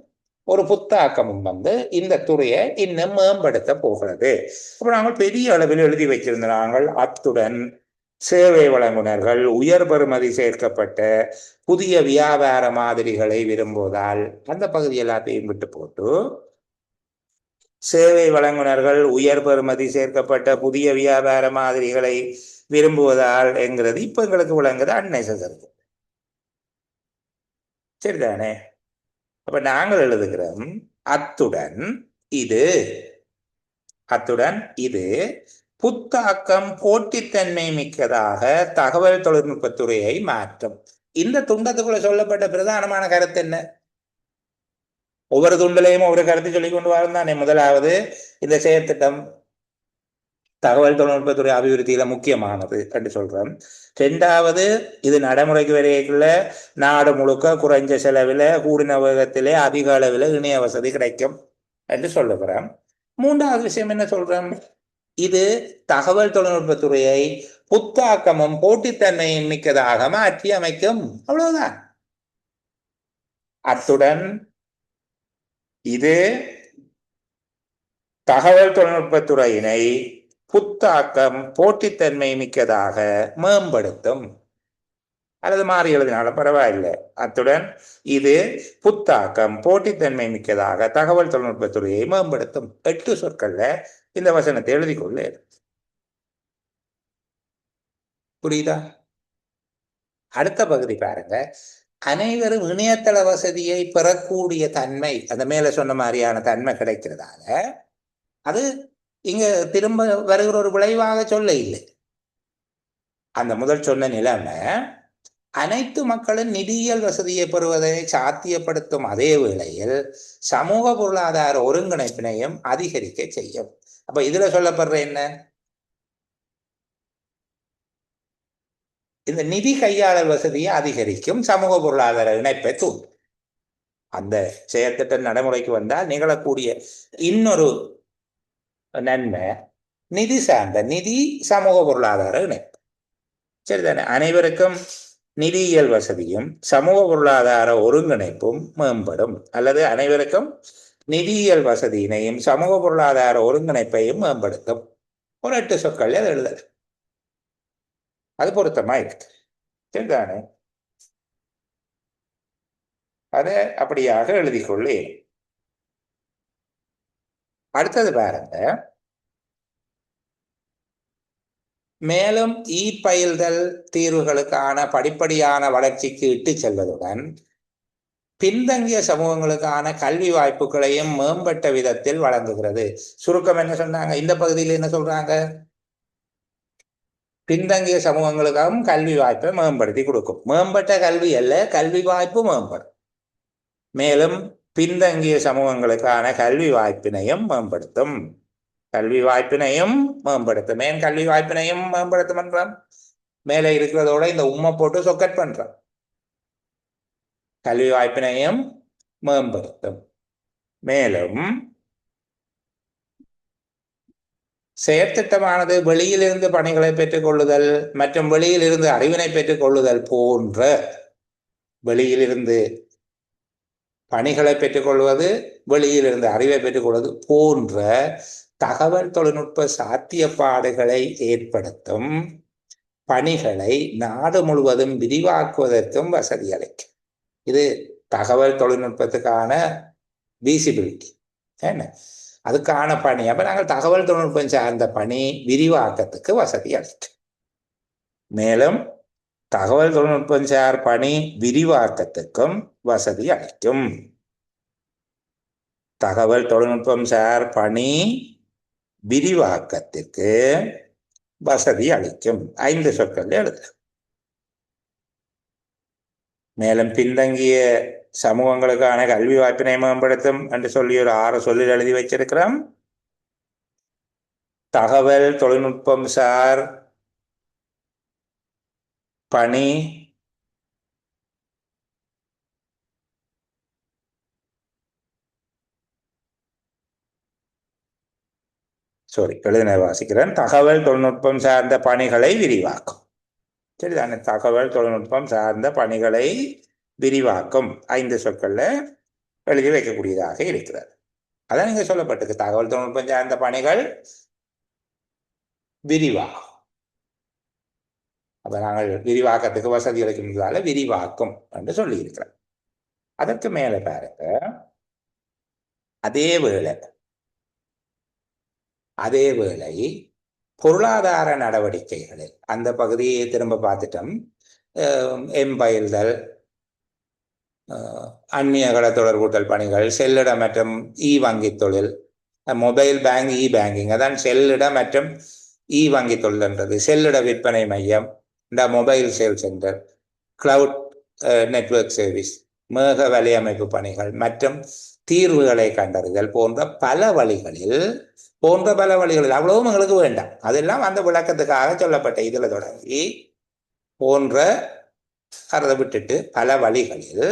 ஒரு புத்தாக்கமும் வந்து இந்த துறையை இன்னும் மேம்படுத்த போகிறது. அப்புறம் நாங்கள் பெரிய அளவில் எழுதி வச்சிருந்த நாங்கள் அத்துடன் சேவை வழங்குனர்கள் உயர் பெறுமதி சேர்க்கப்பட்ட புதிய வியாபார மாதிரிகளை விரும்புவதால் அந்த பகுதி எல்லாத்தையும் விட்டு போட்டு சேவை வழங்குனர்கள் உயர் பெறுமதி சேர்க்கப்பட்ட புதிய வியாபார மாதிரிகளை விரும்புவதால் என்கிறது இப்ப எங்களுக்கு விளங்குது அன்னெசசரி. சரிதானே? அப்ப நாங்கள் எழுதுகிறோம் அத்துடன் இது புத்தாக்கம் போட்டித்தன்மை மிக்கதாக தகவல் தொழில்நுட்பத்துறையை மாற்றும். இந்த துண்டத்துக்குள்ள சொல்லப்பட்ட பிரதானமான கருத்து என்ன? ஒவ்வொரு துண்டிலையும் ஒவ்வொரு கருத்து சொல்லிக் கொண்டு வாழ்ந்தானே. முதலாவது, இந்த செயற்திட்டம் தகவல் தொழில்நுட்பத்துறை அபிவிருத்தியில முக்கியமானது என்று சொல்றோம். ரெண்டாவது, இது நடைமுறைக்கு வரைக்குள்ள நாடு முழுக்க குறைஞ்ச செலவில் கூடின வேகத்திலே அதிக அளவில் இணைய வசதி கிடைக்கும் என்று சொல்லுகிறோம். மூன்றாவது விஷயம் என்ன சொல்றோம்? இது தகவல் தொழில்நுட்பத்துறையை புத்தாக்கமும் போட்டித்தன்மையும் மிக்கதாக மாற்றி அமைக்கும். அவ்வளவுதான். அத்துடன் இது தகவல் தொழில்நுட்பத்துறையினை புத்தாக்கம் போட்டித்தன்மை மிக்கதாக மேம்படுத்தும். அல்லது மாறி எழுதினாலும் பரவாயில்லை. அத்துடன் இது புத்தாக்கம் போட்டித்தன்மை மிக்கதாக தகவல் தொழில்நுட்பத்துறையை மேம்படுத்தும். 8 சொற்கள்ல இந்த வசனத்தை எழுதி கொள்ள. புரியுதா? அடுத்த பகுதி பாருங்க. அனைவரும் இணையதள வசதியை பெறக்கூடிய தன்மை, அந்த மேல சொன்ன மாதிரியான தன்மை கிடைக்கிறதால அது இங்க திரும்ப வருகிற ஒரு விளைவாக சொல்ல இல்லை. அந்த முதல் சொன்ன நிலைமை அனைத்து மக்களின் நிதியியல் வசதியை பெறுவதை சாத்தியப்படுத்தும் அதே வேளையில் சமூக பொருளாதார ஒருங்கிணைப்பினையும் அதிகரிக்க செய்யும். அப்ப இதுல சொல்லப்படுற என்ன? இந்த நிதி கையாளல் வசதியை அதிகரிக்கும், சமூக பொருளாதார இணைப்பை தூண்டும். அந்த செயற்திட்டம் நடைமுறைக்கு வந்தால் நிகழக்கூடிய இன்னொரு நன்மை நிதி சார்ந்த நிதி சமூக பொருளாதார இணைப்பு. சரிதானே? அனைவருக்கும் நிதியியல் வசதியும் சமூக பொருளாதார ஒருங்கிணைப்பும் மேம்படும். அல்லது அனைவருக்கும் நிதியியல் வசதியினையும் சமூக பொருளாதார ஒருங்கிணைப்பையும் மேம்படுத்தும். ஒரு 8 சொற்கள் அது எழுதுது. அது பொருத்தமா இருக்கு. சரிதானே? அதை அப்படியாக எழுதிக்கொள்ளே. அடுத்தது பாருங்க. மேலும் பயில்தல் தீர்வுகளுக்கான படிப்படியான வளர்ச்சிக்கு இட்டு செல்வதுடன் பின்தங்கிய சமூகங்களுக்கான கல்வி வாய்ப்புகளையும் மேம்பட்ட விதத்தில் வழங்குகிறது. சுருக்கம் என்ன சொன்னாங்க? இந்த பகுதியில் என்ன சொல்றாங்க? பின்தங்கிய சமூகங்களுக்காகவும் கல்வி வாய்ப்பை மேம்படுத்தி கொடுக்கும். மேம்பட்ட கல்வி அல்ல, கல்வி வாய்ப்பு மேம்படும். மேலும் பின்தங்கிய சமூகங்களுக்கான கல்வி வாய்ப்பினையும் மேம்படுத்தும். கல்வி வாய்ப்பினையும் மேம்படுத்தும். ஏன் கல்வி வாய்ப்பினையும் மேம்படுத்தும் என்றான்? மேலே இருக்கிறதோட இந்த உம்மை போட்டு சொக்கட் பண்றான். கல்வி வாய்ப்பினையும் மேம்படுத்தும். மேலும் செயற்திட்டமானது வெளியிலிருந்து பணிகளை பெற்றுக் கொள்ளுதல் மற்றும் வெளியிலிருந்து அறிவினை பெற்றுக் கொள்ளுதல் போன்ற, வெளியிலிருந்து பணிகளை பெற்றுக்கொள்வது, வெளியிலிருந்து அறிவை பெற்றுக்கொள்வது போன்ற தகவல் தொழில்நுட்ப சாத்தியப்பாடுகளை ஏற்படுத்தும் பணிகளை நாடு முழுவதும் விரிவாக்குவதற்கும் வசதி அளிக்கும். இது தகவல் தொழில்நுட்பத்துக்கான விசிபிலிட்டி. என்ன அதுக்கான பணி. அப்ப நாங்கள் தகவல் தொழில்நுட்பம் சார்ந்த பணி விரிவாக்கத்துக்கு வசதி அளிக்கும். மேலும் தகவல் தொழில்நுட்பம் சார் பணி விரிவாக்கத்துக்கும் வசதி அளிக்கும். தகவல் தொழில்நுட்பம் சார் பணி விரிவாக்கத்திற்கு வசதி அளிக்கும். 5 சொற்கள் எழுது. மேலும் பின்தங்கிய சமூகங்களுக்கான கல்வி வாய்ப்பினை மேம்படுத்தும் என்று சொல்லி ஒரு 6 சொல்லில் எழுதி வச்சிருக்கிறோம். தகவல் தொழில்நுட்பம் சார் பணி எழுதின வாசிக்கிறேன். தகவல் தொழில்நுட்பம் சார்ந்த பணிகளை விரிவாக்கும். சரிதானே? தகவல் தொழில்நுட்பம் சார்ந்த பணிகளை விரிவாக்கும் 5 சொற்கள்ல எழுதி வைக்கக்கூடியதாக இருக்கிறது. அதான் நீங்க சொல்லப்பட்டிருக்கு. தகவல் தொழில்நுட்பம் சார்ந்த பணிகள் விரிவாகும். அப்ப நாங்கள் விரிவாக்கத்துக்கு வசதி அளிக்கின்றதால விரிவாக்கும் என்று சொல்லி இருக்கிறோம். அதற்கு மேல பாருங்க, அதே வேளை அதே வேளை பொருளாதார நடவடிக்கைகளில் அந்த பகுதியை திரும்ப பார்த்துட்டோம். எம்பயில்தல், அந்நியகட தொடர்பூட்டல் பணிகள், செல்லிட மற்றும் வங்கி தொழில், மொபைல் பேங்க், பேங்கிங், அதான் செல்லிட மற்றும் வங்கி தொழில் என்றது. செல்லிட விற்பனை மையம், இந்த mobile sale centre, cloud network service, மேக வலையமைப்பு பணிகள் மற்றும் தீர்வுகளை கண்டறிதல் போன்ற பல வழிகளில் அவ்வளவும் எங்களுக்கு வேண்டாம். அதெல்லாம் அந்த விளக்கத்துக்காக சொல்லப்பட்ட இதில் தொடங்கி போன்ற அதை விட்டுட்டு பல வழிகளில்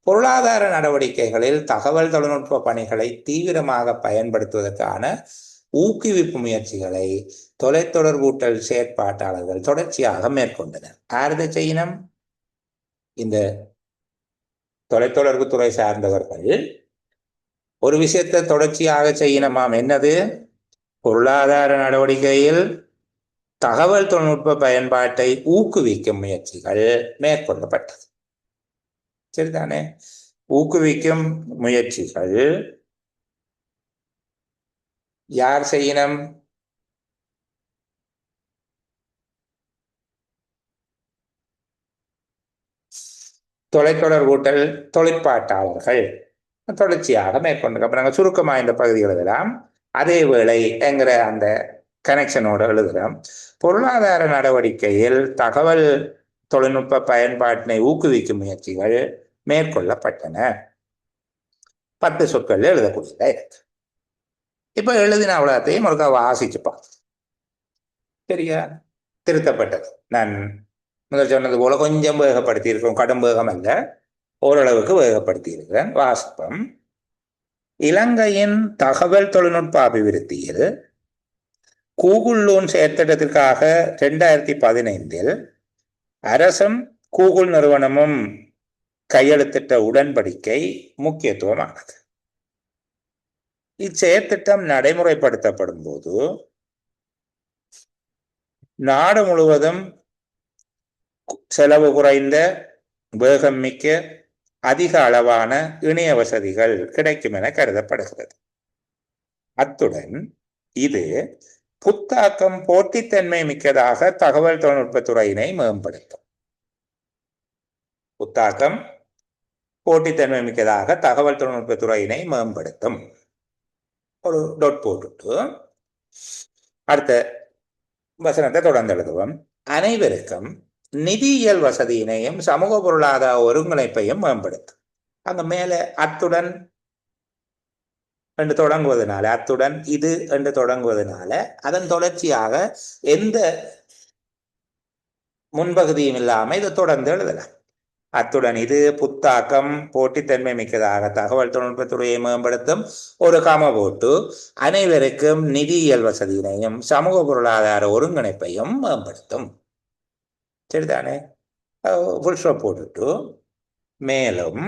பொருளாதார நடவடிக்கைகளில் தகவல் தொழில்நுட்ப பணிகளை தீவிரமாக பயன்படுத்துவதற்கான ஊக்குவிப்பு முயற்சிகளை தொலைத்தொடர்பூட்டல் செயற்பாட்டாளர்கள் தொடர்ச்சியாக மேற்கொண்டனர். யாரதை செய்யணும்? இந்த தொலைத்தொடர்பு துறை சார்ந்தவர்கள் ஒரு விஷயத்தை தொடர்ச்சியாக செய்யணுமாம். என்னது? பொருளாதார நடவடிக்கையில் தகவல் தொழில்நுட்ப பயன்பாட்டை ஊக்குவிக்கும் முயற்சிகள் மேற்கொள்ளப்பட்டது. சரிதானே? ஊக்குவிக்கும் முயற்சிகள் யார் செய்யணும்? தொலைத்தொடர்பூட்டல் தொழிற்பாட்டாளர்கள் தொடர்ச்சியாக மேற்கொண்டு. அப்புறம் நாங்கள் சுருக்கமாக இந்த பகுதிகள் எழுதலாம். அதே வேளை என்கிற அந்த கனெக்ஷனோடு எழுதுகிறோம். பொருளாதார நடவடிக்கையில் தகவல் தொழில்நுட்ப பயன்பாட்டினை ஊக்குவிக்கும் முயற்சிகள் மேற்கொள்ளப்பட்டன. 10 சொற்கள் எழுதக்கூடியதா இருக்கு. இப்ப எழுதின அவ்வளோத்தையும் ஒரு வாசிச்சுப்பா. சரியா? திருத்தப்பட்டது. நான் முதல் சொன்னது போல கொஞ்சம் வேகப்படுத்தி இருக்கோம். கடும் வேகம் அல்ல, ஓரளவுக்கு வேகப்படுத்தி இருக்கிறேன். வாசிப்பம். இலங்கையின் தகவல் தொழில்நுட்ப அபிவிருத்தியில் கூகுள் லோன் செயற்திட்டத்திற்காக 2015 அரசும் கூகுள் நிறுவனமும் கையெழுத்திட்ட உடன்படிக்கை முக்கியத்துவமானது. இச்செயற்திட்டம் நடைமுறைப்படுத்தப்படும் போது நாடு முழுவதும் செலவு குறைந்த, வேகம் மிக்க, அதிக அளவான இணைய வசதிகள் கிடைக்கும் என கருதப்படுகிறது. அத்துடன் இது புத்தாக்கம், போட்டித்தன்மை மிக்கதாக தகவல் தொழில்நுட்பத்துறையினை மேம்படுத்தும். புத்தாக்கம், போட்டித்தன்மை மிக்கதாக தகவல் தொழில்நுட்பத்துறையினை மேம்படுத்தும். ஒரு டொட் போட்டுட்டு அடுத்த வசனத்தை தொடர்ந்து எழுதுவோம். அனைவருக்கும் நிதியியல் வசதியினையும் சமூக பொருளாதார ஒருங்கிணைப்பையும் மேம்படுத்தும். அங்க மேல அத்துடன் என்று தொடங்குவதனால, அத்துடன் இது என்று தொடங்குவதனால அதன் தொடர்ச்சியாக எந்த முன்பகுதியும் இல்லாம இதை தொடர்ந்து எழுதலாம். அத்துடன் இது புத்தாக்கம், போட்டித்தன்மை மிக்கதாக தகவல் தொழில்நுட்பத்துறையை மேம்படுத்தும். ஒரு காம போட்டு அனைவருக்கும் நிதியியல் வசதியினையும் சமூக பொருளாதார ஒருங்கிணைப்பையும் மேம்படுத்தும். சரிதானே? ஃபுல் ஸ்டாப் போட்டுட்டு மேலும்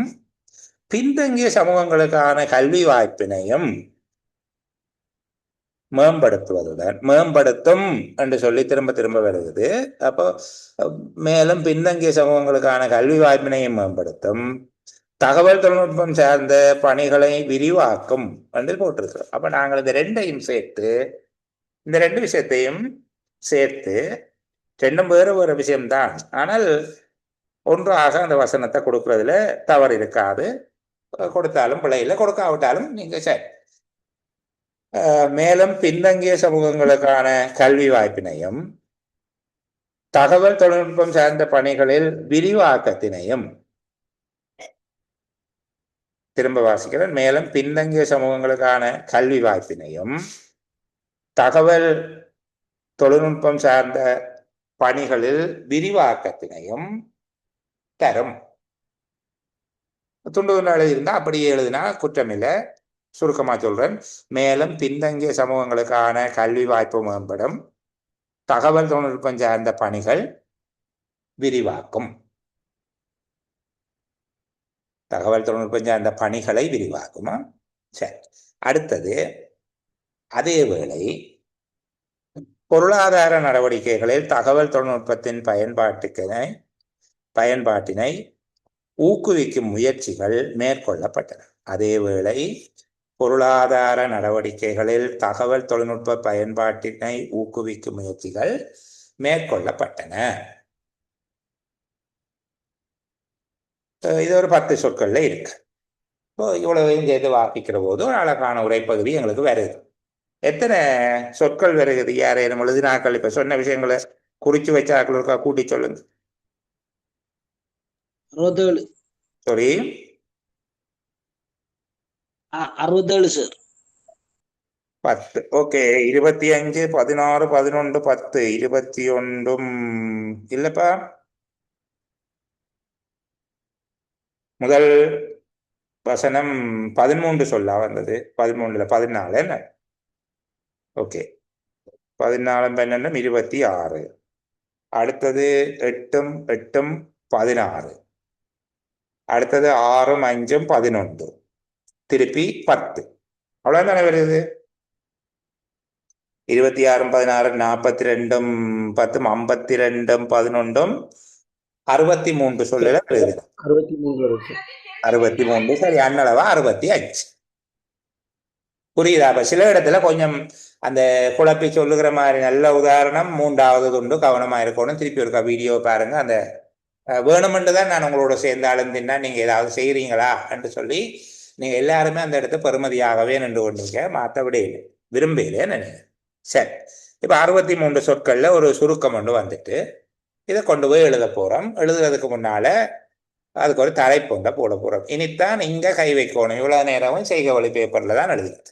பின்தங்கிய சமூகங்களுக்கான கல்வி வாய்ப்பினையும் மேம்படுத்தும் என்று சொல்லி திரும்ப திரும்ப வருகிறது. அப்போ மேலும் பின்தங்கிய சமூகங்களுக்கான கல்வி வாய்ப்பினையும் மேம்படுத்தும், தகவல் தொழில்நுட்பம் சார்ந்த பணிகளை விரிவாக்கும் என்று போட்டிருக்கிறோம். அப்ப நாங்கள் இந்த ரெண்டையும் சேர்த்து, இந்த ரெண்டு விஷயத்தையும் சேர்த்து, ரெண்டும் வேறு வேறு விஷயம்தான், ஆனால் ஒன்றாக அந்த வசனத்தை கொடுக்கறதுல தவறு இருக்காது. கொடுத்தாலும் பிள்ளையில, கொடுக்காவிட்டாலும் நீங்க சரி. மேலும் பின்தங்கிய சமூகங்களுக்கான கல்வி வாய்ப்பினையும் தகவல் தொழில்நுட்பம் சார்ந்த பணிகளில் விரிவாக்கத்தினையும், திரும்ப வாசிக்கிறேன், மேலும் பின்தங்கிய சமூகங்களுக்கான கல்வி வாய்ப்பினையும் தகவல் தொழில்நுட்பம் சார்ந்த பணிகளில் விரிவாக்கத்தினையும் தரும். துண்டு எழுதியிருந்தா அப்படியே எழுதினா குற்றமில்லை. சுருக்கமா சொல்றேன். மேலும் பின்தங்கிய சமூகங்களுக்கான கல்வி வாய்ப்பு மேம்படும், தகவல் தொழில்நுட்பம் சார்ந்த பணிகள் விரிவாக்கும். தகவல் தொழில்நுட்பம் சார்ந்த பணிகளை விரிவாக்குமா? சரி. அடுத்தது, அதே வேளை பொருளாதார நடவடிக்கைகளில் தகவல் தொழில்நுட்பத்தின் பயன்பாட்டினை ஊக்குவிக்கும் முயற்சிகள் மேற்கொள்ளப்பட்டன. அதேவேளை பொருளாதார நடவடிக்கைகளில் தகவல் தொழில்நுட்ப பயன்பாட்டினை ஊக்குவிக்கும் முயற்சிகள் மேற்கொள்ளப்பட்டன. இது ஒரு 10 சொற்கள்ல இருக்கு. இப்போ இவ்வளவையும் சேர்த்து வாசிக்கிற போது ஒரு அழகான உரைப்பகுதி எங்களுக்கு வருது. எத்தனை சொற்கள் வருகிறது? யாரேனும் எழுதினாக்கள் இப்ப சொன்ன விஷயங்களை குறிச்சு வச்சாக்களுக்கா கூட்டி சொல்லுங்க. 67. Sorry 67 sir. 10. ஓகே. 25, 16, 11, 10, 21 இல்லப்பா. முதல் வசனம் 13 சொல்லா வந்தது. 13ல 14 என்ன? ஓகே. 14 12 26. அடுத்தது 8 8 16. அடுத்தது 6 5 11. திருப்பி 10. அவ்வளவுதானே வருது. 26 16 42 10 52 11 63 சொல்லல வருது. 63 சரி. அண்ணளவா 65. புரியுதா? அப்ப சில இடத்துல கொஞ்சம் அந்த குழப்பி சொல்லுகிற மாதிரி நல்ல உதாரணம் 3வது துண்டு கவனமா இருக்கணும். திருப்பி ஒருக்கா வீடியோ பாருங்க. அந்த வேணுமென்று தான் நான் உங்களோட சேர்ந்தாலும் தின்னா நீங்க ஏதாவது செய்யறீங்களா என்று சொல்லி நீங்க எல்லாருமே அந்த இடத்த பெருமதியாகவே நின்று கொண்டீங்க. மாற்றபடி விரும்பல நினைக்கிறேன். சரி. இப்ப 63 சொற்கள்ல ஒரு சுருக்கம் ஒன்று வந்துட்டு இதை கொண்டு போய் எழுத போறோம். எழுதுறதுக்கு முன்னால அதுக்கு ஒரு தலைப்பு ஒன்றை போட போறோம். இனித்தான் இங்க கை வைக்கணும். இவ்வளவு நேரமும் செய்க வழி பேப்பர்ல தான் எழுதுறது.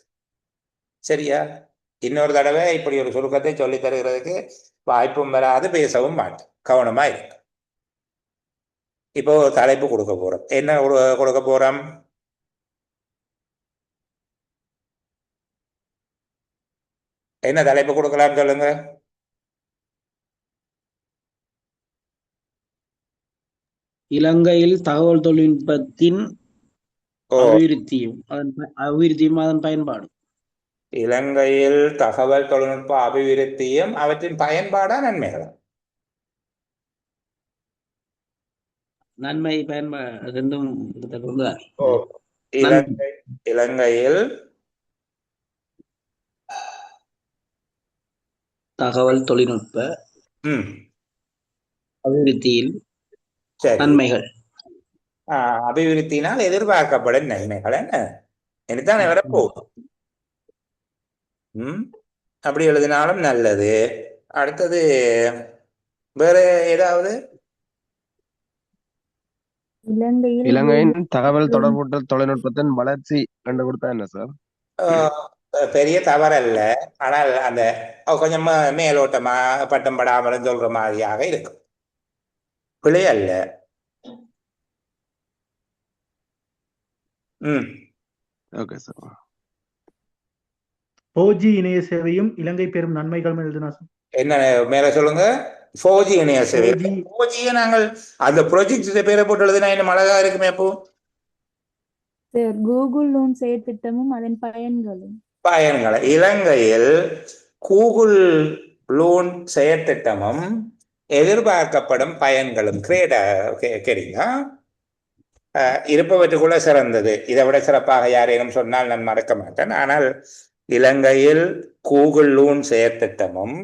சரியா? இன்னொரு தடவை இப்படி ஒரு சுருக்கத்தை சொல்லி தருகிறதுக்கு வாய்ப்பும் வராது, பேசவும் மாட்டேன். கவனமா இருக்கு. இப்போ தலைப்பு கொடுக்க போறோம். என்ன கொடுக்க போறோம்? என்ன தலைப்பு கொடுக்கலாம் சொல்லுங்க. இலங்கையில் தகவல் தொழில்நுட்பத்தின் அபிவிருத்தியும் அதன் பயன்பாடு. இலங்கையில் தகவல் தொழில்நுட்ப அபிவிருத்தியும் அவற்றின் பயன்பாடா நன்மைகளா? நன்மை பயன்பாடு ரெண்டும். இலங்கையில் தகவல் தொழில்நுட்ப அபிவிருத்தியில் நன்மைகள். அபிவிருத்தினால் எதிர்பார்க்கப்படும் நன்மைகள் என்ன என்னதான் வரப்போகும். அப்படி எழுதினாலும் நல்லது. அடுத்தது வேற ஏதாவது? இலங்கையின் தகவல் தொடர்பு தொழில்நுட்பத்தின் வளர்ச்சி கண்டு கொடுத்தா என்ன சார்? பெரிய தவறல்ல. ஆனால் அந்த கொஞ்சம் மேலோட்டமா பட்டம் படாமலும் சொல்ற மாதிரியாக இருக்கும். பிழை அல்ல. Okay sir. 4G இணைய சேவையும் இலங்கை பெறும் நன்மைகள் எழுதினா என்ன மேல சொல்லுங்க. 4G இணைய சேவை. 4G நாங்கள் அந்த ப்ராஜெக்ட் பேரை போட்டு எழுதினா என்ன அழகா இருக்குமே. அப்போ கூகுள் லோன் செயற்திட்டமும் அதன் பயன்களும். இலங்கையில் கூகுள் லோன் செயற்திட்டமும் எதிர்பார்க்கப்படும் பயன்களும் கேட்டீங்களா? இருப்பவற்றுக்குள்ள சிறந்தது. இதை விட சிறப்பாக யாரேனும் சொன்னால் நான் மறக்க மாட்டேன். ஆனால் இலங்கையில் கூகுள் லோன் செயற்திட்டமும்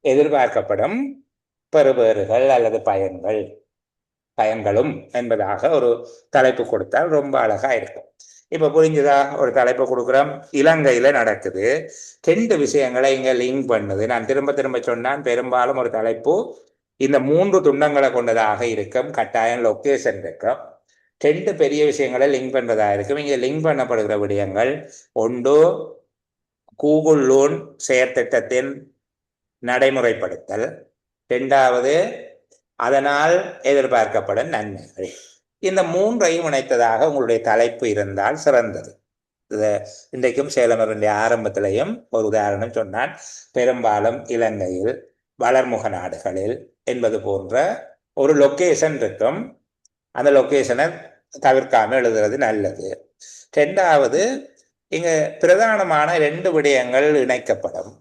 எதிர்பார்க்கப்படும் பெறுபேறுகள் அல்லது பயன்களும் என்பதாக ஒரு தலைப்பு கொடுத்தால் ரொம்ப அழகா இருக்கும். இப்ப புரிஞ்சுதா? ஒரு தலைப்பு கொடுக்குறோம். இலங்கையில நடக்குது 2 விஷயங்களை இங்க லிங்க் பண்ணுது. நான் திரும்ப திரும்ப சொன்னான், பெரும்பாலும் ஒரு தலைப்பு இந்த 3 துண்டங்களை கொண்டதாக இருக்கும். கட்டாயம் லொக்கேஷன் இருக்கும். 2 பெரிய விஷயங்களை லிங்க் பண்றதா இருக்கும். இங்க லிங்க் பண்ணப்படுகிற விடயங்கள் ஒன்று கூகுள் லோன் செயற்திட்டத்தின் நடைமுறைப்படுத்தல், 2வது அதனால் எதிர்பார்க்கப்படும் நன்மைகள். இந்த 3ஐயும் இணைத்ததாக உங்களுடைய தலைப்பு இருந்தால் சிறந்தது. இன்றைக்கும் சேலமருடைய ஆரம்பத்திலையும் ஒரு உதாரணம் சொன்னான். பெரும்பாலும் இலங்கையில் வளர்முக நாடுகளில் என்பது போன்ற ஒரு லொக்கேஷன் இருக்கும். அந்த லொக்கேஷனை தவிர்க்காம எழுதுறது நல்லது. 2வது இங்க பிரதானமான 2 விடயங்கள் இணைக்கப்படும்.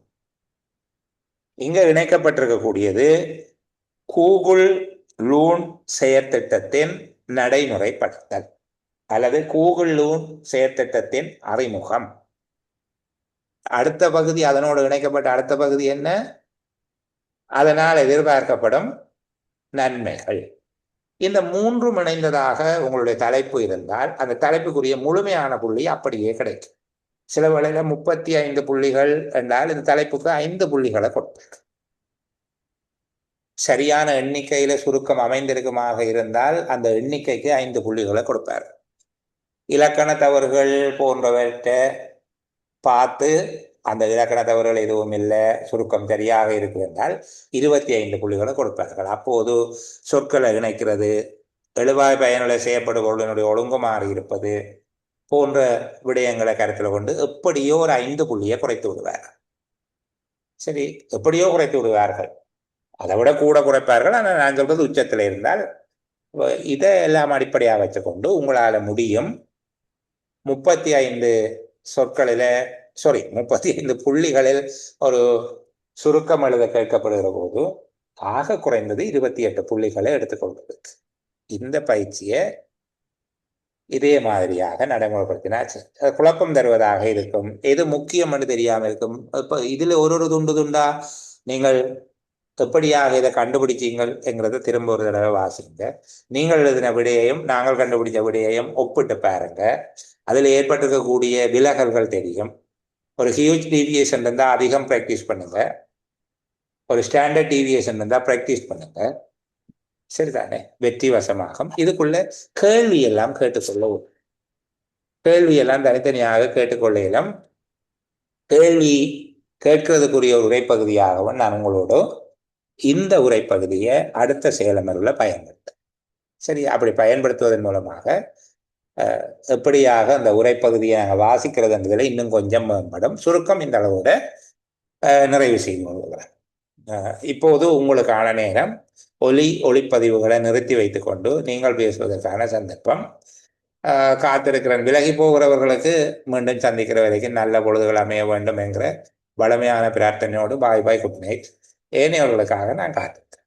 இங்க இணைக்கப்பட்டிருக்கக்கூடியது கூகுள் லோன் செயற்திட்டத்தின் நடைமுறைப்படுத்தல். அல்லது கூகுள் லூன் செயற்திட்டத்தின் அறிமுகம். அடுத்த பகுதி அதனோடு இணைக்கப்பட்ட அடுத்த பகுதி என்ன? அதனால் எதிர்பார்க்கப்படும் நன்மைகள். இந்த மூன்றும் இணைந்ததாக உங்களுடைய தலைப்பு இருந்தால் அந்த தலைப்புக்குரிய முழுமையான புள்ளி அப்படியே கிடைக்கும். சில வேளையில 35 புள்ளிகள் என்றால் இந்த தலைப்புக்கு 5 புள்ளிகளை கொடுப்பார். சரியான எண்ணிக்கையில சுருக்கம் அமைந்திருக்குமாக இருந்தால் அந்த எண்ணிக்கைக்கு 5 புள்ளிகளை கொடுப்பார். இலக்கண தவறுகள் போன்றவற்றை பார்த்து அந்த இலக்கண தவறுகள் எதுவும் இல்லை, சுருக்கம் சரியாக இருக்கு என்றால் 25 புள்ளிகளை கொடுப்பார்கள். அப்போது சொற்களை இணைக்கிறது, எழுவாய் பயனுள்ள செய்யப்படுபவர்களுடைய ஒழுங்கு மாறி இருப்பது போன்ற விடயங்களை கருத்தில் கொண்டு எப்படியோ ஒரு 5 புள்ளியை குறைத்து விடுவார்கள். சரி, எப்படியோ குறைத்து விடுவார்கள், அதை விட கூட குறைப்பார்கள். ஆனால் நான் சொல்றது உச்சத்தில் இருந்தால் இதை எல்லாம் அடிப்படையாக வச்சுக்கொண்டு உங்களால் முடியும் 35 சொற்களில் 35 புள்ளிகளில் ஒரு சுருக்கம் எழுத கேட்கப்படுகிற போது ஆக குறைந்தது 28 புள்ளிகளை எடுத்துக்கொள்வது. இந்த பயிற்சியை இதே மாதிரியாக நடைமுறைப்படுத்தினா குழப்பம் தருவதாக இருக்கும். எது முக்கியம் என்று தெரியாமல் இருக்கும். இப்போ இதில் ஒரு துண்டா நீங்கள் எப்படியாக இதை கண்டுபிடிச்சீங்கள் என்கிறத திரும்ப ஒரு தடவை வாசிங்க. நீங்கள் எழுதின விடையையும் நாங்கள் கண்டுபிடிச்ச விடையையும் ஒப்பிட்டு பாருங்க. அதில் ஏற்பட்டிருக்கக்கூடிய விலகல்கள் தெரியும். ஒரு ஹியூஜ் டீவியேஷன் இருந்தால் அதிகம் ப்ராக்டிஸ் பண்ணுங்க, ஒரு ஸ்டாண்டர்ட் டீவியேஷன் இருந்தால் ப்ராக்டிஸ் பண்ணுங்க. சரிதானே? வெற்றி வசமாகும். இதுக்குள்ள கேள்வி எல்லாம் கேட்டுக்கொள்ளவும், கேள்வி எல்லாம் தனித்தனியாக கேட்டுக்கொள்ளையிலும் கேள்வி கேட்கறதுக்குரிய ஒரு உரைப்பகுதியாகவும் நான் உங்களோடு இந்த உரைப்பகுதியை அடுத்த செயலமர்வில் பயன்படுத்த. சரி, அப்படி பயன்படுத்துவதன் மூலமாக எப்படியாக அந்த உரைப்பகுதியை நாங்கள் வாசிக்கிறது என்பதில் இன்னும் கொஞ்சம் மேம்படும். சுருக்கம் இந்த அளவோட நிறைவு செய்து கொள்கிறேன். இப்போது உங்களுக்கான நேரம். ஒளிப்பதிவுகளை நிறுத்தி வைத்துக்கொண்டு நீங்கள் பேசுவதற்கான சந்தர்ப்பம். காத்திருக்கிறேன். விலகி போகிறவர்களுக்கு மீண்டும் சந்திக்கிற வரைக்கும் நல்ல பொழுதுகள் அமைய வேண்டும் என்கிற வளமையான பிரார்த்தனையோடு பாய் குட் நைட். ஏனையவர்களுக்காக நான் காத்திருக்கிறேன்.